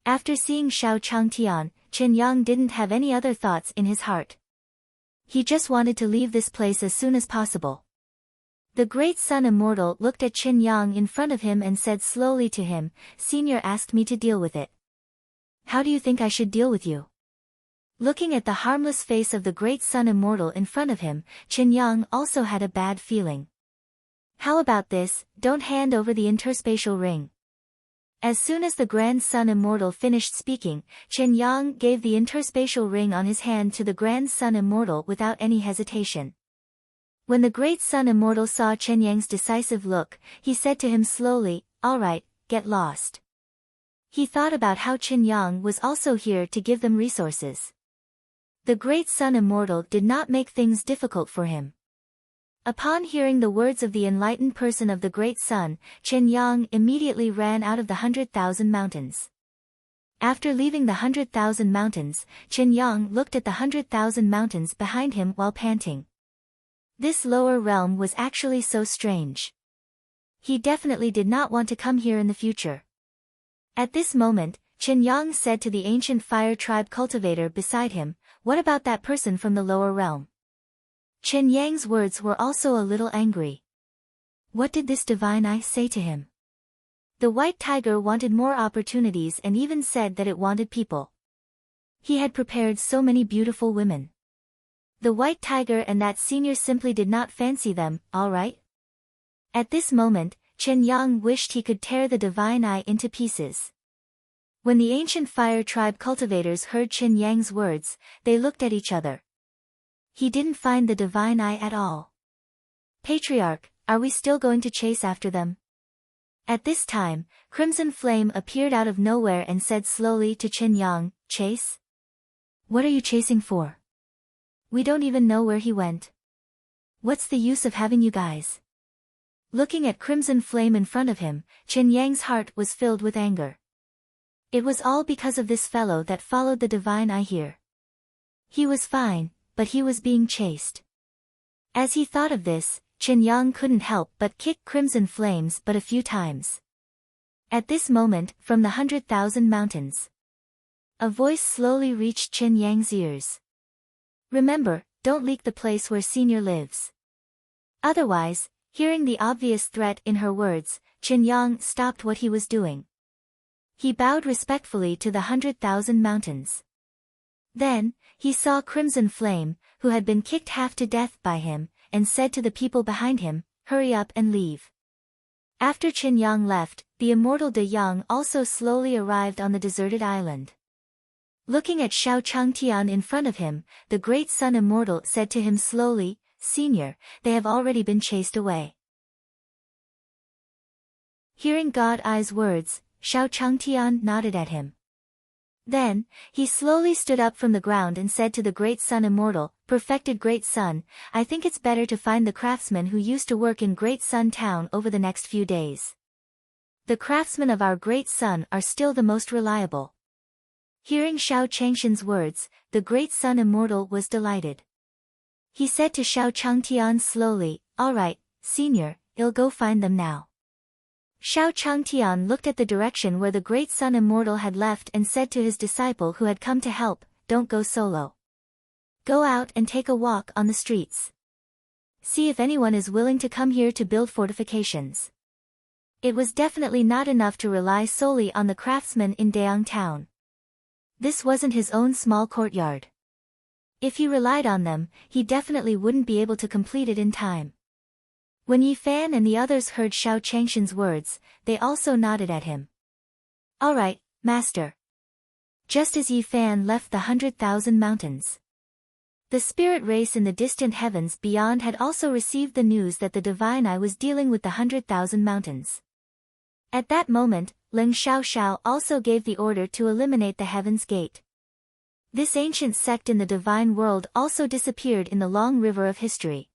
S1: After seeing Xiao Changtian, Qin Yang didn't have any other thoughts in his heart. He just wanted to leave this place as soon as possible. The Great Sun Immortal looked at Qin Yang in front of him and said slowly to him, Senior asked me to deal with it. How do you think I should deal with you? Looking at the harmless face of the Great Sun Immortal in front of him, Qin Yang also had a bad feeling. How about this, don't hand over the interspatial ring. As soon as the Grand Sun Immortal finished speaking, Qin Yang gave the interspatial ring on his hand to the Grand Sun Immortal without any hesitation. When the Great Sun Immortal saw Qin Yang's decisive look, he said to him slowly, All right, get lost. He thought about how Qin Yang was also here to give them resources. The Great Sun Immortal did not make things difficult for him. Upon hearing the words of the enlightened person of the Great Sun, Qin Yang immediately ran out of the 100,000 mountains. After leaving the 100,000 mountains, Qin Yang looked at the 100,000 mountains behind him while panting. This lower realm was actually so strange. He definitely did not want to come here in the future. At this moment, Qin Yang said to the ancient fire tribe cultivator beside him, What about that person from the lower realm? Qin Yang's words were also a little angry. What did this divine eye say to him? The white tiger wanted more opportunities and even said that it wanted people. He had prepared so many beautiful women. The white tiger and that senior simply did not fancy them, all right? At this moment, Qin Yang wished he could tear the divine eye into pieces. When the ancient fire tribe cultivators heard Qin Yang's words, they looked at each other. He didn't find the divine eye at all. Patriarch, are we still going to chase after them? At this time, Crimson Flame appeared out of nowhere and said slowly to Qin Yang, Chase? What are you chasing for? We don't even know where he went. What's the use of having you guys? Looking at Crimson Flame in front of him, Qin Yang's heart was filled with anger. It was all because of this fellow that followed the divine eye here. He was fine, but he was being chased. As he thought of this, Qin Yang couldn't help but kick Crimson Flames but a few times. At this moment, from the 100,000 mountains, a voice slowly reached Qin Yang's ears. Remember, don't leak the place where Senior lives. Otherwise, hearing the obvious threat in her words, Qin Yang stopped what he was doing. He bowed respectfully to the 100,000 mountains. Then, he saw Crimson Flame, who had been kicked half to death by him, and said to the people behind him, Hurry up and leave. After Qin Yang left, the immortal De Yang also slowly arrived on the deserted island. Looking at Xiao Changtian in front of him, the Great Sun Immortal said to him slowly, Senior, they have already been chased away. Hearing God Eye's words, Xiao Changtian nodded at him. Then, he slowly stood up from the ground and said to the Great Sun Immortal, Perfected Great Sun, I think it's better to find the craftsmen who used to work in Great Sun Town over the next few days. The craftsmen of our Great Sun are still the most reliable. Hearing Xiao Changshan's words, the Great Sun Immortal was delighted. He said to Xiao Changtian slowly, All right, Senior, I'll go find them now. Xiao Changtian looked at the direction where the Great Sun Immortal had left and said to his disciple who had come to help, Don't go solo. Go out and take a walk on the streets. See if anyone is willing to come here to build fortifications. It was definitely not enough to rely solely on the craftsmen in Daeong town. This wasn't his own small courtyard. If he relied on them, he definitely wouldn't be able to complete it in time. When Yi Fan and the others heard Xiao Changshan's words, they also nodded at him. All right, master. Just as Yi Fan left the 100,000 mountains, the spirit race in the distant heavens beyond had also received the news that the divine eye was dealing with the 100,000 mountains. At that moment, Leng Xiaoxiao also gave the order to eliminate the Heaven's Gate. This ancient sect in the divine world also disappeared in the long river of history.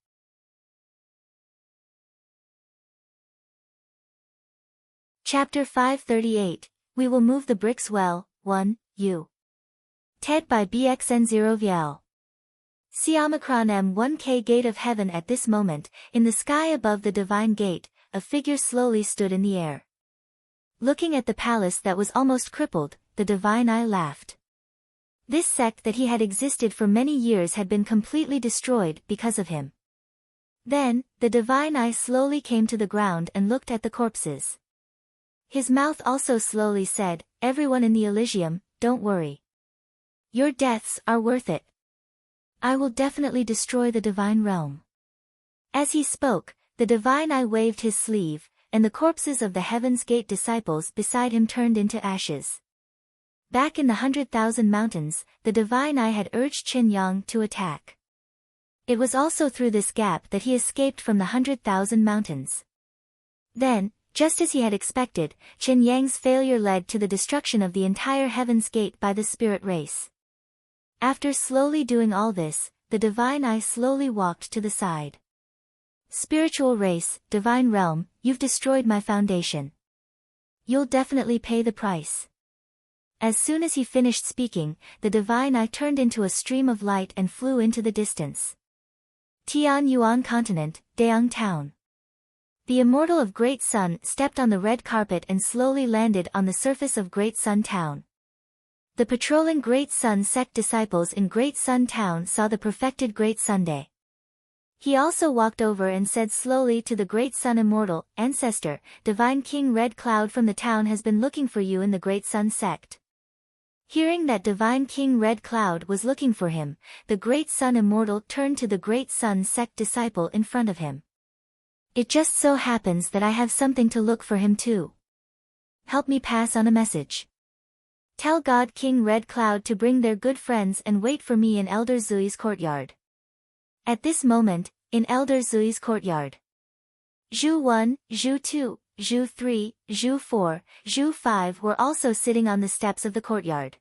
S1: Chapter 538, We Will Move the Bricks Well, 1, U. TED by BXN0 Viel. Omicron M1K Gate of Heaven. At this moment, in the sky above the divine gate, a figure slowly stood in the air. Looking at the palace that was almost crippled, the divine eye laughed. This sect that he had existed for many years had been completely destroyed because of him. Then, the divine eye slowly came to the ground and looked at the corpses. His mouth also slowly said, "Everyone in the Elysium, don't worry. Your deaths are worth it. I will definitely destroy the divine realm." As he spoke, the divine eye waved his sleeve, and the corpses of the Heaven's Gate disciples beside him turned into ashes. Back in the 100,000 mountains, the divine eye had urged Qin Yang to attack. It was also through this gap that he escaped from the 100,000 mountains. Then, just as he had expected, Qin Yang's failure led to the destruction of the entire Heaven's Gate by the spirit race. After slowly doing all this, the divine eye slowly walked to the side. "Spiritual race, divine realm, you've destroyed my foundation. You'll definitely pay the price." As soon as he finished speaking, the divine eye turned into a stream of light and flew into the distance. Tian Yuan Continent, Daeong Town. The immortal of Great Sun stepped on the red carpet and slowly landed on the surface of Great Sun Town. The patrolling Great Sun sect disciples in Great Sun Town saw the perfected Great Sunday. He also walked over and said slowly to the Great Sun Immortal, "Ancestor, Divine King Red Cloud from the town has been looking for you in the Great Sun sect." Hearing that Divine King Red Cloud was looking for him, the Great Sun Immortal turned to the Great Sun sect disciple in front of him. "It just so happens that I have something to look for him too. Help me pass on a message. Tell God King Red Cloud to bring their good friends and wait for me in Elder Zui's courtyard." At this moment, in Elder Zui's courtyard, Zhu 1, Zhu 2, Zhu 3, Zhu 4, Zhu 5 were also sitting on the steps of the courtyard.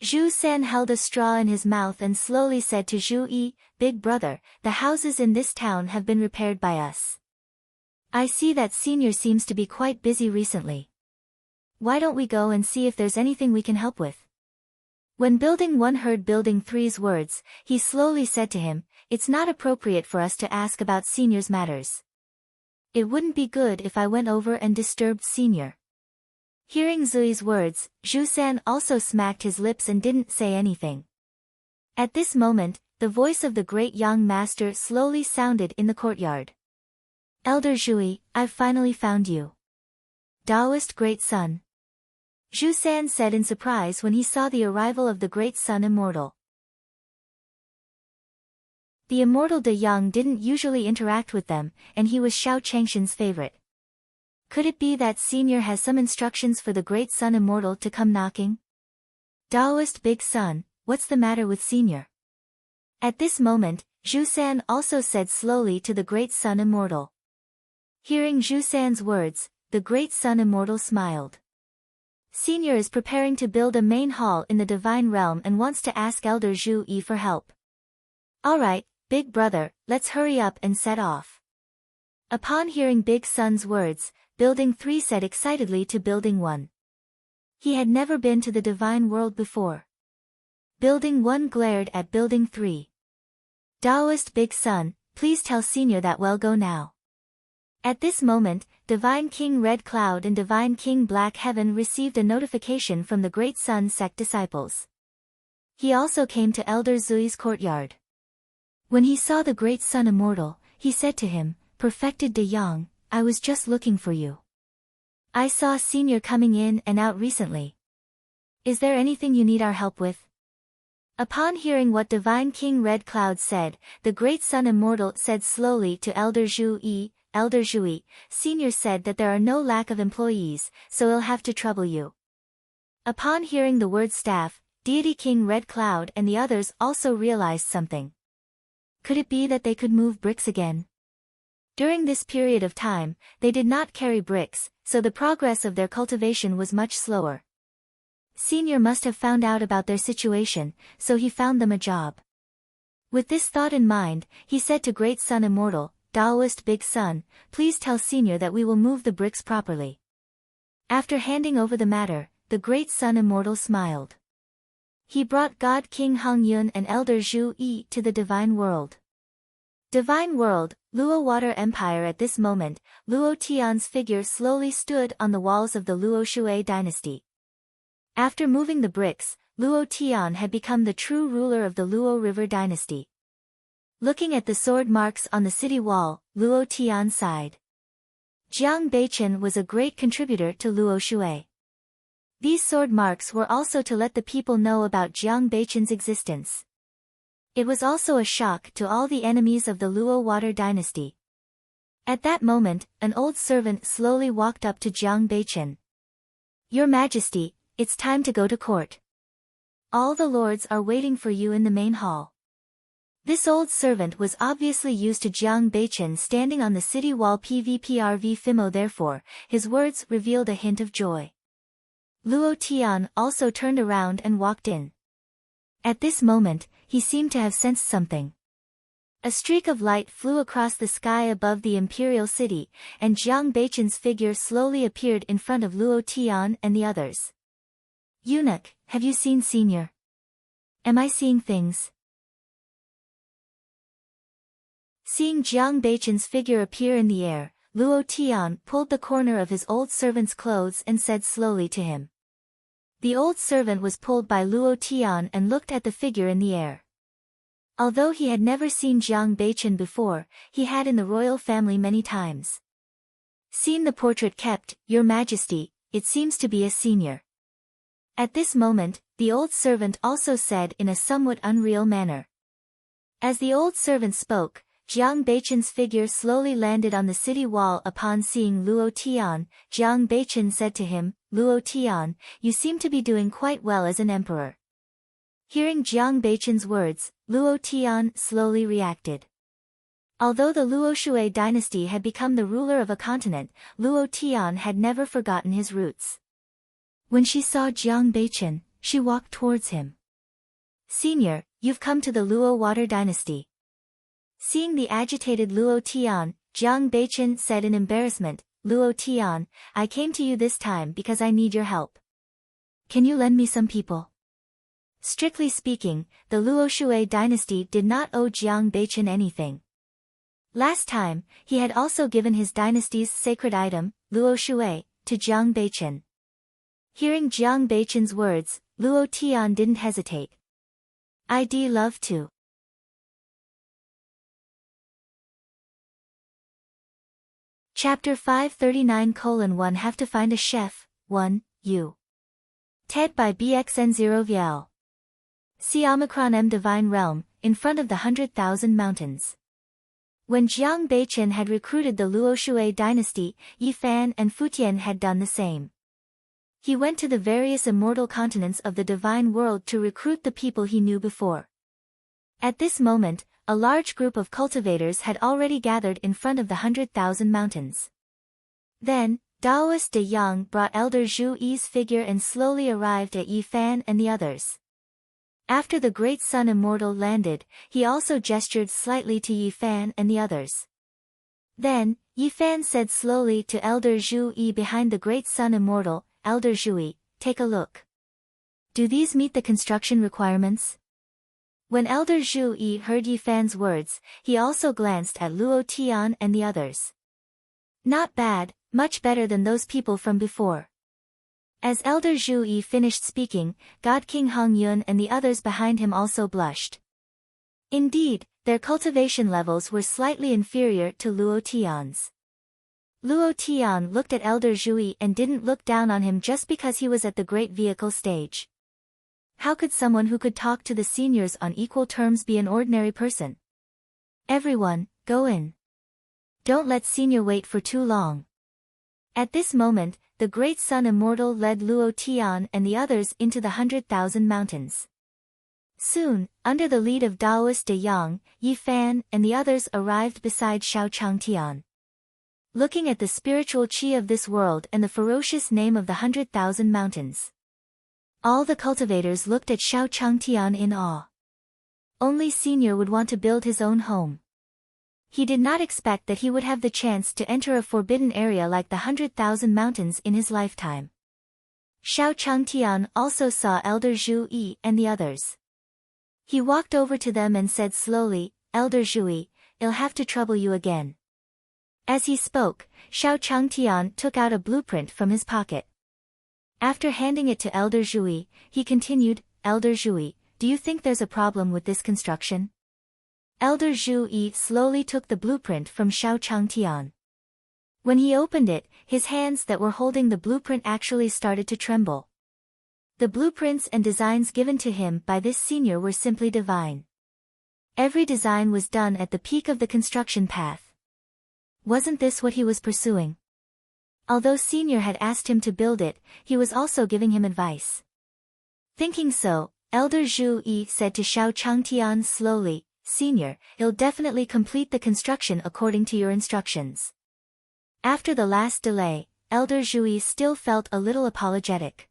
S1: Zhu San held a straw in his mouth and slowly said to Zhu Yi, "Big brother, the houses in this town have been repaired by us. I see that senior seems to be quite busy recently. Why don't we go and see if there's anything we can help with?" When Building 1 heard Building 3's words, he slowly said to him, "It's not appropriate for us to ask about senior's matters. It wouldn't be good if I went over and disturbed senior." Hearing Zui's words, Zhu San also smacked his lips and didn't say anything. At this moment, the voice of the great young master slowly sounded in the courtyard. "Elder Zhui, I've finally found you. Taoist Great Sun." Zhu San said in surprise when he saw the arrival of the Great Sun Immortal. The Immortal De Yang didn't usually interact with them, and he was Xiao Changshan's favorite. Could it be that senior has some instructions for the Great Sun Immortal to come knocking? "Taoist Big Sun, what's the matter with senior?" At this moment, Zhu San also said slowly to the Great Sun Immortal. Hearing Zhu San's words, the Great Sun Immortal smiled. "Senior is preparing to build a main hall in the Divine Realm and wants to ask Elder Zhu Yi for help. All right, Big brother, let's hurry up and set off." Upon hearing Big Sun's words, Building 3 said excitedly to Building 1. He had never been to the Divine World before. Building 1 glared at Building 3. "Taoist Big Sun, please tell senior that we'll go now." At this moment, Divine King Red Cloud and Divine King Black Heaven received a notification from the Great Sun sect disciples. He also came to Elder Zui's courtyard. When he saw the Great Sun Immortal, he said to him, "Perfected De Yang, I was just looking for you." I saw Senior coming in and out recently. Is there anything you need our help with? Upon hearing what Divine King Red Cloud said, the Great Sun Immortal said slowly to Elder Zhu, Elder Zhui, Senior said that there are no lack of employees, so he'll have to trouble you. Upon hearing the word staff, Deity King Red Cloud and the others also realized something. Could it be that they could move bricks again? During this period of time, they did not carry bricks, so the progress of their cultivation was much slower. Senior must have found out about their situation, so he found them a job. With this thought in mind, he said to Great Sun Immortal, Taoist Big Sun, please tell Senior that we will move the bricks properly. After handing over the matter, the Great Sun Immortal smiled. He brought God King Hong Yun and Elder Zhu Yi to the Divine World. Divine World, Luo Water Empire. At this moment, Luo Tian's figure slowly stood on the walls of the Luo Shui dynasty. After moving the bricks, Luo Tian had become the true ruler of the Luo River dynasty. Looking at the sword marks on the city wall, Luo Tian sighed. Jiang Beichen was a great contributor to Luo Shui. These sword marks were also to let the people know about Jiang Beichen's existence. It was also a shock to all the enemies of the Luo Water dynasty. At that moment, an old servant slowly walked up to Jiang Beichen. Your Majesty, it's time to go to court. All the lords are waiting for you in the main hall. This old servant was obviously used to Jiang Beichen standing on the city wall PVPRV Fimo, therefore, his words revealed a hint of joy. Luo Tian also turned around and walked in. At this moment, he seemed to have sensed something. A streak of light flew across the sky above the imperial city, and Jiang Beichen's figure slowly appeared in front of Luo Tian and the others. Eunuch, have you seen Senior? Am I seeing things? Seeing Jiang Beichen's figure appear in the air, Luo Tian pulled the corner of his old servant's clothes and said slowly to him. The old servant was pulled by Luo Tian and looked at the figure in the air. Although he had never seen Jiang Beichen before, he had in the royal family many times. Seen the portrait kept, Your Majesty, it seems to be a senior. At this moment, the old servant also said in a somewhat unreal manner. As the old servant spoke, Jiang Beichen's figure slowly landed on the city wall. Upon seeing Luo Tian, Jiang Beichen said to him, Luo Tian, you seem to be doing quite well as an emperor. Hearing Jiang Beichen's words, Luo Tian slowly reacted. Although the Luo Shui dynasty had become the ruler of a continent, Luo Tian had never forgotten his roots. When she saw Jiang Beichen, she walked towards him. Senior, you've come to the Luo Water dynasty. Seeing the agitated Luo Tian, Jiang Beichen said in embarrassment, Luo Tian, I came to you this time because I need your help. Can you lend me some people? Strictly speaking, the Luo Shui dynasty did not owe Jiang Beichen anything. Last time, he had also given his dynasty's sacred item, Luo Shui, to Jiang Beichen. Hearing Jiang Beichen's words, Luo Tian didn't hesitate. I'd love to. Chapter 539:1 Have to find a chef, 1, U. TED by BXN0VL. See Omicron M Divine Realm, in front of the 100,000 mountains. When Jiang Beichen had recruited the Luo Shui dynasty, Yi Fan and Futian had done the same. He went to the various immortal continents of the divine world to recruit the people he knew before. At this moment, a large group of cultivators had already gathered in front of the 100,000 mountains. Then, Taoist De Yang brought Elder Zhu Yi's figure and slowly arrived at Yi Fan and the others. After the Great Sun Immortal landed, he also gestured slightly to Yi Fan and the others. Then, Yi Fan said slowly to Elder Zhu Yi behind the Great Sun Immortal, Elder Zhui, take a look. Do these meet the construction requirements? When Elder Zhu Yi heard Yi Fan's words, he also glanced at Luo Tian and the others. Not bad, much better than those people from before. As Elder Zhu Yi finished speaking, God King Hong Yun and the others behind him also blushed. Indeed, their cultivation levels were slightly inferior to Luo Tian's. Luo Tian looked at Elder Zhui and didn't look down on him just because he was at the great vehicle stage. How could someone who could talk to the seniors on equal terms be an ordinary person? Everyone, go in. Don't let senior wait for too long. At this moment, the great sun immortal led Luo Tian and the others into the 100,000 mountains. Soon, under the lead of Daoist De Yang, Yi Fan and the others arrived beside Shao Changtian. Looking at the spiritual qi of this world and the ferocious name of the 100,000 mountains. All the cultivators looked at Shao Changtian in awe. Only senior would want to build his own home. He did not expect that he would have the chance to enter a forbidden area like the 100,000 mountains in his lifetime. Shao Changtian also saw Elder Zhu Yi and the others. He walked over to them and said slowly, "Elder Zhui, I'll have to trouble you again." As he spoke, Shao Changtian took out a blueprint from his pocket. After handing it to Elder Zhui, he continued, "Elder Zhui, do you think there's a problem with this construction?" Elder Zhui slowly took the blueprint from Shao Changtian. When he opened it, his hands that were holding the blueprint actually started to tremble. The blueprints and designs given to him by this senior were simply divine. Every design was done at the peak of the construction path. Wasn't this what he was pursuing? Although senior had asked him to build it, he was also giving him advice. Thinking so, Elder Zhu Yi said to Shao Changtian slowly, "Senior, he'll definitely complete the construction according to your instructions." After the last delay, Elder Zhu Yi still felt a little apologetic.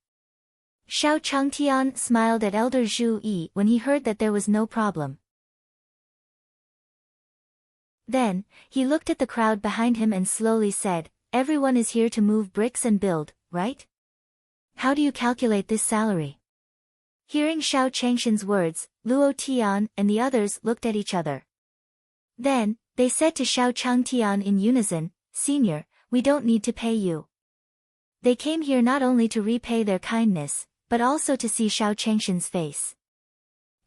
S1: Shao Changtian smiled at Elder Zhu Yi when he heard that there was no problem. Then, he looked at the crowd behind him and slowly said, "Everyone is here to move bricks and build, right? How do you calculate this salary?" Hearing Shao Changshan's words, Luo Tian and the others looked at each other. Then, they said to Shao Changtian in unison, "Senior, we don't need to pay you." They came here not only to repay their kindness, but also to see Shao Changshan's face.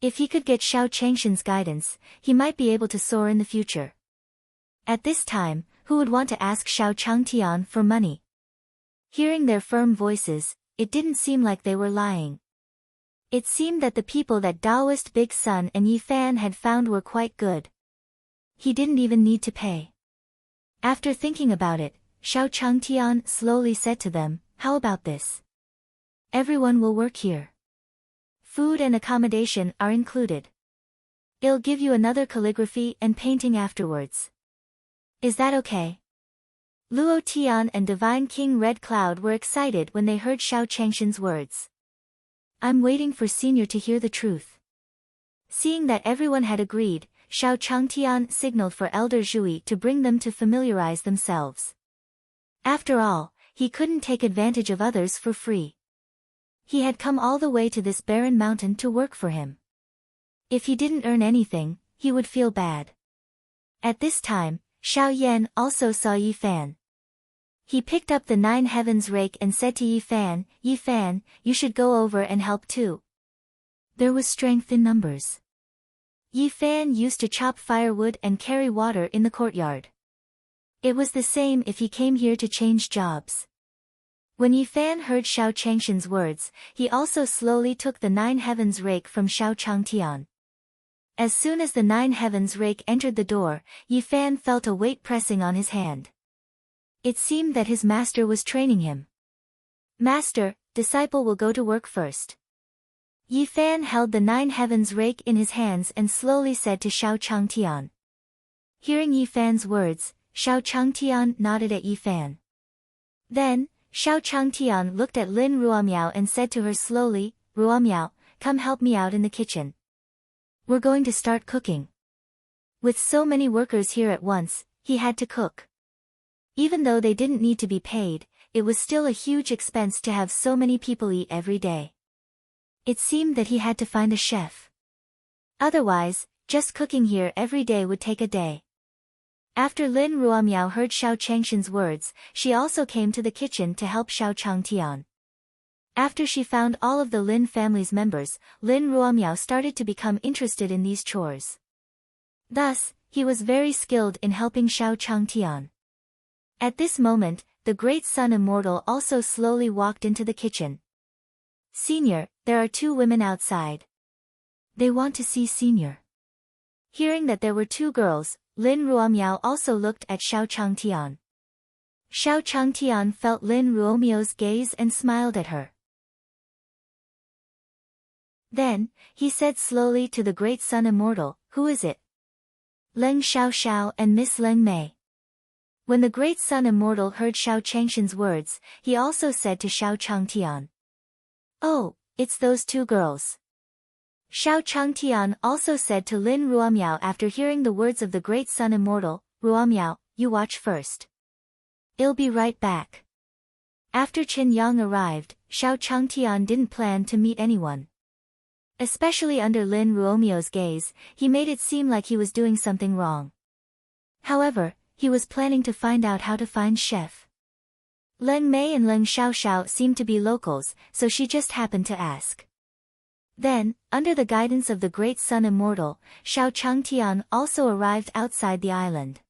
S1: If he could get Shao Changshan's guidance, he might be able to soar in the future. At this time, who would want to ask Shao Changtian for money? Hearing their firm voices, it didn't seem like they were lying. It seemed that the people that Daoist Big Sun and Yi Fan had found were quite good. He didn't even need to pay. After thinking about it, Shao Changtian slowly said to them, "How about this? Everyone will work here. Food and accommodation are included. I'll give you another calligraphy and painting afterwards. Is that okay?" Luo Tian and Divine King Red Cloud were excited when they heard Shao Changshan's words. "I'm waiting for senior to hear the truth." Seeing that everyone had agreed, Shao Changtian signaled for Elder Zhui to bring them to familiarize themselves. After all, he couldn't take advantage of others for free. He had come all the way to this barren mountain to work for him. If he didn't earn anything, he would feel bad. At this time, Xiao Yan also saw Yi Fan. He picked up the 9 heavens rake and said to Yi Fan, "Yi Fan, you should go over and help too." There was strength in numbers. Yi Fan used to chop firewood and carry water in the courtyard. It was the same if he came here to change jobs. When Yi Fan heard Shao Changshan's words, he also slowly took the 9 heavens rake from Shao Changtian. As soon as the 9 heavens rake entered the door, Yi Fan felt a weight pressing on his hand. It seemed that his master was training him. "Master, disciple will go to work first." Yi Fan held the 9 heavens rake in his hands and slowly said to Shao Changtian. Hearing Yi Fan's words, Shao Changtian nodded at Yi Fan. Then, Shao Changtian looked at Lin Ruomiao and said to her slowly, "Ruomiao, come help me out in the kitchen. We're going to start cooking." With so many workers here at once, he had to cook. Even though they didn't need to be paid, it was still a huge expense to have so many people eat every day. It seemed that he had to find a chef. Otherwise, just cooking here every day would take a day. After Lin Ruomiao heard Shao Changshan's words, she also came to the kitchen to help Shao Changtian. After she found all of the Lin family's members, Lin Ruomiao started to become interested in these chores. Thus, he was very skilled in helping Shao Changtian. At this moment, the great sun immortal also slowly walked into the kitchen. Senior, there are two women outside. They want to see Senior. Hearing that there were two girls, Lin Ruomiao also looked at Xiao Changtian. Xiao Changtian felt Lin Ruomiao's gaze and smiled at her. Then, he said slowly to the great sun immortal, "Who is it?" "Leng Xiaoxiao and Miss Leng Mei." When the great sun immortal heard Xiao Changshan's words, he also said to Xiao Changtian, "Oh, it's those two girls." Xiao Changtian also said to Lin Ruomiao after hearing the words of the great sun immortal, "Ruomiao, you watch first. I'll be right back." After Qin Yang arrived, Xiao Changtian didn't plan to meet anyone. Especially under Lin Ruomiao's gaze, he made it seem like he was doing something wrong. However, he was planning to find out how to find Chef. Leng Mei and Leng Xiaoxiao seemed to be locals, so she just happened to ask. Then, under the guidance of the great sun immortal, Xiao Changtian also arrived outside the island.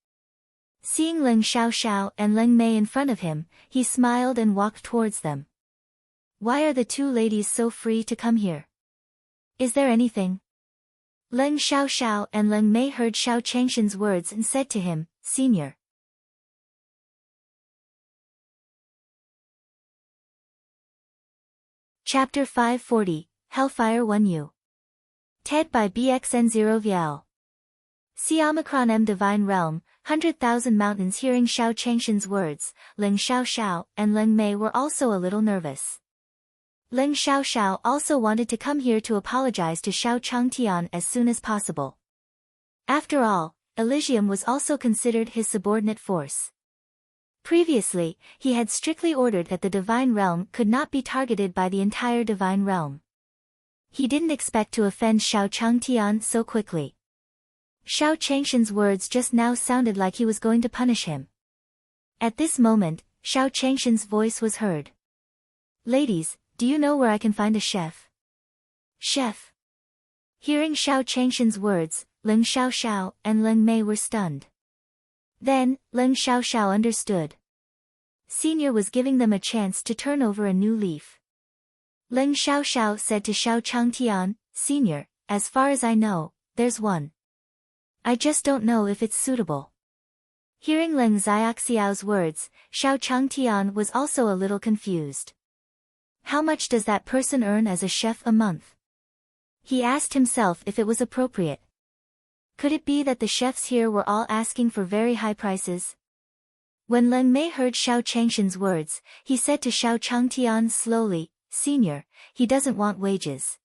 S1: Seeing Leng Xiaoxiao and Leng Mei in front of him, he smiled and walked towards them. "Why are the two ladies so free to come here? Is there anything?" Leng Xiaoxiao and Leng Mei heard Xiao Changshan's words and said to him, "Senior." Chapter 540, Hellfire 1U. TED by BXN0VL. C Omicron M Divine Realm, 100,000 Mountains. Hearing Xiao Changshan's words, Leng Xiaoxiao and Leng Mei were also a little nervous. Leng Xiaoxiao also wanted to come here to apologize to Xiao Changtian as soon as possible. After all, Elysium was also considered his subordinate force. Previously, he had strictly ordered that the Divine Realm could not be targeted by the entire Divine Realm. He didn't expect to offend Xiao Changtian so quickly. Xiao Changshan's words just now sounded like he was going to punish him. At this moment, Xiao Changshan's voice was heard. "Ladies, do you know where I can find a chef?" "Chef?" Hearing Xiao Changshan's words, Leng Xiaoxiao and Leng Mei were stunned. Then, Leng Xiaoxiao understood. Senior was giving them a chance to turn over a new leaf. Leng Xiaoxiao said to Xiao Changtian, "Senior, as far as I know, there's one. I just don't know if it's suitable." Hearing Leng Xiaoxiao's words, Xiao Changtian was also a little confused. How much does that person earn as a chef a month? He asked himself if it was appropriate. Could it be that the chefs here were all asking for very high prices? When Leng Mei heard Xiao Changshan's words, he said to Xiao Changtian slowly, "Senior, he doesn't want wages."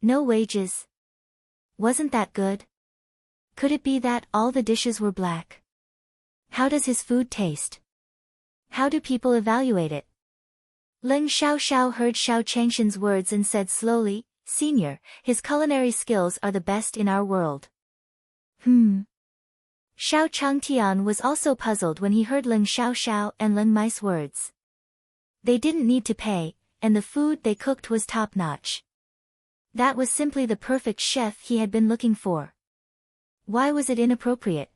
S1: "No wages? Wasn't that good? Could it be that all the dishes were black? How does his food taste? How do people evaluate it?" Leng Xiaoxiao heard Xiao Changshan's words and said slowly, "Senior, his culinary skills are the best in our world." Xiao Changtian was also puzzled when he heard Leng Xiaoxiao and Leng Mei's words. They didn't need to pay, and the food they cooked was top-notch. That was simply the perfect chef he had been looking for. Why was it inappropriate?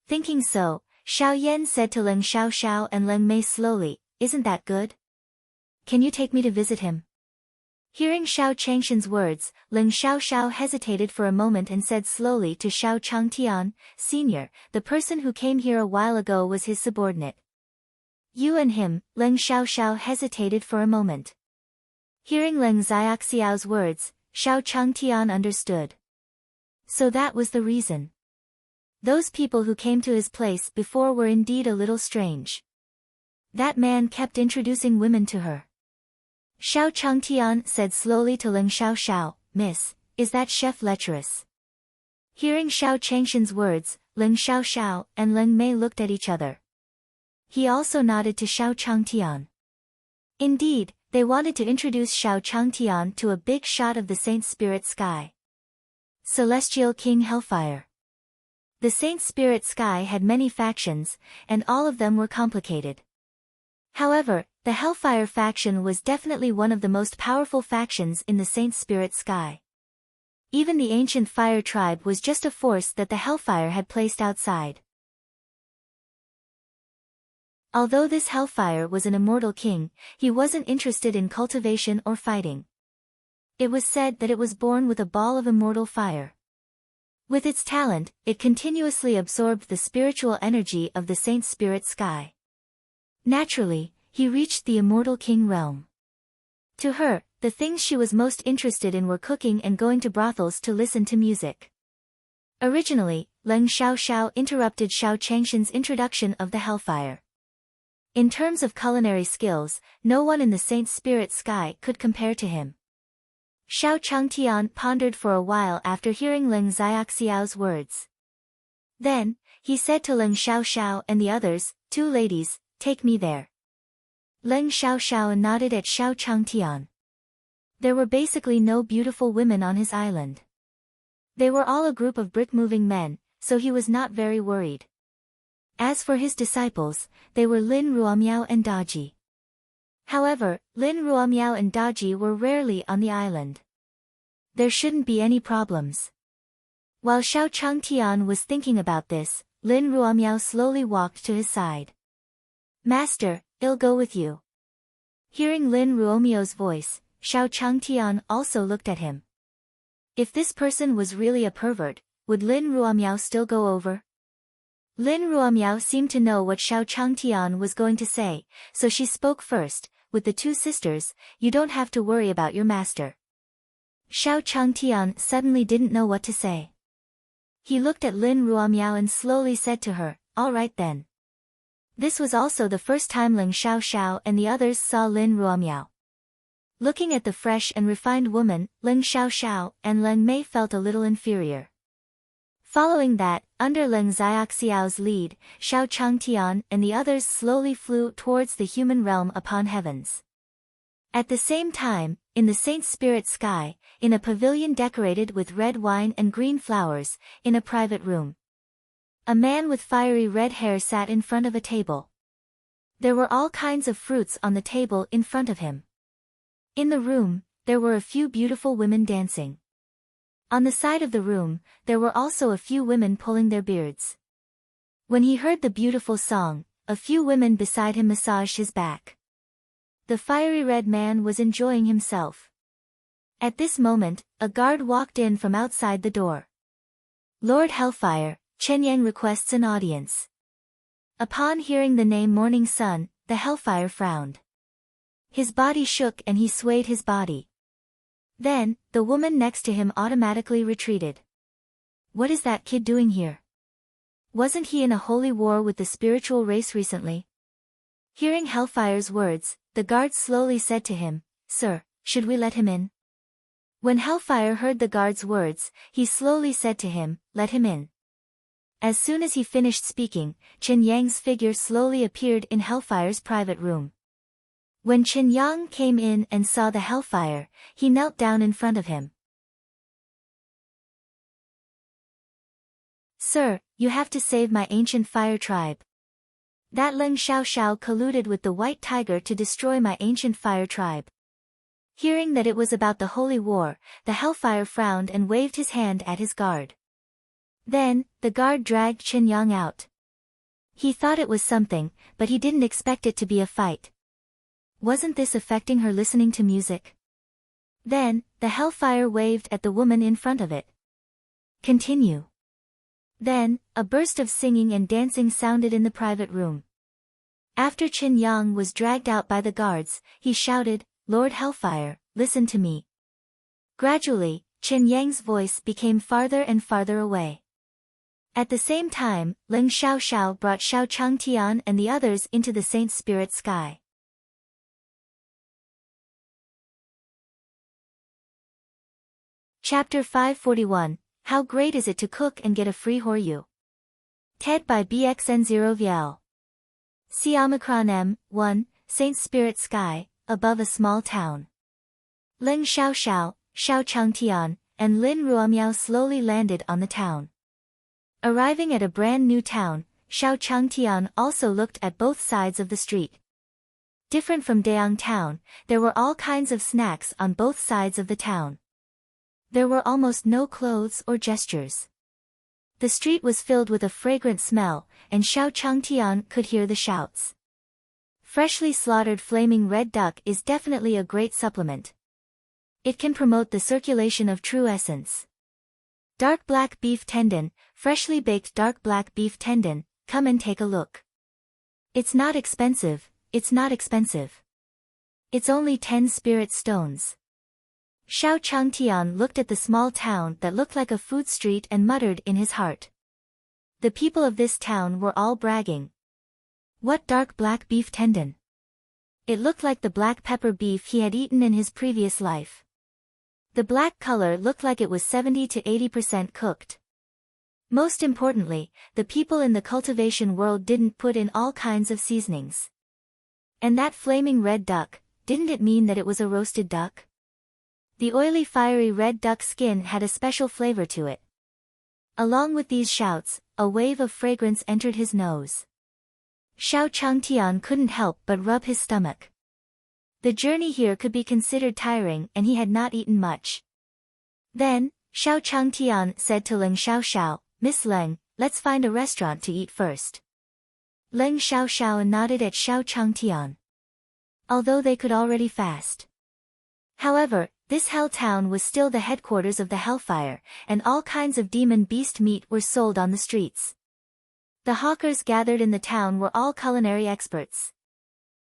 S1: Thinking so, Xiao Yan said to Leng Xiaoxiao and Leng Mei slowly, "Isn't that good? Can you take me to visit him?" Hearing Xiao Changshan's words, Leng Xiaoxiao hesitated for a moment and said slowly to Xiao Changtian, "Senior, the person who came here a while ago was his subordinate." "You and him?" Leng Xiaoxiao hesitated for a moment. Hearing Leng Xiaoxiao's words, Xiao Changtian understood. So that was the reason. Those people who came to his place before were indeed a little strange. That man kept introducing women to her. Xiao Changtian said slowly to Leng Xiaoxiao, "Miss, is that chef lecherous?" Hearing Xiao Changshan's words, Leng Xiaoxiao and Leng Mei looked at each other. He also nodded to Xiao Changtian. Indeed, they wanted to introduce Xiao Changtian to a big shot of the Saint Spirit Sky. Celestial King Hellfire. The Saint Spirit Sky had many factions, and all of them were complicated. However, the Hellfire faction was definitely one of the most powerful factions in the Saint Spirit Sky. Even the ancient fire tribe was just a force that the Hellfire had placed outside. Although this hellfire was an immortal king, he wasn't interested in cultivation or fighting. It was said that it was born with a ball of immortal fire. With its talent, it continuously absorbed the spiritual energy of the saint spirit sky. Naturally, he reached the immortal king realm. To her, the things she was most interested in were cooking and going to brothels to listen to music. Originally, Leng Xiaoxiao interrupted Xiao Changshan's introduction of the hellfire. In terms of culinary skills, no one in the saint spirit sky could compare to him. Xiao Changtian pondered for a while after hearing Leng Xiaoxiao's words. Then, he said to Leng Xiaoxiao and the others, "Two ladies, take me there." Leng Xiaoxiao nodded at Xiao Changtian. There were basically no beautiful women on his island. They were all a group of brick-moving men, so he was not very worried. As for his disciples, they were Lin Ruomiao and Daji. However, Lin Ruomiao and Daji were rarely on the island. There shouldn't be any problems. While Xiao Changtian was thinking about this, Lin Ruomiao slowly walked to his side. "Master, I'll go with you." Hearing Lin Ruomiao's voice, Xiao Changtian also looked at him. If this person was really a pervert, would Lin Ruomiao still go over? Lin Ruomiao seemed to know what Xiao Changtian was going to say, so she spoke first. "With the two sisters, you don't have to worry about your master." Xiao Changtian suddenly didn't know what to say. He looked at Lin Ruomiao and slowly said to her, "All right then." This was also the first time Leng Xiaoxiao and the others saw Lin Ruomiao. Looking at the fresh and refined woman, Leng Xiaoxiao and Leng Mei felt a little inferior. Following that, under Leng Xiaoxiao's lead, Xiao Changtian and the others slowly flew towards the human realm upon heavens. At the same time, in the saint spirit sky, in a pavilion decorated with red wine and green flowers, in a private room, a man with fiery red hair sat in front of a table. There were all kinds of fruits on the table in front of him. In the room, there were a few beautiful women dancing. On the side of the room, there were also a few women pulling their beards. When he heard the beautiful song, a few women beside him massaged his back. The fiery red man was enjoying himself. At this moment, a guard walked in from outside the door. "Lord Hellfire, Chen Yang requests an audience." Upon hearing the name Morning Sun, the Hellfire frowned. His body shook and he swayed his body. Then, the woman next to him automatically retreated. "What is that kid doing here? Wasn't he in a holy war with the spiritual race recently?" Hearing Hellfire's words, the guard slowly said to him, "Sir, should we let him in?" When Hellfire heard the guard's words, he slowly said to him, "Let him in." As soon as he finished speaking, Chen Yang's figure slowly appeared in Hellfire's private room. When Chen Yang came in and saw the Hellfire, he knelt down in front of him. "Sir, you have to save my ancient fire tribe. That Leng Xiaoxiao colluded with the White Tiger to destroy my ancient fire tribe." Hearing that it was about the holy war, the Hellfire frowned and waved his hand at his guard. Then, the guard dragged Chen Yang out. He thought it was something, but he didn't expect it to be a fight. Wasn't this affecting her listening to music? Then, the Hellfire waved at the woman in front of it. "Continue." Then, a burst of singing and dancing sounded in the private room. After Chen Yang was dragged out by the guards, he shouted, "Lord Hellfire, listen to me." Gradually, Chen Yang's voice became farther and farther away. At the same time, Leng Xiaoxiao brought Xiao Changtian and the others into the saint spirit sky. Chapter 541, How Great Is It to Cook and Get a Free Horyu? TED by BXN0VL. See Omicron M1, Saint Spirit Sky, above a small town. Leng Xiaoxiao, Xiao Changtian, and Lin Ruomiao slowly landed on the town. Arriving at a brand new town, Xiao Changtian also looked at both sides of the street. Different from Dayang town, there were all kinds of snacks on both sides of the town. There were almost no clothes or gestures. The street was filled with a fragrant smell, and Xiao Changtian could hear the shouts. Freshly slaughtered flaming red duck is definitely a great supplement. It can promote the circulation of true essence. Dark black beef tendon, freshly baked dark black beef tendon, come and take a look. It's not expensive, it's not expensive. It's only 10 spirit stones. Xiao Changtian looked at the small town that looked like a food street and muttered in his heart. The people of this town were all bragging. What dark black beef tendon? It looked like the black pepper beef he had eaten in his previous life. The black color looked like it was 70 to 80% cooked. Most importantly, the people in the cultivation world didn't put in all kinds of seasonings. And that flaming red duck, didn't it mean that it was a roasted duck? The oily fiery red duck skin had a special flavor to it. Along with these shouts, a wave of fragrance entered his nose. Xiao Changtian couldn't help but rub his stomach. The journey here could be considered tiring and he had not eaten much. Then, Xiao Changtian said to Leng Xiaoxiao, Miss Leng, let's find a restaurant to eat first. Leng Xiaoxiao nodded at Xiao Changtian. Although they could already fast. However, this hell town was still the headquarters of the hellfire, and all kinds of demon beast meat were sold on the streets. The hawkers gathered in the town were all culinary experts.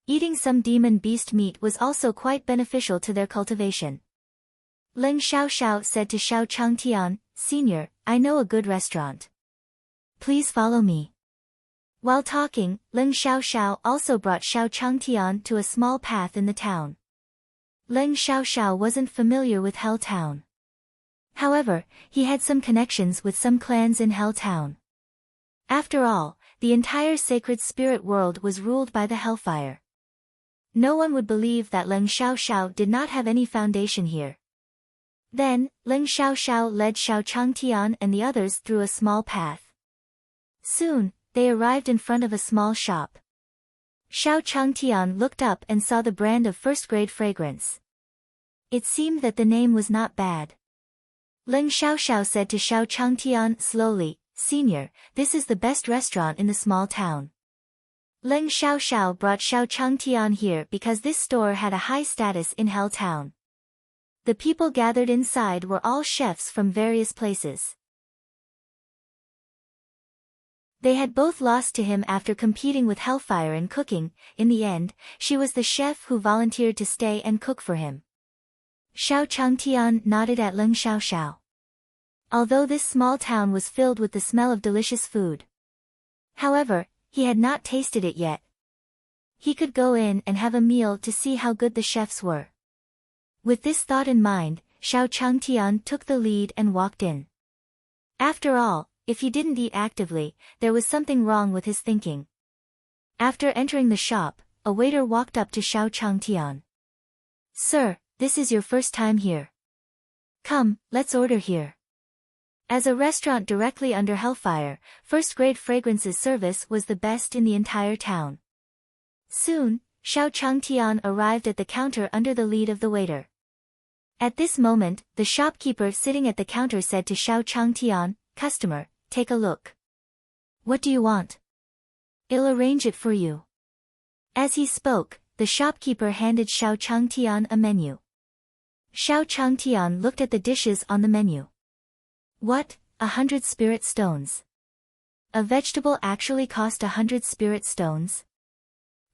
S1: Eating some demon beast meat was also quite beneficial to their cultivation. Leng Xiaoxiao said to Xiao Changtian, Senior, I know a good restaurant. Please follow me. While talking, Leng Xiaoxiao also brought Xiao Changtian to a small path in the town. Leng Xiaoxiao wasn't familiar with Hell Town. However, he had some connections with some clans in Hell Town. After all, the entire sacred spirit world was ruled by the hellfire. No one would believe that Leng Xiaoxiao did not have any foundation here. Then, Leng Xiaoxiao led Xiao Changtian and the others through a small path. Soon, they arrived in front of a small shop. Xiao Changtian looked up and saw the brand of first-grade fragrance. It seemed that the name was not bad. Leng Xiaoxiao said to Xiao Changtian slowly, Senior, this is the best restaurant in the small town. Leng Xiaoxiao brought Xiao Changtian here because this store had a high status in Hell Town. The people gathered inside were all chefs from various places. They had both lost to him after competing with Hellfire in cooking. In the end, she was the chef who volunteered to stay and cook for him. Xiao Changtian nodded at Leng Xiaoxiao. Although this small town was filled with the smell of delicious food. However, he had not tasted it yet. He could go in and have a meal to see how good the chefs were. With this thought in mind, Xiao Changtian took the lead and walked in. After all, if he didn't eat actively, there was something wrong with his thinking. After entering the shop, a waiter walked up to Xiao Changtian. Sir, this is your first time here. Come, let's order here. As a restaurant directly under Hellfire, first-grade fragrances service was the best in the entire town. Soon, Xiao Changtian arrived at the counter under the lead of the waiter. At this moment, the shopkeeper sitting at the counter said to Xiao Changtian, Customer, take a look. What do you want? I'll arrange it for you. As he spoke, the shopkeeper handed Xiao Changtian a menu. Xiao Changtian looked at the dishes on the menu. What, 100 spirit stones? A vegetable actually cost 100 spirit stones?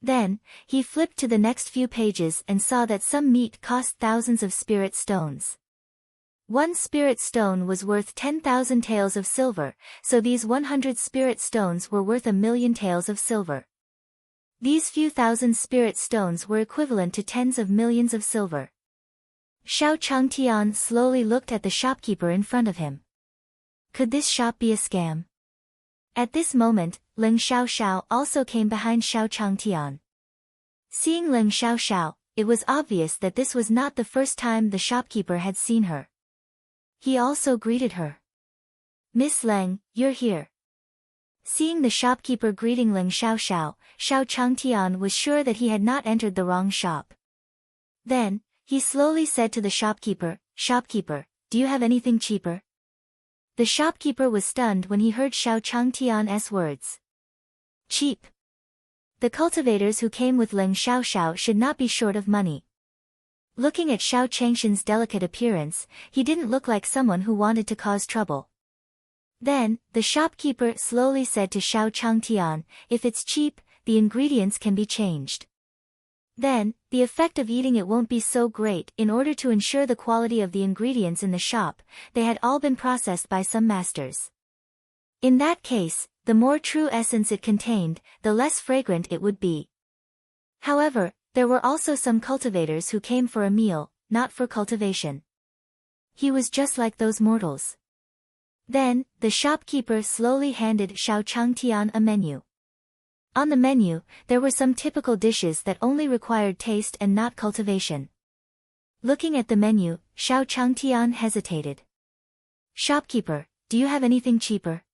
S1: Then, he flipped to the next few pages and saw that some meat cost thousands of spirit stones. One spirit stone was worth 10,000 taels of silver, so these 100 spirit stones were worth 1,000,000 taels of silver. These few thousand spirit stones were equivalent to tens of millions of silver. Xiao Changtian slowly looked at the shopkeeper in front of him. Could this shop be a scam? At this moment, Leng Xiaoxiao also came behind Xiao Changtian. Seeing Leng Xiaoxiao, it was obvious that this was not the first time the shopkeeper had seen her. He also greeted her. Miss Leng, you're here. Seeing the shopkeeper greeting Leng Xiaoxiao, Xiao Changtian was sure that he had not entered the wrong shop. Then, he slowly said to the shopkeeper, Shopkeeper, do you have anything cheaper? The shopkeeper was stunned when he heard Xiao Changtian's words. Cheap. The cultivators who came with Leng Xiaoxiao should not be short of money. Looking at Xiao Changshan's delicate appearance, he didn't look like someone who wanted to cause trouble. Then, the shopkeeper slowly said to Xiao Changtian, "If it's cheap, the ingredients can be changed. Then, the effect of eating it won't be so great. In order to ensure the quality of the ingredients in the shop, they had all been processed by some masters. In that case, the more true essence it contained, the less fragrant it would be." However, there were also some cultivators who came for a meal, not for cultivation. He was just like those mortals. Then, the shopkeeper slowly handed Xiao Changtian a menu. On the menu, there were some typical dishes that only required taste and not cultivation. Looking at the menu, Xiao Changtian hesitated. "Shopkeeper, do you have anything cheaper?"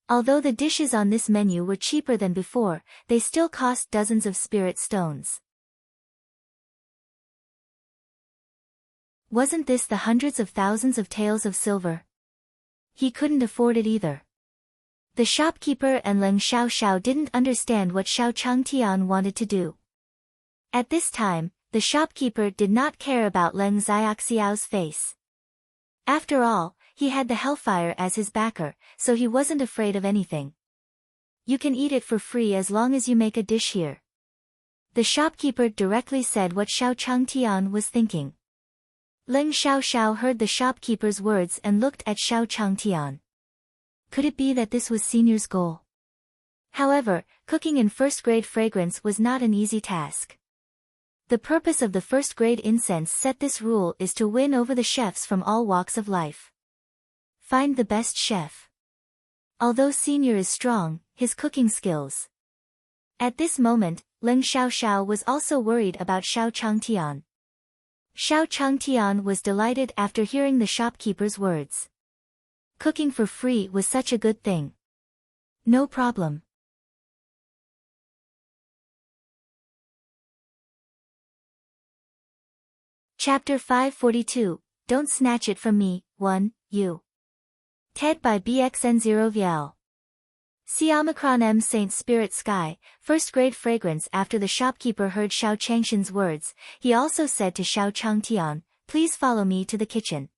S1: Although the dishes on this menu were cheaper than before, they still cost dozens of spirit stones. Wasn't this the hundreds of thousands of taels of silver? He couldn't afford it either. The shopkeeper and Leng Xiaoxiao didn't understand what Xiao Changtian wanted to do. At this time, the shopkeeper did not care about Leng Xiaoxiao's face. After all, he had the hellfire as his backer, so he wasn't afraid of anything. "You can eat it for free as long as you make a dish here." The shopkeeper directly said what Xiao Changtian was thinking. Leng Xiaoxiao heard the shopkeeper's words and looked at Xiao Changtian. Could it be that this was Senior's goal? However, cooking in first-grade fragrance was not an easy task. The purpose of the first-grade incense set this rule is to win over the chefs from all walks of life. Find the best chef. Although Senior is strong, his cooking skills. At this moment, Leng Xiaoxiao was also worried about Xiao Changtian. Xiao Changtian was delighted after hearing the shopkeeper's words. Cooking for free was such a good thing. No problem. Chapter 542, Don't Snatch It From Me, 1, U. TED by BXN0VL. C. Omicron M. Saint Spirit Sky, first-grade fragrance. After the shopkeeper heard Xiao Changshan's words, he also said to Xiao Changtian, "Please follow me to the kitchen."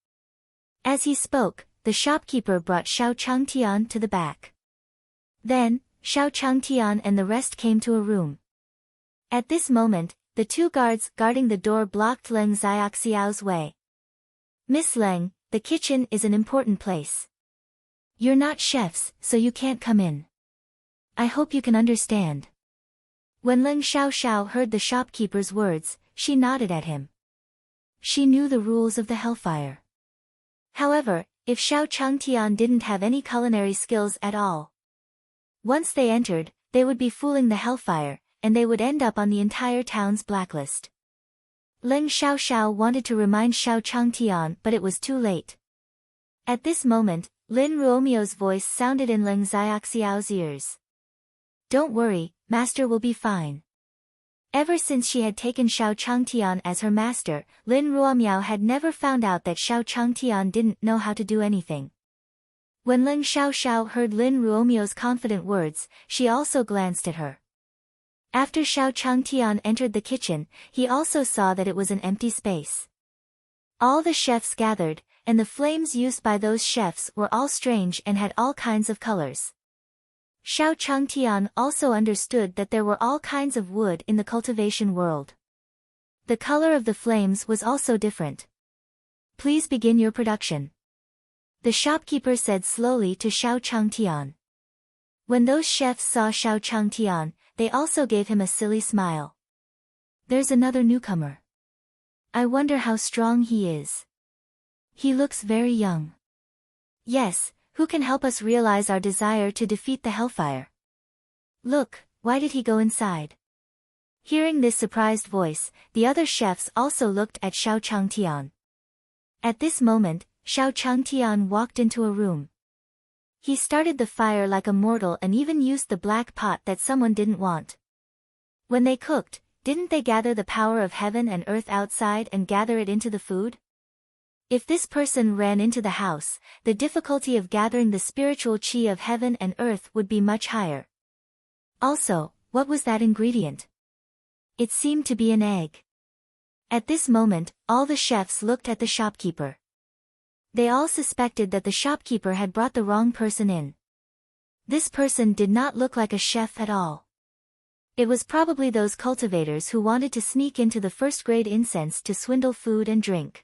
S1: As he spoke, the shopkeeper brought Xiao Changtian to the back. Then, Xiao Changtian and the rest came to a room. At this moment, the two guards guarding the door blocked Leng Xiaoxiao's way. "Miss Leng, the kitchen is an important place. You're not chefs, so you can't come in. I hope you can understand." When Leng Xiaoxiao heard the shopkeeper's words, she nodded at him. She knew the rules of the hellfire. However, if Xiao Changtian didn't have any culinary skills at all, once they entered, they would be fooling the hellfire, and they would end up on the entire town's blacklist. Leng Xiaoxiao wanted to remind Xiao Changtian, but it was too late. At this moment, Lin Ruomio's voice sounded in Leng Xiaoxiao's ears. "Don't worry, master will be fine." Ever since she had taken Xiao Changtian as her master, Lin Ruomiao had never found out that Xiao Changtian didn't know how to do anything. When Leng Xiaoxiao heard Lin Ruomio's confident words, she also glanced at her. After Xiao Changtian entered the kitchen, he also saw that it was an empty space. All the chefs gathered, and the flames used by those chefs were all strange and had all kinds of colors. Xiao Changtian also understood that there were all kinds of wood in the cultivation world. The color of the flames was also different. "Please begin your production," the shopkeeper said slowly to Xiao Changtian. When those chefs saw Xiao Changtian, they also gave him a silly smile. "There's another newcomer. I wonder how strong he is. He looks very young. Yes, who can help us realize our desire to defeat the hellfire? Look, why did he go inside?" Hearing this surprised voice, the other chefs also looked at Xiao Changtian. At this moment, Xiao Changtian walked into a room. He started the fire like a mortal and even used the black pot that someone didn't want. When they cooked, didn't they gather the power of heaven and earth outside and gather it into the food? If this person ran into the house, the difficulty of gathering the spiritual chi of heaven and earth would be much higher. Also, what was that ingredient? It seemed to be an egg. At this moment, all the chefs looked at the shopkeeper. They all suspected that the shopkeeper had brought the wrong person in. This person did not look like a chef at all. It was probably those cultivators who wanted to sneak into the first-grade incense to swindle food and drink.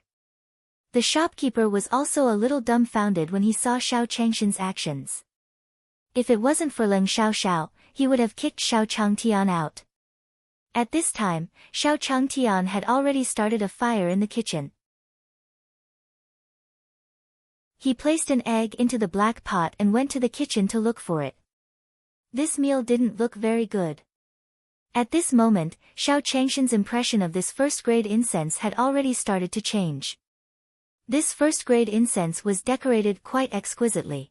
S1: The shopkeeper was also a little dumbfounded when he saw Xiao Changshan's actions. If it wasn't for Leng Xiaoxiao, he would have kicked Xiao Changtian out. At this time, Xiao Changtian had already started a fire in the kitchen. He placed an egg into the black pot and went to the kitchen to look for it. This meal didn't look very good. At this moment, Xiao Changshan's impression of this first-grade incense had already started to change. This first-grade incense was decorated quite exquisitely.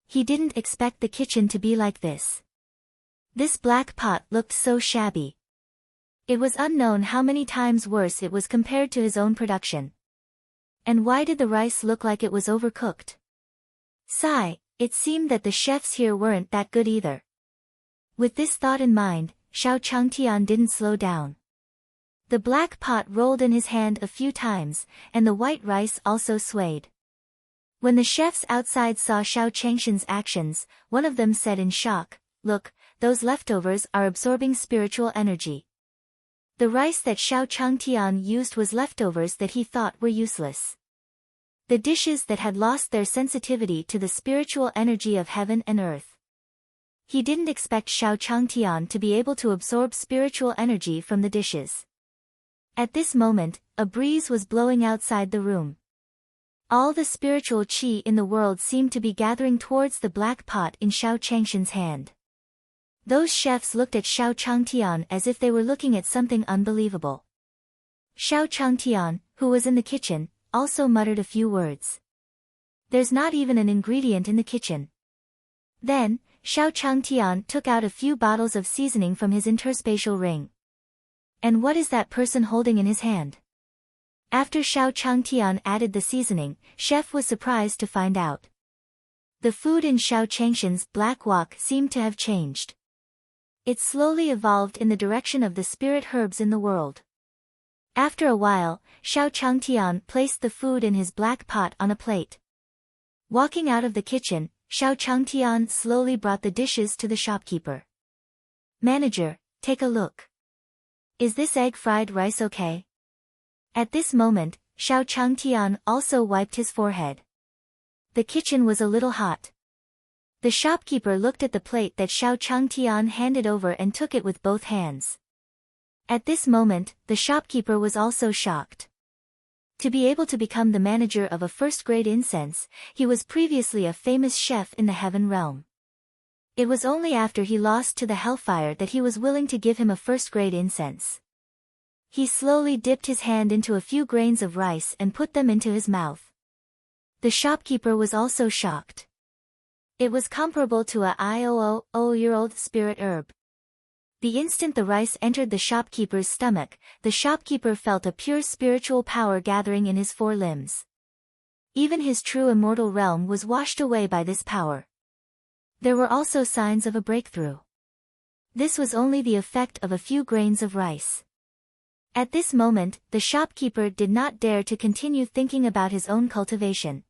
S1: He didn't expect the kitchen to be like this. This black pot looked so shabby. It was unknown how many times worse it was compared to his own production. And why did the rice look like it was overcooked? Sigh, it seemed that the chefs here weren't that good either. With this thought in mind, Xiao Changtian didn't slow down. The black pot rolled in his hand a few times, and the white rice also swayed. When the chefs outside saw Xiao Changshan's actions, one of them said in shock, "Look, those leftovers are absorbing spiritual energy." The rice that Xiao Changtian used was leftovers that he thought were useless. The dishes that had lost their sensitivity to the spiritual energy of heaven and earth. He didn't expect Xiao Changtian to be able to absorb spiritual energy from the dishes. At this moment, a breeze was blowing outside the room. All the spiritual qi in the world seemed to be gathering towards the black pot in Xiao Changshan's hand. Those chefs looked at Xiao Changtian as if they were looking at something unbelievable. Xiao Changtian, who was in the kitchen, also muttered a few words. There's not even an ingredient in the kitchen. Then, Xiao Changtian took out a few bottles of seasoning from his interspatial ring. And what is that person holding in his hand? After Xiao Changtian added the seasoning, Chef was surprised to find out. The food in Xiao Changshan's black wok seemed to have changed. It slowly evolved in the direction of the spirit herbs in the world. After a while, Xiao Changtian placed the food in his black pot on a plate. Walking out of the kitchen, Xiao Changtian slowly brought the dishes to the shopkeeper. Manager, take a look. Is this egg fried rice okay? At this moment, Xiao Changtian also wiped his forehead. The kitchen was a little hot. The shopkeeper looked at the plate that Xiao Changtian handed over and took it with both hands. At this moment, the shopkeeper was also shocked. To be able to become the manager of a first-grade incense, he was previously a famous chef in the heaven realm. It was only after he lost to the hellfire that he was willing to give him a first-grade incense. He slowly dipped his hand into a few grains of rice and put them into his mouth. The shopkeeper was also shocked. It was comparable to a 1,000-year-old spirit herb. The instant the rice entered the shopkeeper's stomach, the shopkeeper felt a pure spiritual power gathering in his four limbs. Even his true immortal realm was washed away by this power. There were also signs of a breakthrough. This was only the effect of a few grains of rice. At this moment, the shopkeeper did not dare to continue thinking about his own cultivation.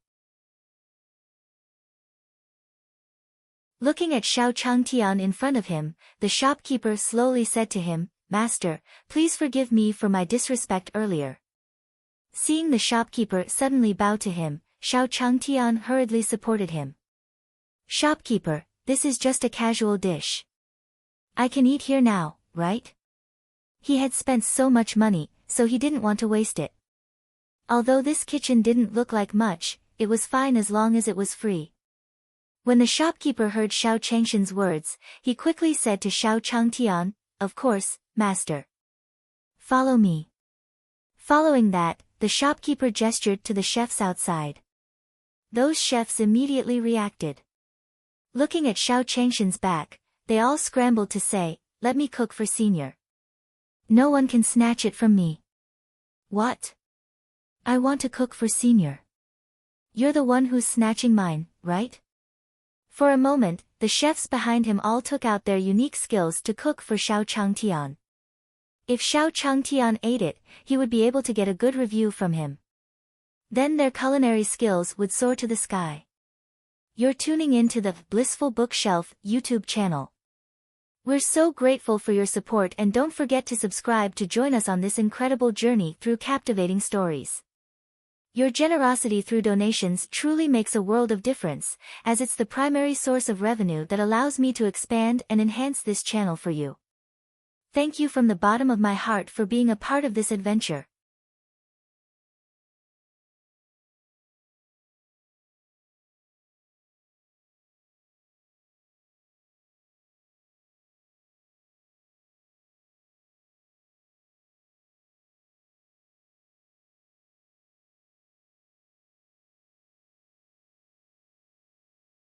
S1: Looking at Xiao Changtian in front of him, the shopkeeper slowly said to him, "Master, please forgive me for my disrespect earlier." Seeing the shopkeeper suddenly bow to him, Xiao Changtian hurriedly supported him. "Shopkeeper, this is just a casual dish. I can eat here now, right?" He had spent so much money, so he didn't want to waste it. Although this kitchen didn't look like much, it was fine as long as it was free. When the shopkeeper heard Xiao Changshan's words, he quickly said to Xiao Changtian, "Of course, master. Follow me." Following that, the shopkeeper gestured to the chefs outside. Those chefs immediately reacted. Looking at Xiao Changshan's back, they all scrambled to say, "Let me cook for senior. No one can snatch it from me." "What? I want to cook for senior. You're the one who's snatching mine, right?" For a moment, the chefs behind him all took out their unique skills to cook for Xiao Changtian. If Xiao Changtian ate it, he would be able to get a good review from him. Then their culinary skills would soar to the sky. You're tuning in to the Blissful Bookshelf YouTube channel. We're so grateful for your support, and don't forget to subscribe to join us on this incredible journey through captivating stories. Your generosity through donations truly makes a world of difference, as it's the primary source of revenue that allows me to expand and enhance this channel for you. Thank you from the bottom of my heart for being a part of this adventure.